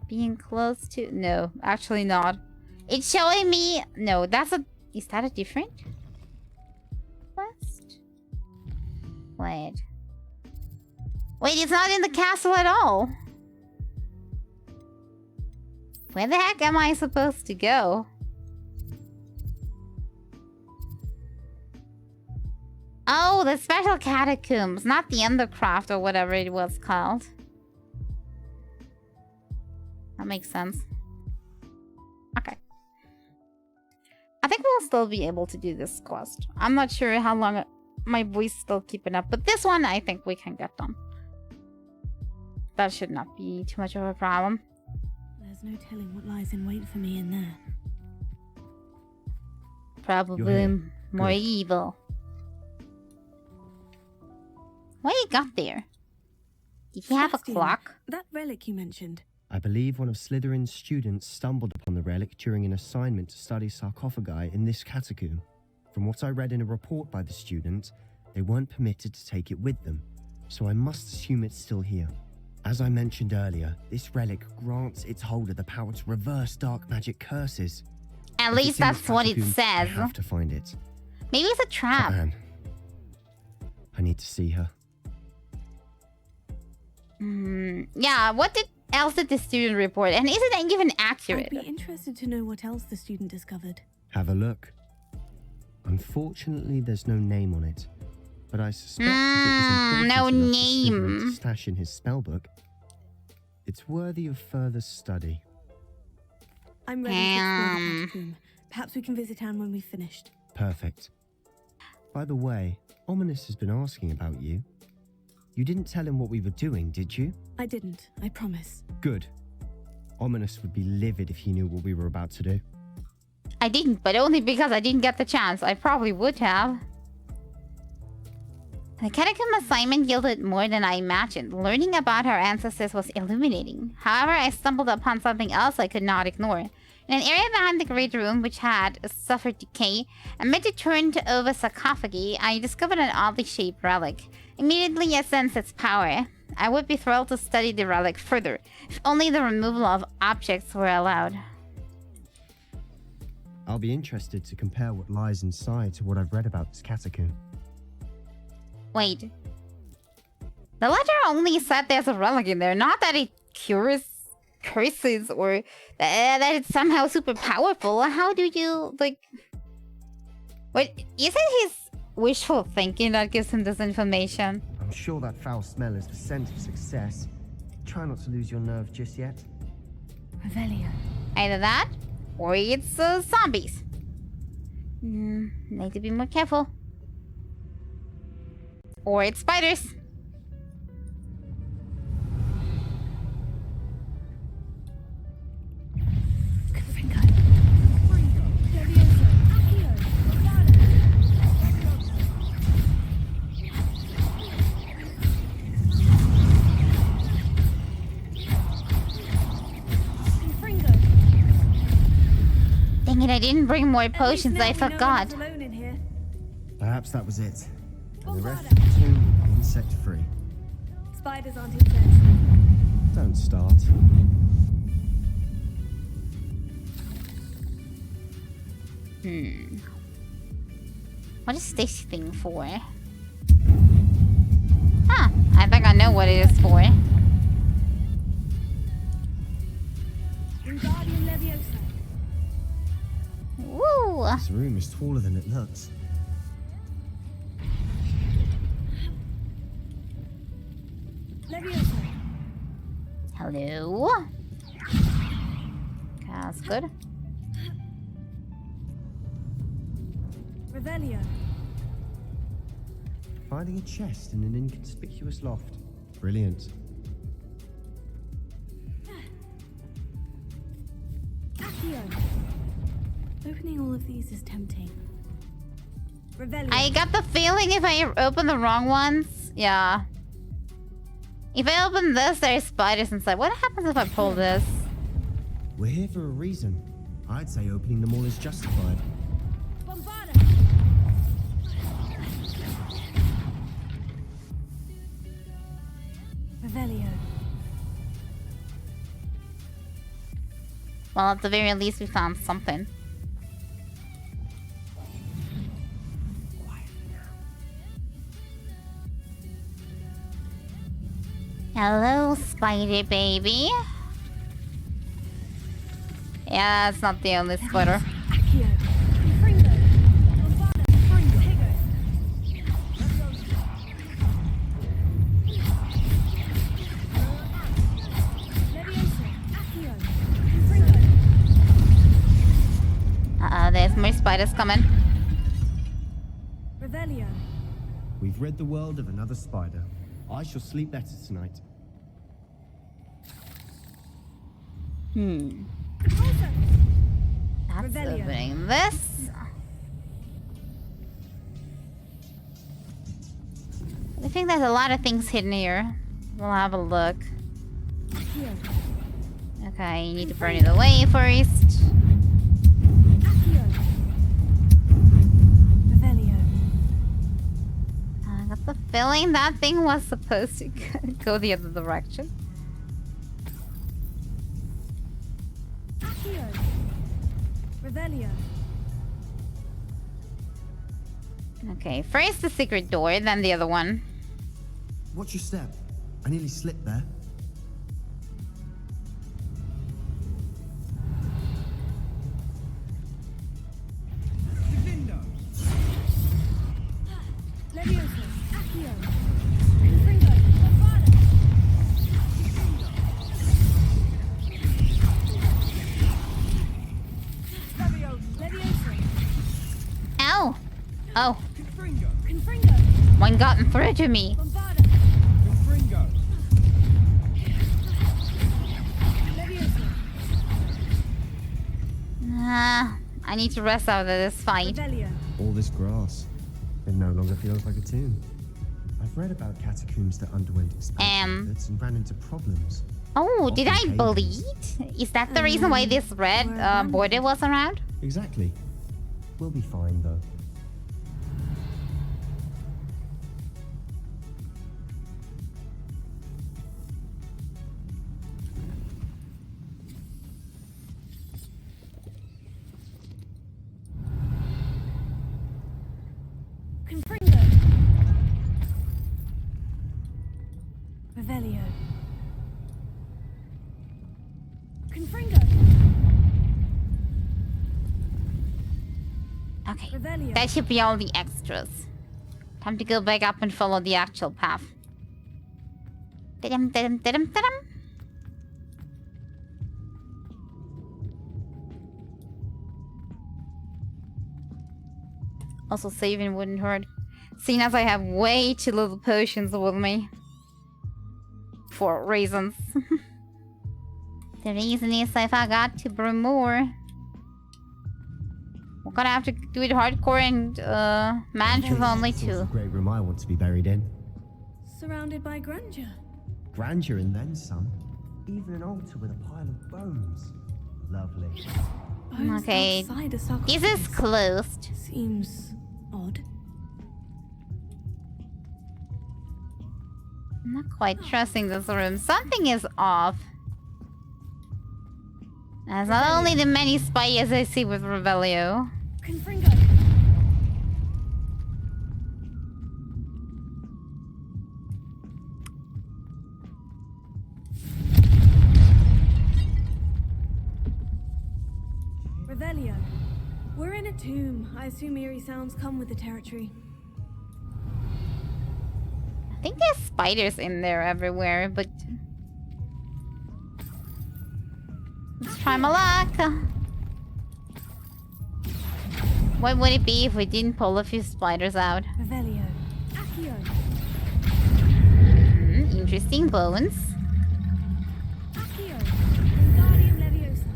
being close to... No, actually not. It's showing me... No, that's a... Is that a different quest? Wait. Wait, it's not in the castle at all. Where the heck am I supposed to go? Oh, the special catacombs, not the Undercraft or whatever it was called. That makes sense. Okay. I think we'll still be able to do this quest. I'm not sure how long my voice is still keeping up, but this one I think we can get done. That should not be too much of a problem. There's no telling what lies in wait for me in there. Probably more Good. evil. What you got there? Did you have a Sebastian, clock? That relic you mentioned. I believe one of Slytherin's students stumbled upon the relic during an assignment to study sarcophagi in this catacomb. From what I read in a report by the student, they weren't permitted to take it with them, so I must assume it's still here. As I mentioned earlier, this relic grants its holder the power to reverse dark magic curses. At If least it's in that's this what it catacomb, I says. have to find it. Maybe it's a trap. Anne, I need to see her. Yeah, what else did the student report? And is it even accurate? I'd be interested to know what else the student discovered. Have a look. Unfortunately, there's no name on it, but I suspect if it was important no enough for name. Slytherin to stash in his spellbook, it's worthy of further study. I'm ready to explore the catacomb. Perhaps we can visit Anne when we've finished. Perfect. By the way, Ominous has been asking about you. You didn't tell him what we were doing, did you? I didn't, I promise. Good. Ominous would be livid if he knew what we were about to do. I didn't, but only because I didn't get the chance. I probably would have. The catacomb assignment yielded more than I imagined. Learning about our ancestors was illuminating. However, I stumbled upon something else I could not ignore. In an area behind the Great Room, which had suffered decay, amid a turned-over sarcophagi, I discovered an oddly shaped relic. Immediately, I sensed its power. I would be thrilled to study the relic further, if only the removal of objects were allowed. I'll be interested to compare what lies inside to what I've read about this catacomb. Wait. The letter only said there's a relic in there, not that it cures curses or that it's somehow super powerful. How do you, like... Wait, is it his wishful thinking that gives him this information? I'm sure that foul smell is the scent of success. Try not to lose your nerve just yet. Revelio. Either that, or it's zombies. Need to be more careful. Or it's spiders. I didn't bring more potions. I forgot. Perhaps that was it. And the rest of the tomb will be insect-free. Spiders aren't insects. Don't start. What is this thing for? Huh, I think I know what it is for. Woo! This room is taller than it looks. Hello? Okay, that's good. Revelio. Finding a chest in an inconspicuous loft. Brilliant. Accio. Opening all of these is tempting. Revelio. I got the feeling if I open the wrong ones, yeah. If I open this, there's spiders inside. What happens if I pull this? We're here for a reason. I'd say opening them all is justified. Revelio. Well, at the very least, we found something. Hello, spider baby. Yeah, it's not the only spider. There's more spiders coming. Revelio. We've rid the world of another spider. I shall sleep better tonight. That's opening this. I think there's a lot of things hidden here. We'll have a look. Okay, you need to burn it away first. I got the feeling that thing was supposed to go the other direction. Revelio. Okay, first the secret door, then the other one. Watch your step. I nearly slipped there. Ow! Oh. One gotten through to me. I need to rest after this fight. All this grass. It no longer feels like a tomb. I've read about catacombs that underwent expansion methods and ran into problems. Oh, did I bleed? Is that the reason why this red border was around? Exactly. We'll be fine though. Revelio. Okay, that should be all the extras. Time to go back up and follow the actual path. Da-dum, da-dum, da-dum, da-dum. Also, saving wouldn't hurt, seeing as I have way too little potions with me. For reasons. The reason is I forgot to brew more. We're gonna have to do it hardcore and manage with only two. It's a great room I want to be buried in. Surrounded by grandeur. Grandeur and then some. Even an altar with a pile of bones. Lovely. Bones Okay, outside a sarcophagus. this is closed. Seems odd. I'm not quite trusting this room. Something is off. That's not only the many spiders I see with Revelio. Confringo. Revelio. We're in a tomb. I assume eerie sounds come with the territory. I think there's spiders in there everywhere, but... let's try my luck. What would it be if we didn't pull a few spiders out? Revelio. Accio. Interesting bones. Accio. Wingardium Leviosa.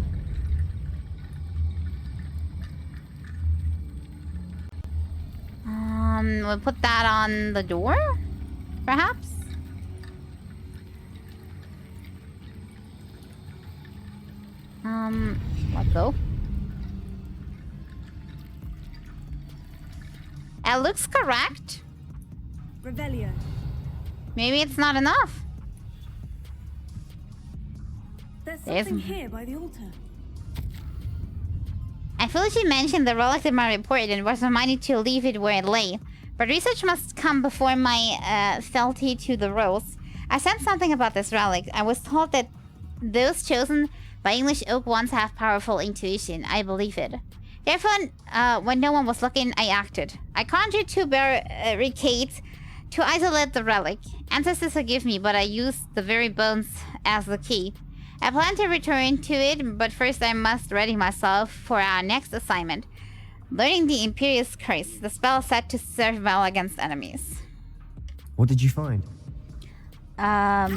We'll put that on the door? Perhaps? Let go. It looks correct. Revelio. Maybe it's not enough. There's There's- something here by the altar. I foolishly mentioned the relic in my report and was reminded to leave it where it lay. But research must come before my fealty to the rules. I sensed something about this relic. I was told that those chosen by English Oak ones have powerful intuition. I believe it. Therefore, when no one was looking, I acted. I conjured two barricades to isolate the relic. Ancestors forgive me, but I used the very bones as the key. I plan to return to it, but first I must ready myself for our next assignment. Learning the Imperious Curse, the spell set to serve well against enemies. What did you find? What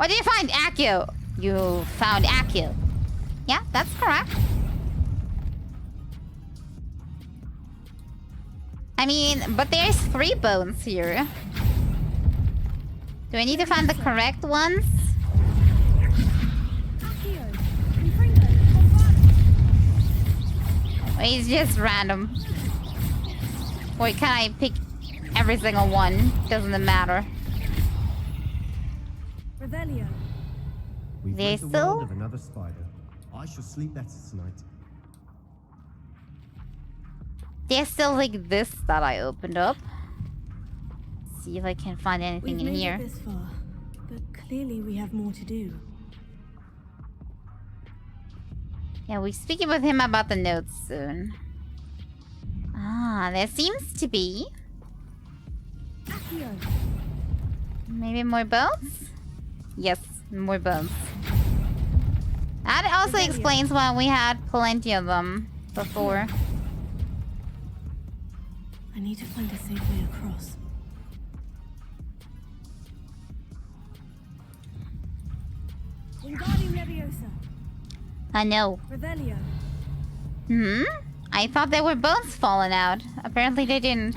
did you find? Accio. You found Accio. Yeah, that's correct. I mean, but there's 3 bones here. Do I need to find the correct ones? Or it's just random. Or can I pick every single one? Doesn't matter. Revelio. We've There's read the world still- of another spider. I shall sleep better tonight. There's still like this that I opened up. See if I can find anything We've in made here. it this far, but clearly we have more to do. Yeah, we're speaking with him about the notes soon. Ah, there seems to be Accio. maybe more bones? Yes, more bones. That also explains why we had plenty of them before. I need to find a safe way across. Wingardium Leviosa. I know. Revelio. I thought there were bones falling out. Apparently they didn't.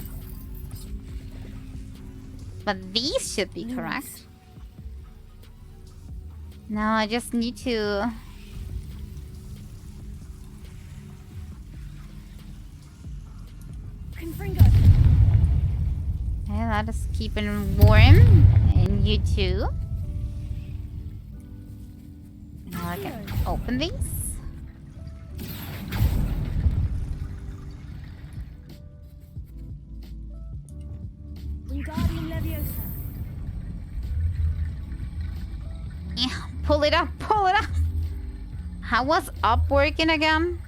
But these should be correct. Now I just need to... Confringo. Okay, that is keeping warm. And you too. Now I can open these. Wingardium Leviosa. Yeah, pull it up, pull it up. How was up working again?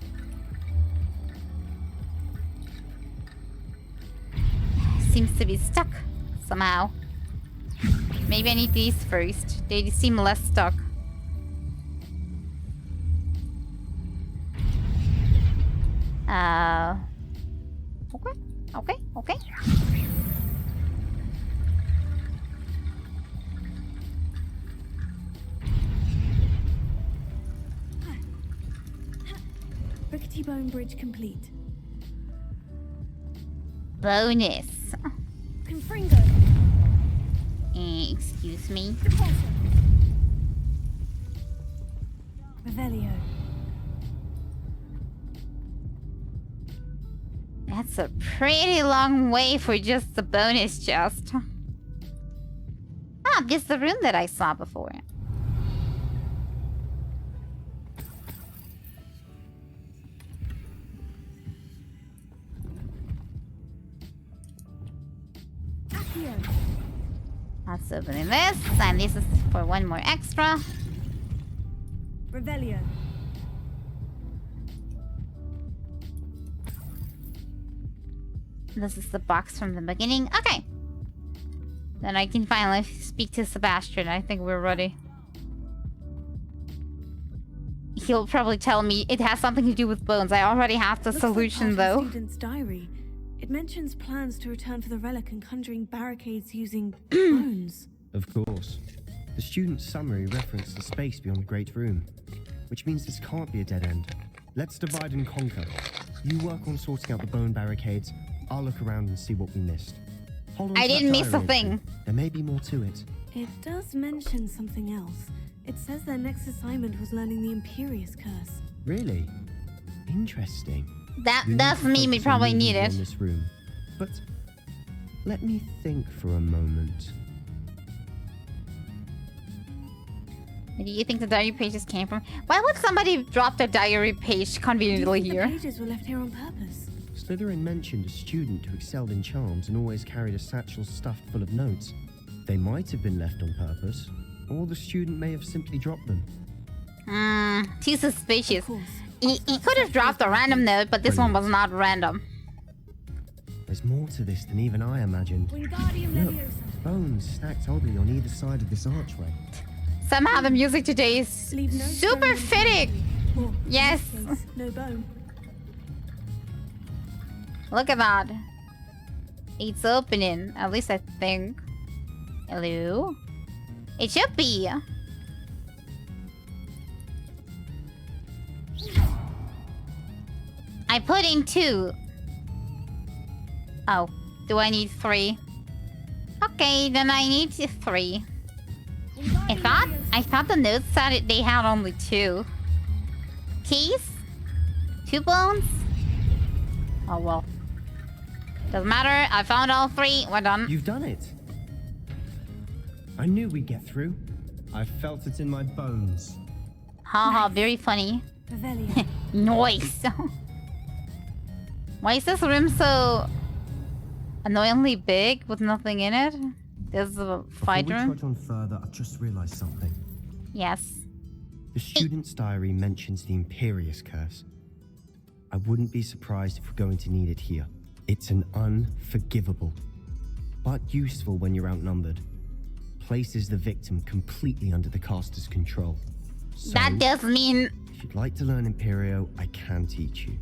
Seems to be stuck somehow. Maybe I need these first. They seem less stuck. Okay. Rickety Bone Bridge complete. Bonus. Confringo. Excuse me. Revelio. That's a pretty long way for just the bonus chest. Ah, this is the room that I saw before. Let's open this, and this is for one more extra. Revelio. This is the box from the beginning. Okay. Then I can finally speak to Sebastian. I think we're ready. He'll probably tell me it has something to do with bones. I already have the solution, though. Student's diary. It mentions plans to return for the relic and conjuring barricades using bones. Of course. The student's summary referenced the space beyond the Great Room, which means this can't be a dead end. Let's divide and conquer. You work on sorting out the bone barricades. I'll look around and see what we missed. Hold on. I didn't miss a thing. There may be more to it. It does mention something else. It says their next assignment was learning the Imperious Curse. Really? Interesting. That does mean we probably need it. In this room. But let me think for a moment. Where do you think the diary pages came from? Why would somebody drop their diary page conveniently here? The pages were left here on purpose. Slytherin mentioned a student who excelled in charms and always carried a satchel stuffed full of notes. They might have been left on purpose, or the student may have simply dropped them. Too suspicious. He could have dropped a random note, but this one was not random. There's more to this than even I imagined. Look, bones stacked oddly on either side of this archway. Somehow the music today is super fitting. Yes. No bone. Look at that. It's opening. At least I think. Hello? It should be. I put in 2. Oh, do I need 3? Okay, then I need 3. I thought the notes said they had only 2. Keys? 2 bones? Oh well. Doesn't matter. I found all 3. We're done. You've done it. I knew we'd get through. I felt it in my bones. Haha, very funny. Nice. Why is this room so annoyingly big with nothing in it? There's a fight room. Before we trudge on further, I've just realized something. Yes. The student's diary mentions the Imperious Curse. I wouldn't be surprised if we're going to need it here. It's an unforgivable, but useful when you're outnumbered. Places the victim completely under the caster's control. So, that does mean... if you'd like to learn Imperio, I can teach you.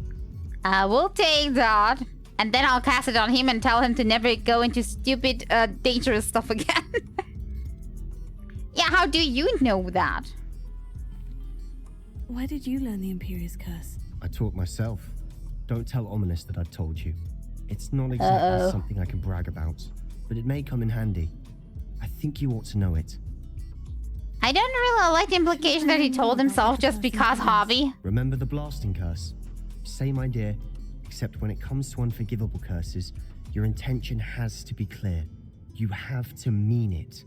I will take that. And then I'll cast it on him and tell him to never go into stupid, dangerous stuff again. Yeah, how do you know that? Where did you learn the Imperious Curse? I taught myself. Don't tell Ominous that I told you. It's not exactly something I can brag about, but it may come in handy. I think you ought to know it. I don't really like the implication that he told himself just because hobby. Remember the blasting curse? Same idea, except when it comes to unforgivable curses, your intention has to be clear. You have to mean it.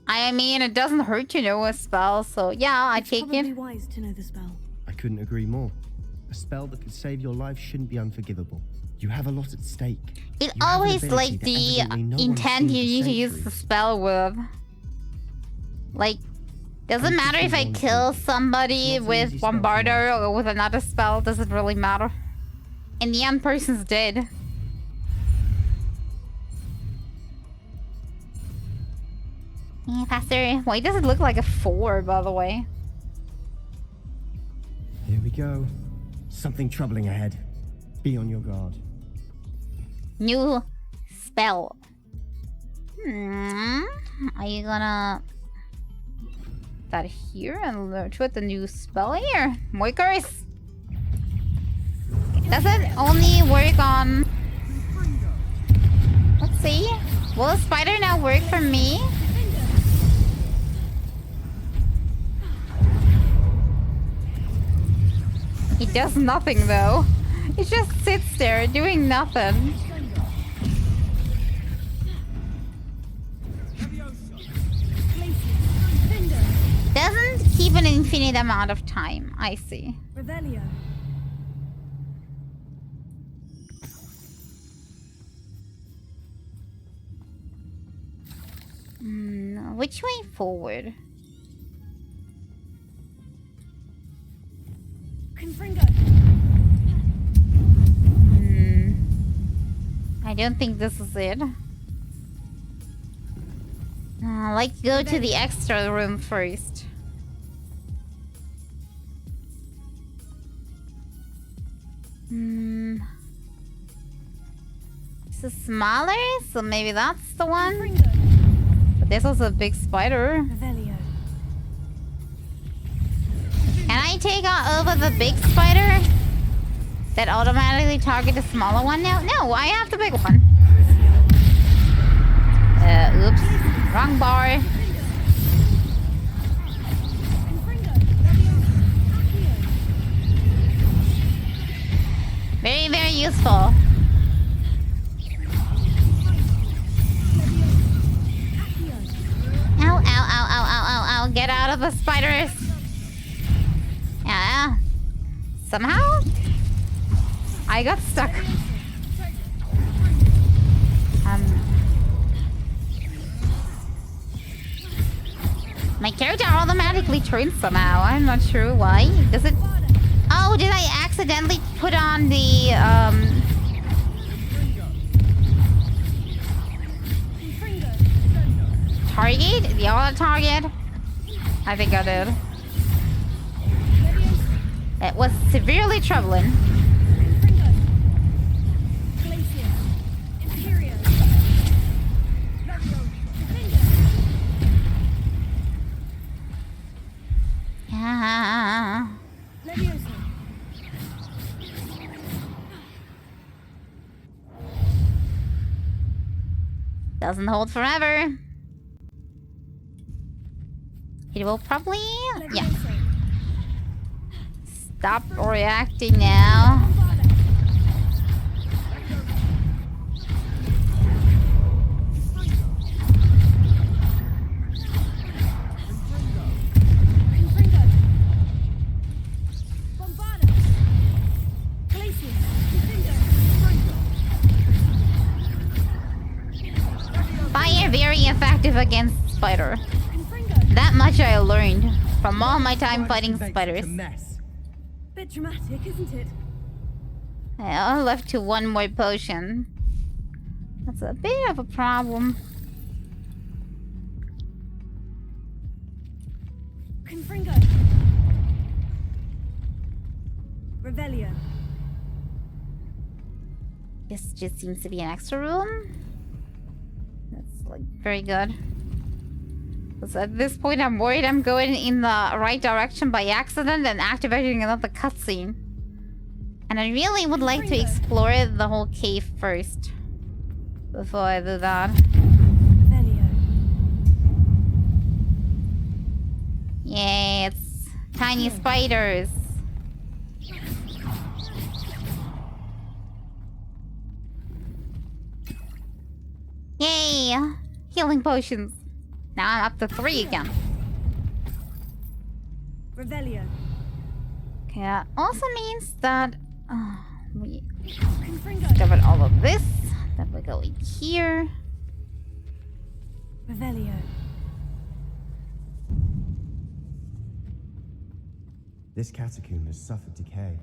I mean, it doesn't hurt to know a spell, so yeah, I take it. It's probably wise to know the spell. I couldn't agree more. A spell that could save your life shouldn't be unforgivable. You have a lot at stake. It always like the intent you need to use the spell with. Like, doesn't matter if I kill somebody with Bombarder or with another spell, doesn't really matter. In the end, person's dead. Yeah, faster. Why does it look like a 4, by the way? Here we go. Something troubling ahead. Be on your guard. New spell. Are you gonna... that here and learn what the new spell here? Moikers. Does it only work on... Let's see. Will spider now work for me? He does nothing though. He just sits there doing nothing. Doesn't keep an infinite amount of time. I see. Revelio. Which way forward? Confringo. I don't think this is it. Like go to the extra room first. This is smaller, so maybe that's the one. But there's also a big spider. Can I take over the big spider? That automatically target the smaller one now? No, I have the big one. Oops. Wrong bar. Very, very useful. Ow, ow, ow, ow, ow, ow, ow. Get out of the spiders. Yeah. Somehow, I got stuck. My character automatically turns somehow. I'm not sure why. Does it... Oh, did I accidentally put on the, target? The auto target? I think I did. It was severely troubling. Doesn't hold forever. It will probably... Yeah. Stop reacting now. Fire very effective against spider. That much I learned from all my time fighting spiders. Bit dramatic, isn't it? I'm left to one more potion. That's a bit of a problem. Confringo. Revelio. This just seems to be an extra room. That's like very good. Because at this point I'm worried I'm going in the right direction by accident and activating another cutscene. And I really would like to explore the whole cave first. Before I do that. Yay, it's tiny spiders. Yay! Healing potions. Now I'm up to 3 again. Revelio. Okay, that also means that we discovered all of this. Then we go in here. Revelio. This catacomb has suffered decay,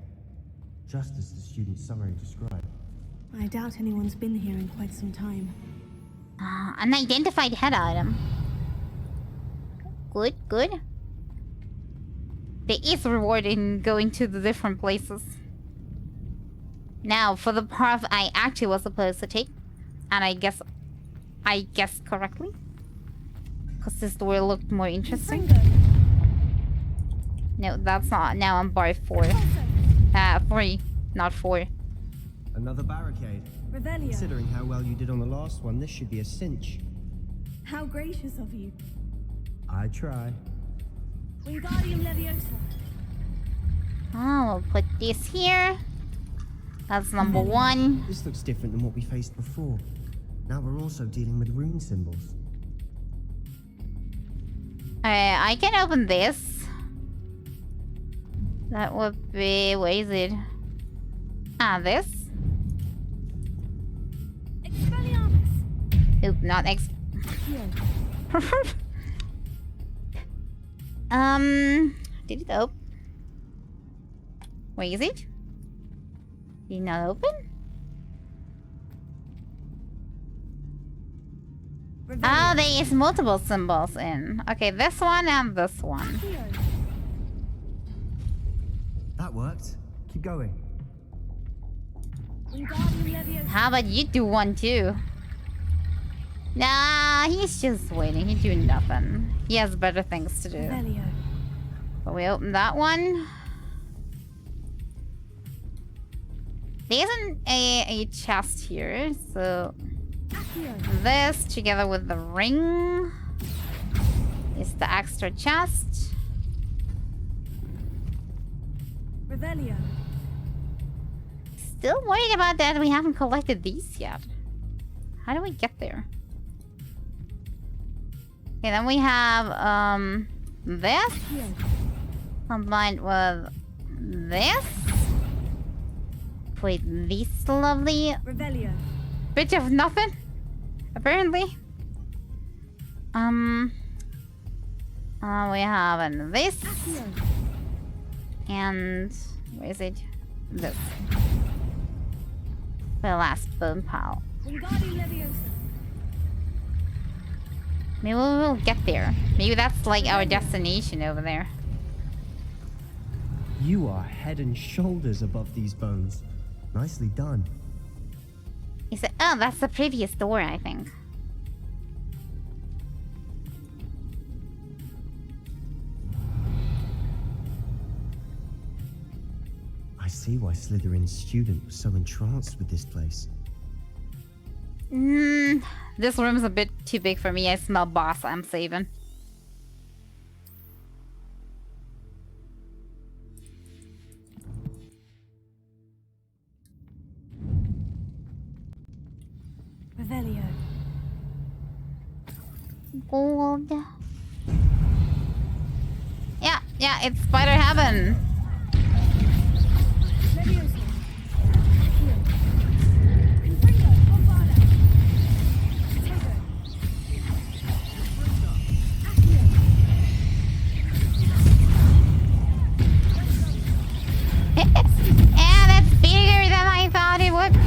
just as the student's summary described. I doubt anyone's been here in quite some time. Unidentified head item. Good, good. There is reward in going to the different places. Now, for the path I actually was supposed to take, and I guessed correctly, because this door looked more interesting. No, that's not. Now I'm bar 4. 3, not 4. Another barricade. Revelio. Considering how well you did on the last one, this should be a cinch. How gracious of you. I try. Wingardium Leviosa. Oh, we'll put this here. That's number one. This looks different than what we faced before. Now we're also dealing with rune symbols. I can open this. That would be... where is it? Ah, this? Oop, not ex... Did it open? Where is it? Did it not open? Oh, there is multiple symbols in. Okay, this one and this one. That worked. Keep going. How about you do one too? Nah, he's just waiting. He's doing nothing. He has better things to do. But we open that one. There isn't a chest here, so this together with the ring is the extra chest. Revelio. Still worried about that. We haven't collected these yet. How do we get there? Okay, then we have this combined with this. Wait, this lovely Revelio. bit of nothing, apparently. We have this and where is it? This. The last bone pile. Maybe we'll get there. Maybe that's like our destination over there. You are head and shoulders above these bones. Nicely done. He said, oh, that's the previous door, I think. I see why Slytherin's student was so entranced with this place. This room's a bit too big for me. I smell boss. I'm saving. Revelio. Gold. Yeah, it's spider heaven. Yeah, that's bigger than I thought it would be.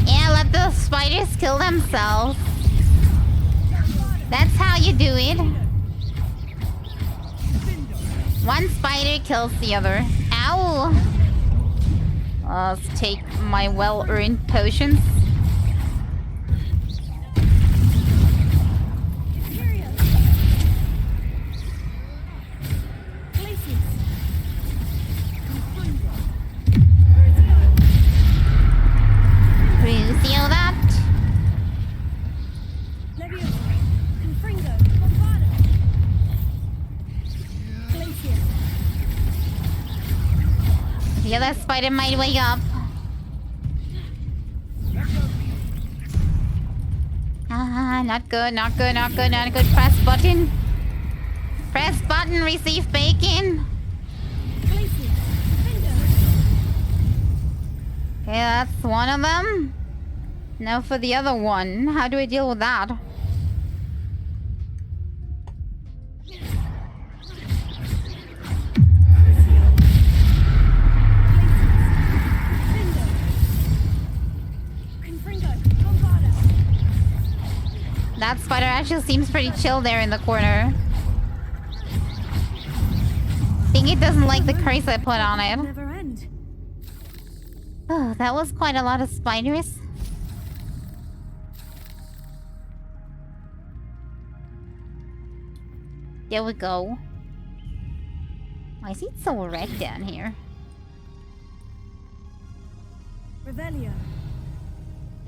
Yeah, let the spiders kill themselves. That's how you do it. One spider kills the other. Ow! Let's take my well-earned potions. Crucio that. The other spider might wake up. Ah, not good, not good, not good, not good. Press button. Press button, receive bacon. Okay, that's one of them. Now for the other one. How do I deal with that? That spider actually seems pretty chill there in the corner. I think it doesn't like the curse I put on it. Oh, that was quite a lot of spiders. There we go. Why is it so red down here? Revelio.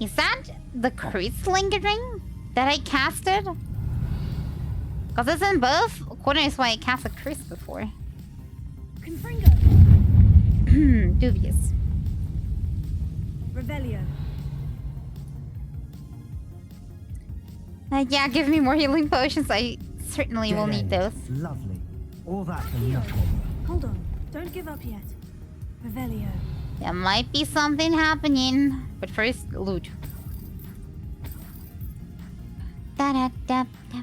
Is that the Chris lingering that I casted? Because it's in both corners why I casted Chris before. Confringo. Dubious. Revelio. Yeah, give me more healing potions. I certainly will need those. Lovely. All that for nothing. Hold on. Don't give up yet. Revelio. There might be something happening. But first, loot. Da-da-da-da-da.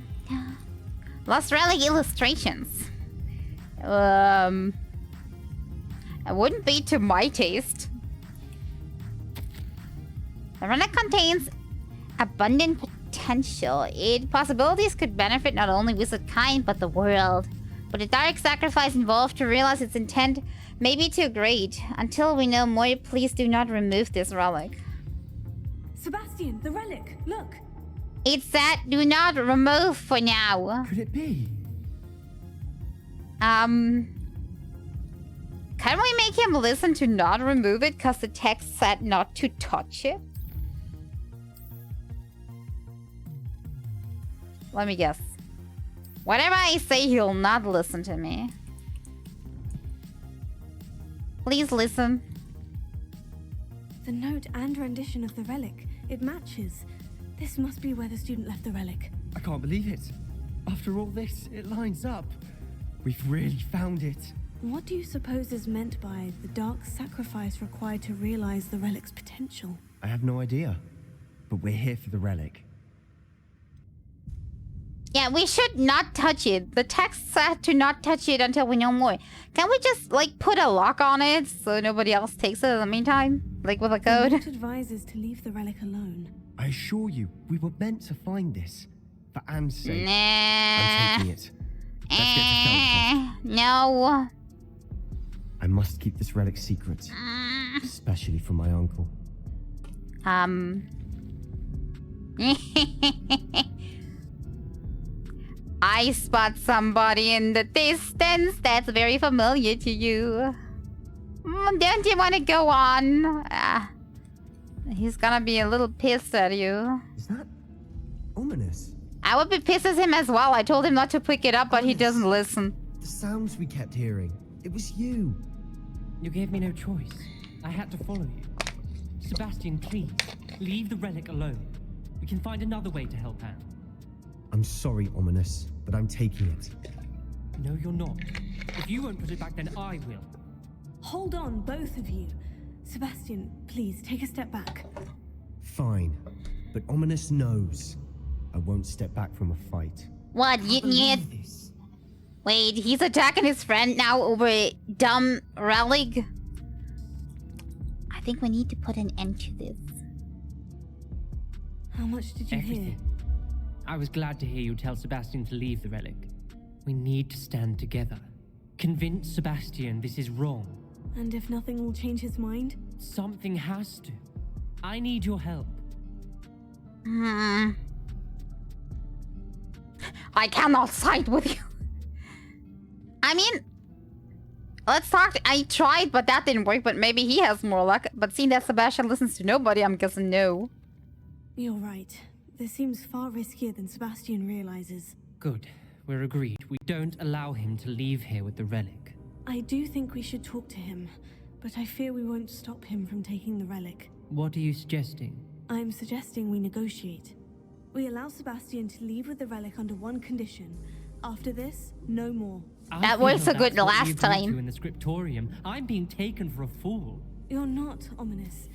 Lost Relic illustrations. It wouldn't be to my taste. The relic contains abundant potential. Its possibilities could benefit not only wizard kind, but the world. But a dark sacrifice involved to realize its intent may be too great. Until we know more, please do not remove this relic. Sebastian, the relic. Look. It said do not remove for now. Could it be? Can we make him listen to not remove it because the text said not to touch it? Let me guess. Whatever I say, he'll not listen to me. Please listen. The note and rendition of the relic. It matches. This must be where the student left the relic. I can't believe it. After all this, it lines up. We've really found it. What do you suppose is meant by the dark sacrifice required to realize the relic's potential? I have no idea. But we're here for the relic. Yeah, we should not touch it. The text said to not touch it until we know more. Can we just, like, put a lock on it so nobody else takes it in the meantime? Like, with a code? The note advises to leave the relic alone. I assure you, we were meant to find this. For Anne's sake. Nah. I'm taking it. Let's get to Feldcroft. No. I must keep this relic secret. Especially from my uncle. I spot somebody in the distance that's very familiar to you. Don't you want to go on? He's gonna be a little pissed at you. Is that ominous? I would be pissed at him as well. I told him not to pick it up, but he doesn't listen. The sounds we kept hearing. It was you. You gave me no choice. I had to follow you. Sebastian, please, leave the relic alone. We can find another way to help Anne. I'm sorry, Ominous, but I'm taking it. No, you're not. If you won't put it back, then I will. Hold on, both of you. Sebastian, please, take a step back. Fine. But Ominous knows. I won't step back from a fight. What, Wait, he's attacking his friend now over a dumb relic? I think we need to put an end to this. How much did you hear? I was glad to hear you tell Sebastian to leave the relic. We need to stand together. Convince Sebastian this is wrong. And if nothing will change his mind? Something has to. I need your help. I cannot side with you. I mean, let's talk. I tried, but that didn't work. But maybe he has more luck. But seeing that Sebastian listens to nobody, I'm guessing no. You're right. This seems far riskier than Sebastian realizes. Good. We're agreed. We don't allow him to leave here with the relic. I do think we should talk to him, but I fear we won't stop him from taking the relic. What are you suggesting? I'm suggesting we negotiate. We allow Sebastian to leave with the relic under one condition. After this, no more. That was so good the last time. In the scriptorium, I'm being taken for a fool. You're not, Ominous.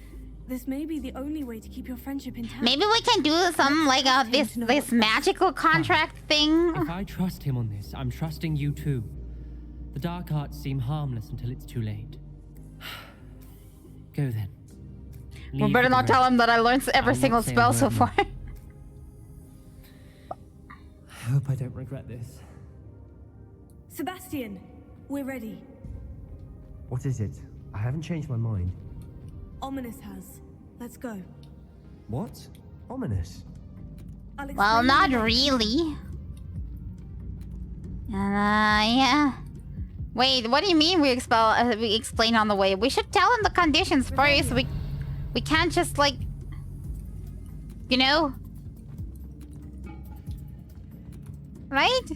This may be the only way to keep your friendship intact. Maybe we can do some like this magical contract thing. If I trust him on this, I'm trusting you too. The dark arts seem harmless until it's too late. Go then. We better not tell him that I learned every single spell so far. I hope I don't regret this. Sebastian, we're ready. What is it? I haven't changed my mind. Ominous has. Let's go. What? Ominous? Well, not really. Yeah. Wait, what do you mean we explain on the way? We should tell him the conditions first. We can't just like... You know? Right?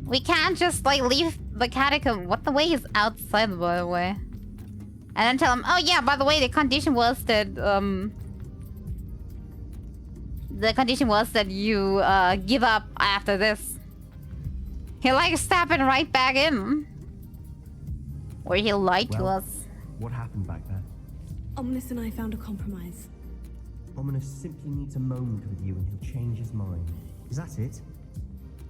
We can't just, like, leave the catacomb. What the way is outside, by the way? And then tell him, oh yeah, by the way, the condition was that, the condition was that you, give up after this. He'll, like, step it right back in. Or he'll lie to us. What happened back there? Ominous and I found a compromise. Ominous simply needs a moment with you and he'll change his mind. Is that it?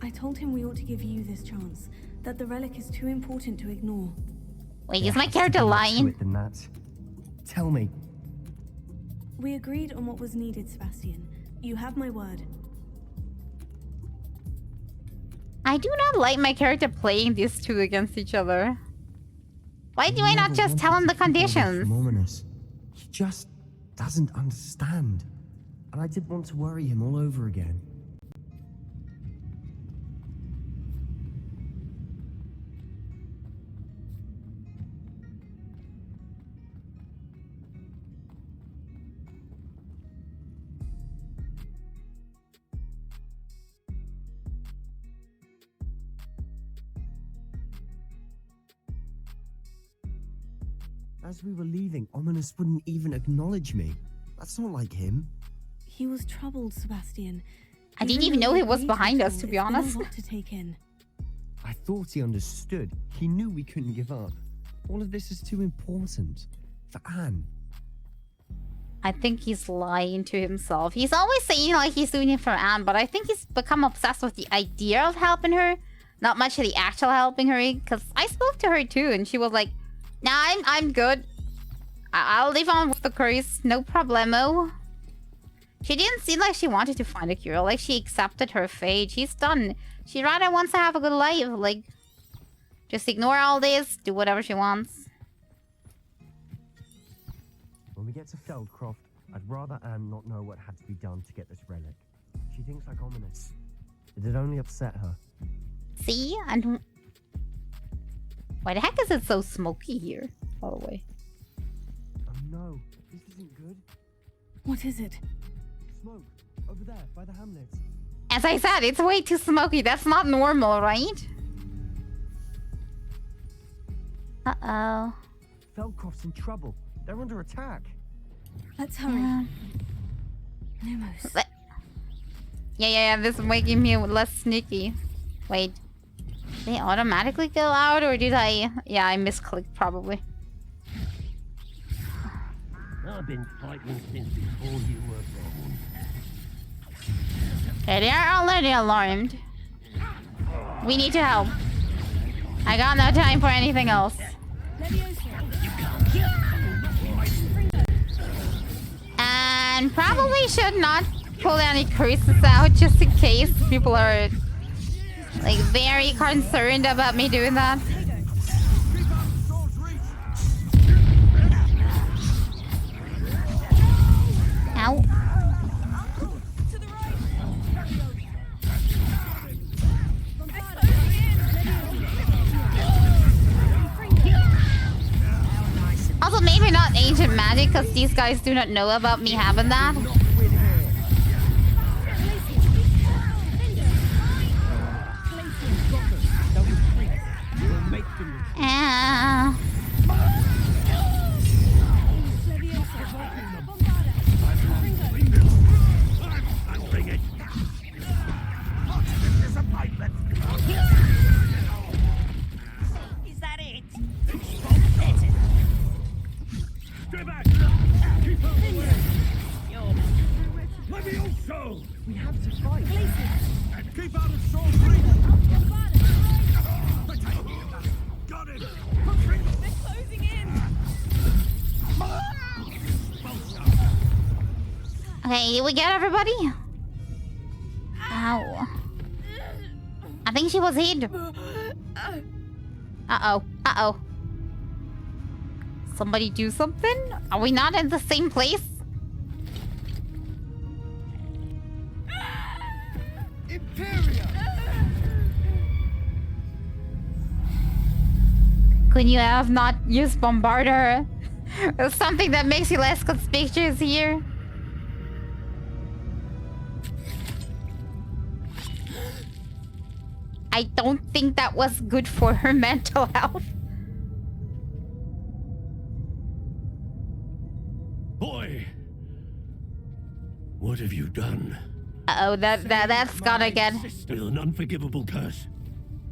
I told him we ought to give you this chance, that the relic is too important to ignore. Wait, is my character lying? Than that. Tell me. We agreed on what was needed, Sebastian. You have my word. I do not like my character playing these two against each other. Why do I not just tell him the conditions? He just doesn't understand. And I didn't want to worry him all over again. As we were leaving, Ominous wouldn't even acknowledge me. That's not like him. He was troubled, Sebastian. I didn't even know he was behind us, to be honest. A lot to take in. I thought he understood. He knew we couldn't give up. All of this is too important. For Anne. I think he's lying to himself. He's always saying like he's doing it for Anne, but I think he's become obsessed with the idea of helping her. Not much of the actual helping her, because I spoke to her too, and she was like, nah, I'm good. I'll live on with the curse, no problemo. She didn't seem like she wanted to find a cure, like she accepted her fate. She's done. She rather wants to have a good life, like... Just ignore all this, do whatever she wants. When we get to Feldcroft, I'd rather Anne not know what had to be done to get this relic. She thinks like Ominous. It'd only upset her. See? And... Why the heck is it so smoky here, by the way? Oh no, this isn't good. What is it? Smoke, over there, by the hamlet. As I said, it's way too smoky. That's not normal, right? Uh-oh. Feldcroft's in trouble. They're under attack. Let's hurry. Lumos. Yeah, this is making me less sneaky. Wait. They automatically go out, or did I... Yeah, I misclicked, probably. I've been fighting since before you were born. Okay, they are already alarmed. We need to help. I got no time for anything else. And probably should not pull any curses out, just in case people are... like, very concerned about me doing that. Ow. Also, maybe not ancient magic, because these guys do not know about me having that. Is that it? Stay back! Keep out the way! Let me also! We have to fight. And keep out of Saul's reach! Got it! They're closing in. Okay, did we get everybody? Ow. I think she was hit. Uh-oh. Somebody do something? Are we not in the same place? Could you have not used Bombarder? There's something that makes you less conspicuous here. I don't think that was good for her mental health. Boy, what have you done? Uh-oh, that's gonna get... With an unforgivable curse.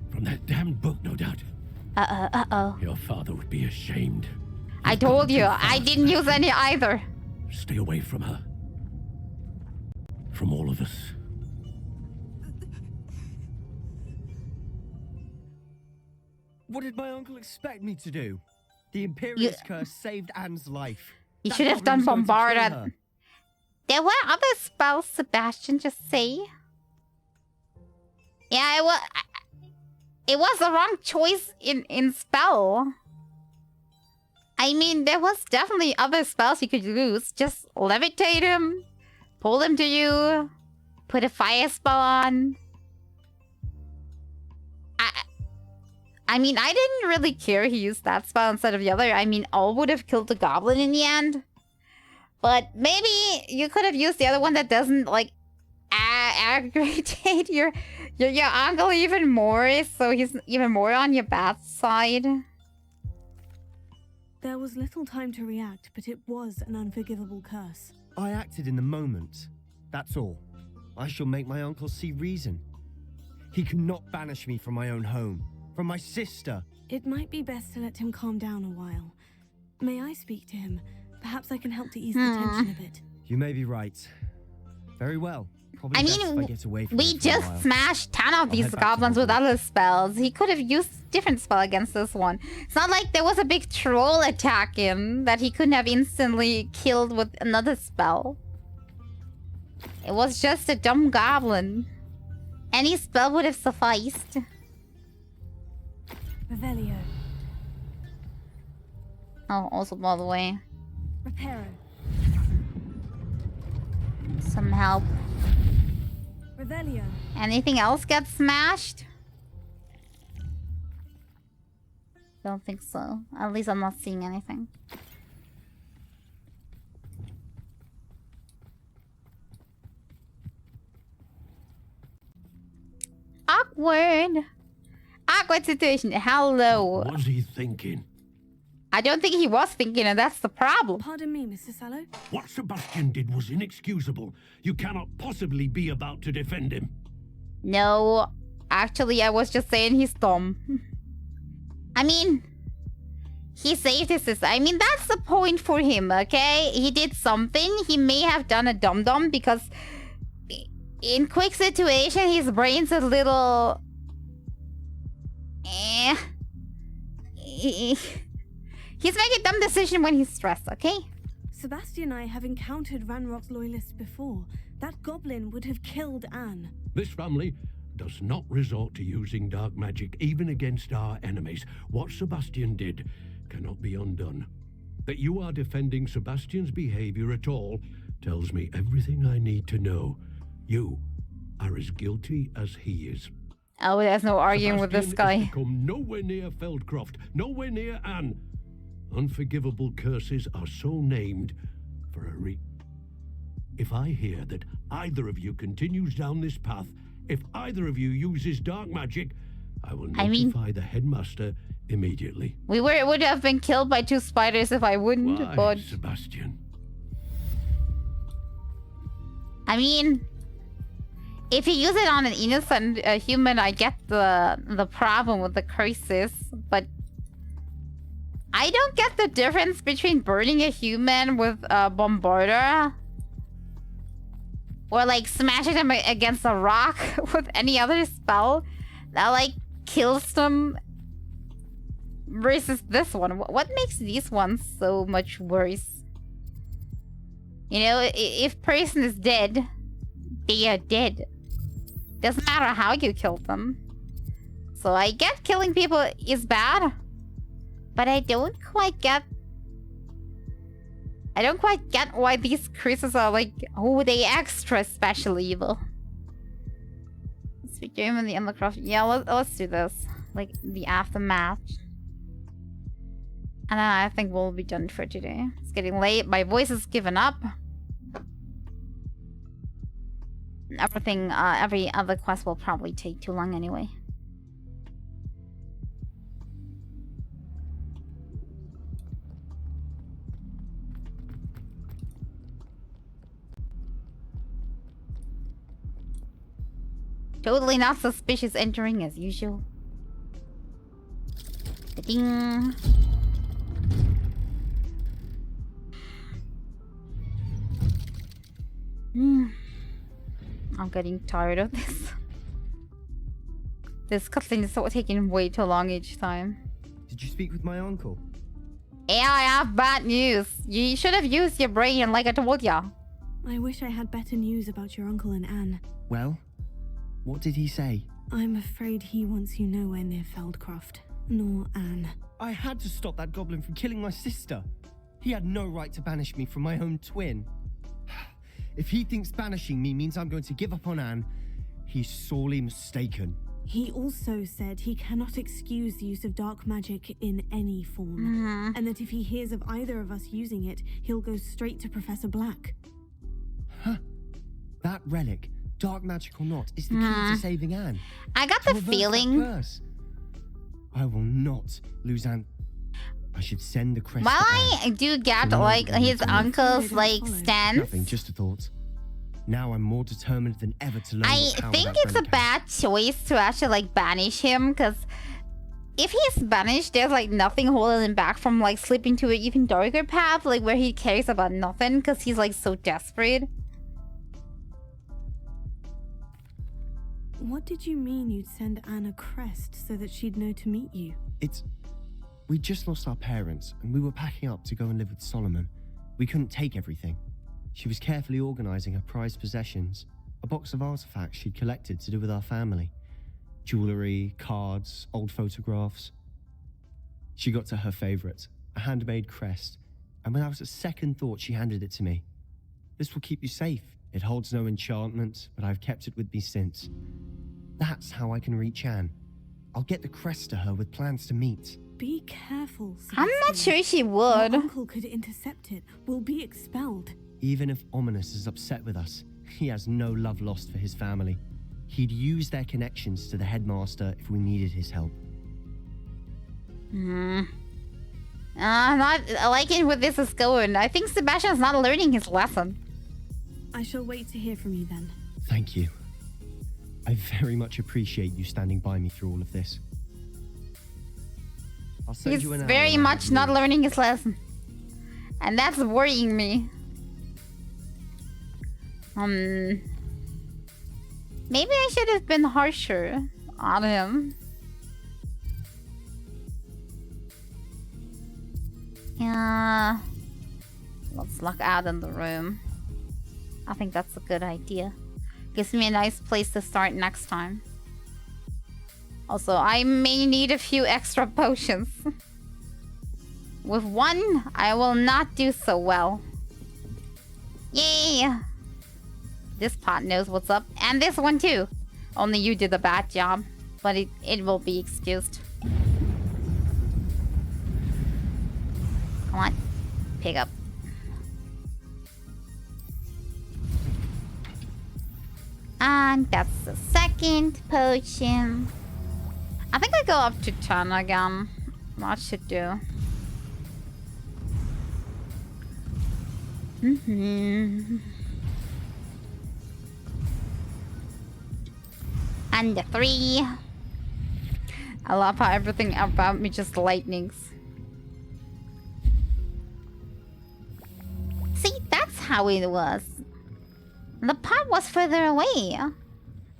From that damned book, no doubt. Uh-oh. Your father would be ashamed. I told you, I didn't use any either. Stay away from her. From all of us. What did my uncle expect me to do? The Imperious curse saved Anne's life. You That should have goblin done was going to kill bombarded. her. There were other spells, Sebastian, just say. Yeah, it was the wrong choice in spell. I mean, there was definitely other spells you could use. Just levitate him, pull him to you, put a fire spell on. I mean, I didn't really care he used that spell instead of the other. I mean, all would have killed the goblin in the end. But maybe you could have used the other one that doesn't, like, aggravate your uncle even more, so he's even more on your bad side. There was little time to react, but it was an unforgivable curse. I acted in the moment. That's all. I shall make my uncle see reason. He cannot banish me from my own home, from my sister. It might be best to let him calm down a while. May I speak to him? Perhaps I can help to ease the tension a bit. You may be right. Very well. Probably I best if I mean, get away from we here for a just while. smashed 10 of I'll these head back to goblins with Hogwarts. other spells. He could have used different spell against this one. It's not like there was a big troll attack him that he couldn't have instantly killed with another spell. It was just a dumb goblin. Any spell would have sufficed. Revelio. Oh, also, by the way, Reparo. some help. Revelio. Anything else get smashed? Don't think so. At least I'm not seeing anything. Awkward. Awkward situation. Hello. What was he thinking? I don't think he was thinking, and that's the problem. Pardon me, Mr. Sallow. What Sebastian did was inexcusable. You cannot possibly be about to defend him. No, actually, I was just saying he's dumb. I mean, he saved his sister. I mean, that's the point for him, okay? He did something. He may have done a dum-dum because in quick situation, his brain's a little... He's making a dumb decision when he's stressed, okay? Sebastian and I have encountered Ranrock's loyalists before. That goblin would have killed Anne. This family does not resort to using dark magic even against our enemies. What Sebastian did cannot be undone. That you are defending Sebastian's behavior at all tells me everything I need to know. You are as guilty as he is. Oh, there's no arguing with this guy. Has become nowhere near Feldcroft, nowhere near Anne. Unforgivable curses are so named for a If I hear that either of you continues down this path, if either of you uses dark magic, I will notify the headmaster immediately. We would have been killed by 2 spiders if I wouldn't, Why, but... Sebastian? I mean, if you use it on an innocent human, I get the problem with the curses, but I don't get the difference between burning a human with a bombarder or like smashing them against a rock with any other spell that like kills them versus this one. What makes these ones so much worse? You know, if person is dead, they are dead. Doesn't matter how you killed them. So I get killing people is bad, but I don't quite get why these creatures are like, oh, they extra special evil. Speak to him in the Undercroft. Yeah, let's do this. Like the aftermath. And I think we'll be done for today. It's getting late. My voice is given up. Everything, every other quest will probably take too long anyway. Totally not suspicious entering as usual. Ding. I'm getting tired of this. This cutscene is so taking way too long each time. Did you speak with my uncle? Yeah, I have bad news. You should have used your brain like I told ya. I wish I had better news about your uncle and Anne. Well, what did he say? I'm afraid he wants you nowhere near Feldcroft, nor Anne. I had to stop that goblin from killing my sister. He had no right to banish me from my own twin. If he thinks banishing me means I'm going to give up on Anne, he's sorely mistaken. He also said he cannot excuse the use of dark magic in any form, and that if he hears of either of us using it, he'll go straight to Professor Black. Huh. That relic, dark magic or not, is the key to saving Anne. I got the feeling... I will not lose Anne. I should send the crest. While I do get like his uncle's like stance, nothing, just a thought. Now I'm more determined than ever to learn. I think it's a bad choice to actually like banish him, because if he's banished, there's like nothing holding him back from like slipping to an even darker path, like where he cares about nothing because he's like so desperate. What did you mean you'd send Anne a crest so that she'd know to meet you? We just lost our parents, and we were packing up to go and live with Solomon. We couldn't take everything. She was carefully organizing her prized possessions, a box of artifacts she'd collected to do with our family. Jewelry, cards, old photographs. She got to her favorite, a handmade crest, and when I was at second thought, she handed it to me. This will keep you safe. It holds no enchantment, but I've kept it with me since. That's how I can reach Anne. I'll get the crest to her with plans to meet. Be careful, Sebastian. I'm not sure she would. Your uncle could intercept it. We'll be expelled. Even if Ominous is upset with us, he has no love lost for his family. He'd use their connections to the headmaster if we needed his help. I'm not liking where this is going. I think Sebastian's not learning his lesson. I shall wait to hear from you then. Thank you. I very much appreciate you standing by me through all of this. I'll send He's you an very much not learning his lesson. And that's worrying me. Maybe I should have been harsher on him. Yeah. Let's lock out in the room. I think that's a good idea. Gives me a nice place to start next time. Also, I may need a few extra potions. With one, I will not do so well. Yay! This pot knows what's up. And this one too. Only you did a bad job. But it will be excused. Come on. Pick up. And that's the second potion. I think I go up to 10 again. That should do. And the 3. I love how everything about me just lightnings. See, that's how it was. The pot was further away.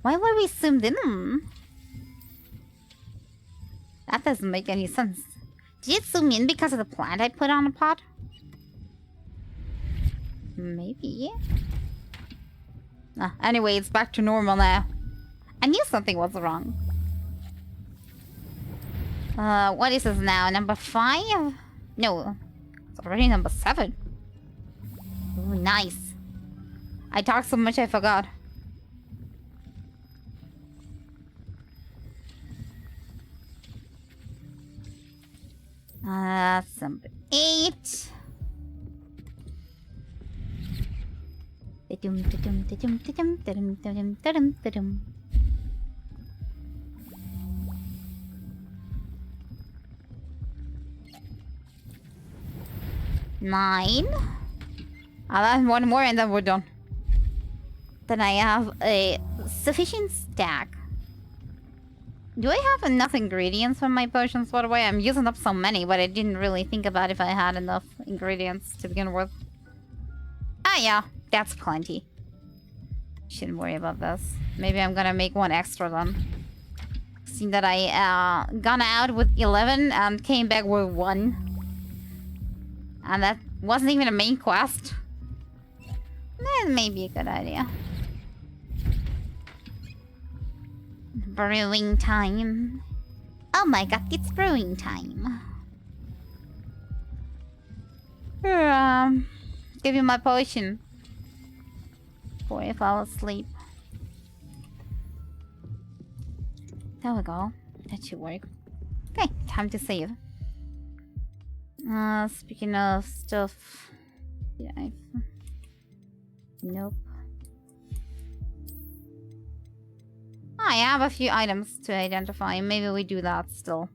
Why were we zoomed in? That doesn't make any sense. Did it zoom in because of the plant I put on the pot? Maybe. Anyway, it's back to normal now. I knew something was wrong. What is this now? Number 5? No, it's already number 7. Ooh, nice. I talked so much I forgot. Number 8. Nine. I'll add one more and then we're done. Then I have a sufficient stack. Do I have enough ingredients for my potions, by the way? I'm using up so many, but I didn't really think about if I had enough ingredients to begin with. Ah, yeah. That's plenty. Shouldn't worry about this. Maybe I'm gonna make one extra then. Seeing that I gone out with 11 and came back with 1. And that wasn't even a main quest. That may be a good idea. Brewing time. Oh my god, it's brewing time. Here, give you my potion. Before I fall asleep. There we go. That should work. Okay, time to save. Speaking of stuff... Yeah, nope. I have a few items to identify. Maybe we do that still.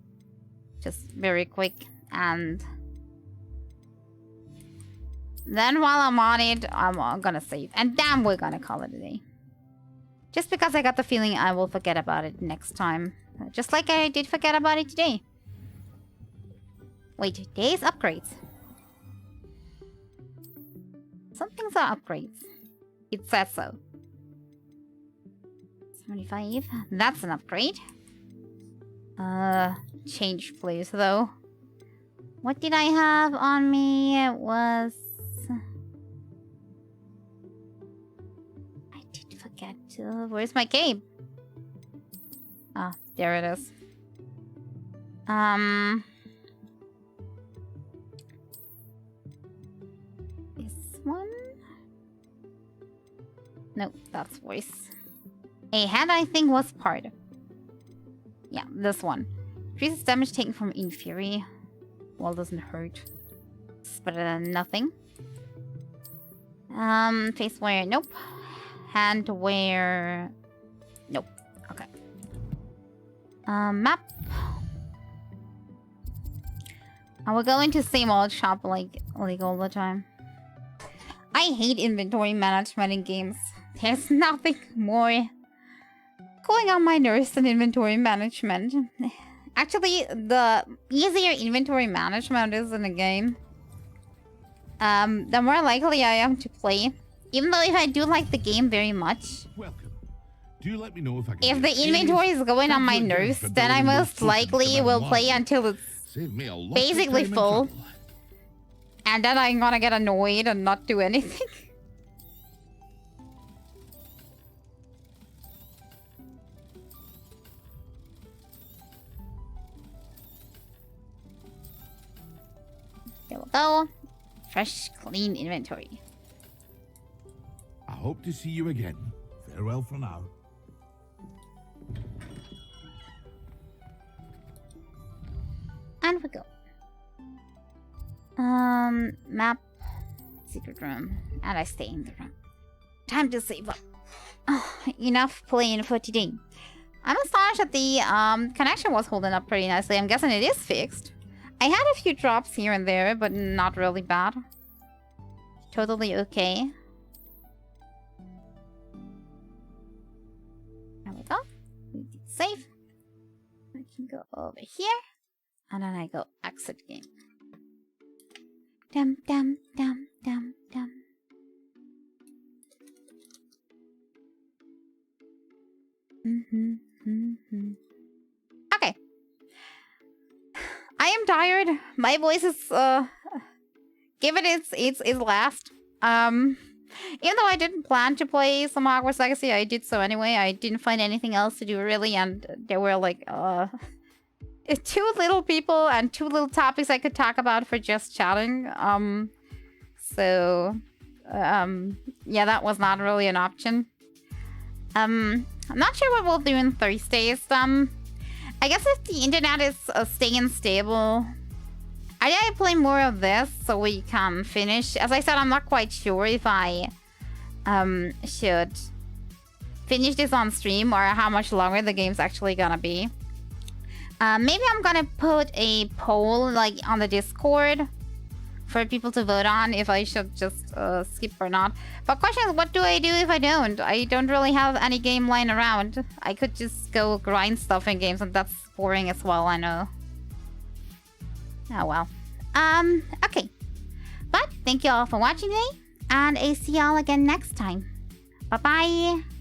Just very quick. And... then while I'm on it, I'm gonna save. And then we're gonna call it a day. Just because I got the feeling I will forget about it next time. Just like I did forget about it today. Wait, today's upgrades. Some things are upgrades. It says so. 75. That's an upgrade. Change place though. What did I have on me? It was... I did forget to... Where's my cape? Ah, there it is. This one? Nope, that's voice. A head, I think, was part. Yeah, this one. Increases damage taken from Inferi. Well, doesn't hurt. It's better than nothing. Face wear, nope. Hand wear, nope. Okay. Map. I will go into same old shop like all the time. I hate inventory management in games. There's nothing more going on my nerves than inventory management. Actually, the easier inventory management is in a game, the more likely I am to play. Even though if I do like the game very much, Welcome. Do you let me know if I can if the inventory is going on my nerves, then I most likely will play until it's basically full. And then I'm gonna get annoyed and not do anything. There we go. Fresh, clean inventory. I hope to see you again. Farewell for now. And we go. Map. Secret room. And I stay in the room. Time to save up. Enough playing for today. I'm astonished that the connection was holding up pretty nicely. I'm guessing it is fixed. I had a few drops here and there, but not really bad. Totally okay. There we go. We did save. I can go over here. And then I go exit game. Dum dum dum dum dum. Okay. I am tired. My voice is give it its last. Even though I didn't plan to play some Hogwarts Legacy, I did so anyway. I didn't find anything else to do really, and there were like 2 little people and 2 little topics I could talk about for just chatting. Yeah, that was not really an option. I'm not sure what we'll do in Thursdays. I guess if the internet is staying stable, I gotta play more of this so we can finish. As I said, I'm not quite sure if I should finish this on stream or how much longer the game's actually gonna be. Maybe I'm gonna put a poll like on the Discord for people to vote on if I should just skip or not. But question is, what do I do if I don't? I don't really have any game lying around. I could just go grind stuff in games, and that's boring as well, I know. Oh well. Okay. But thank you all for watching today, and I'll see y'all again next time. Bye-bye.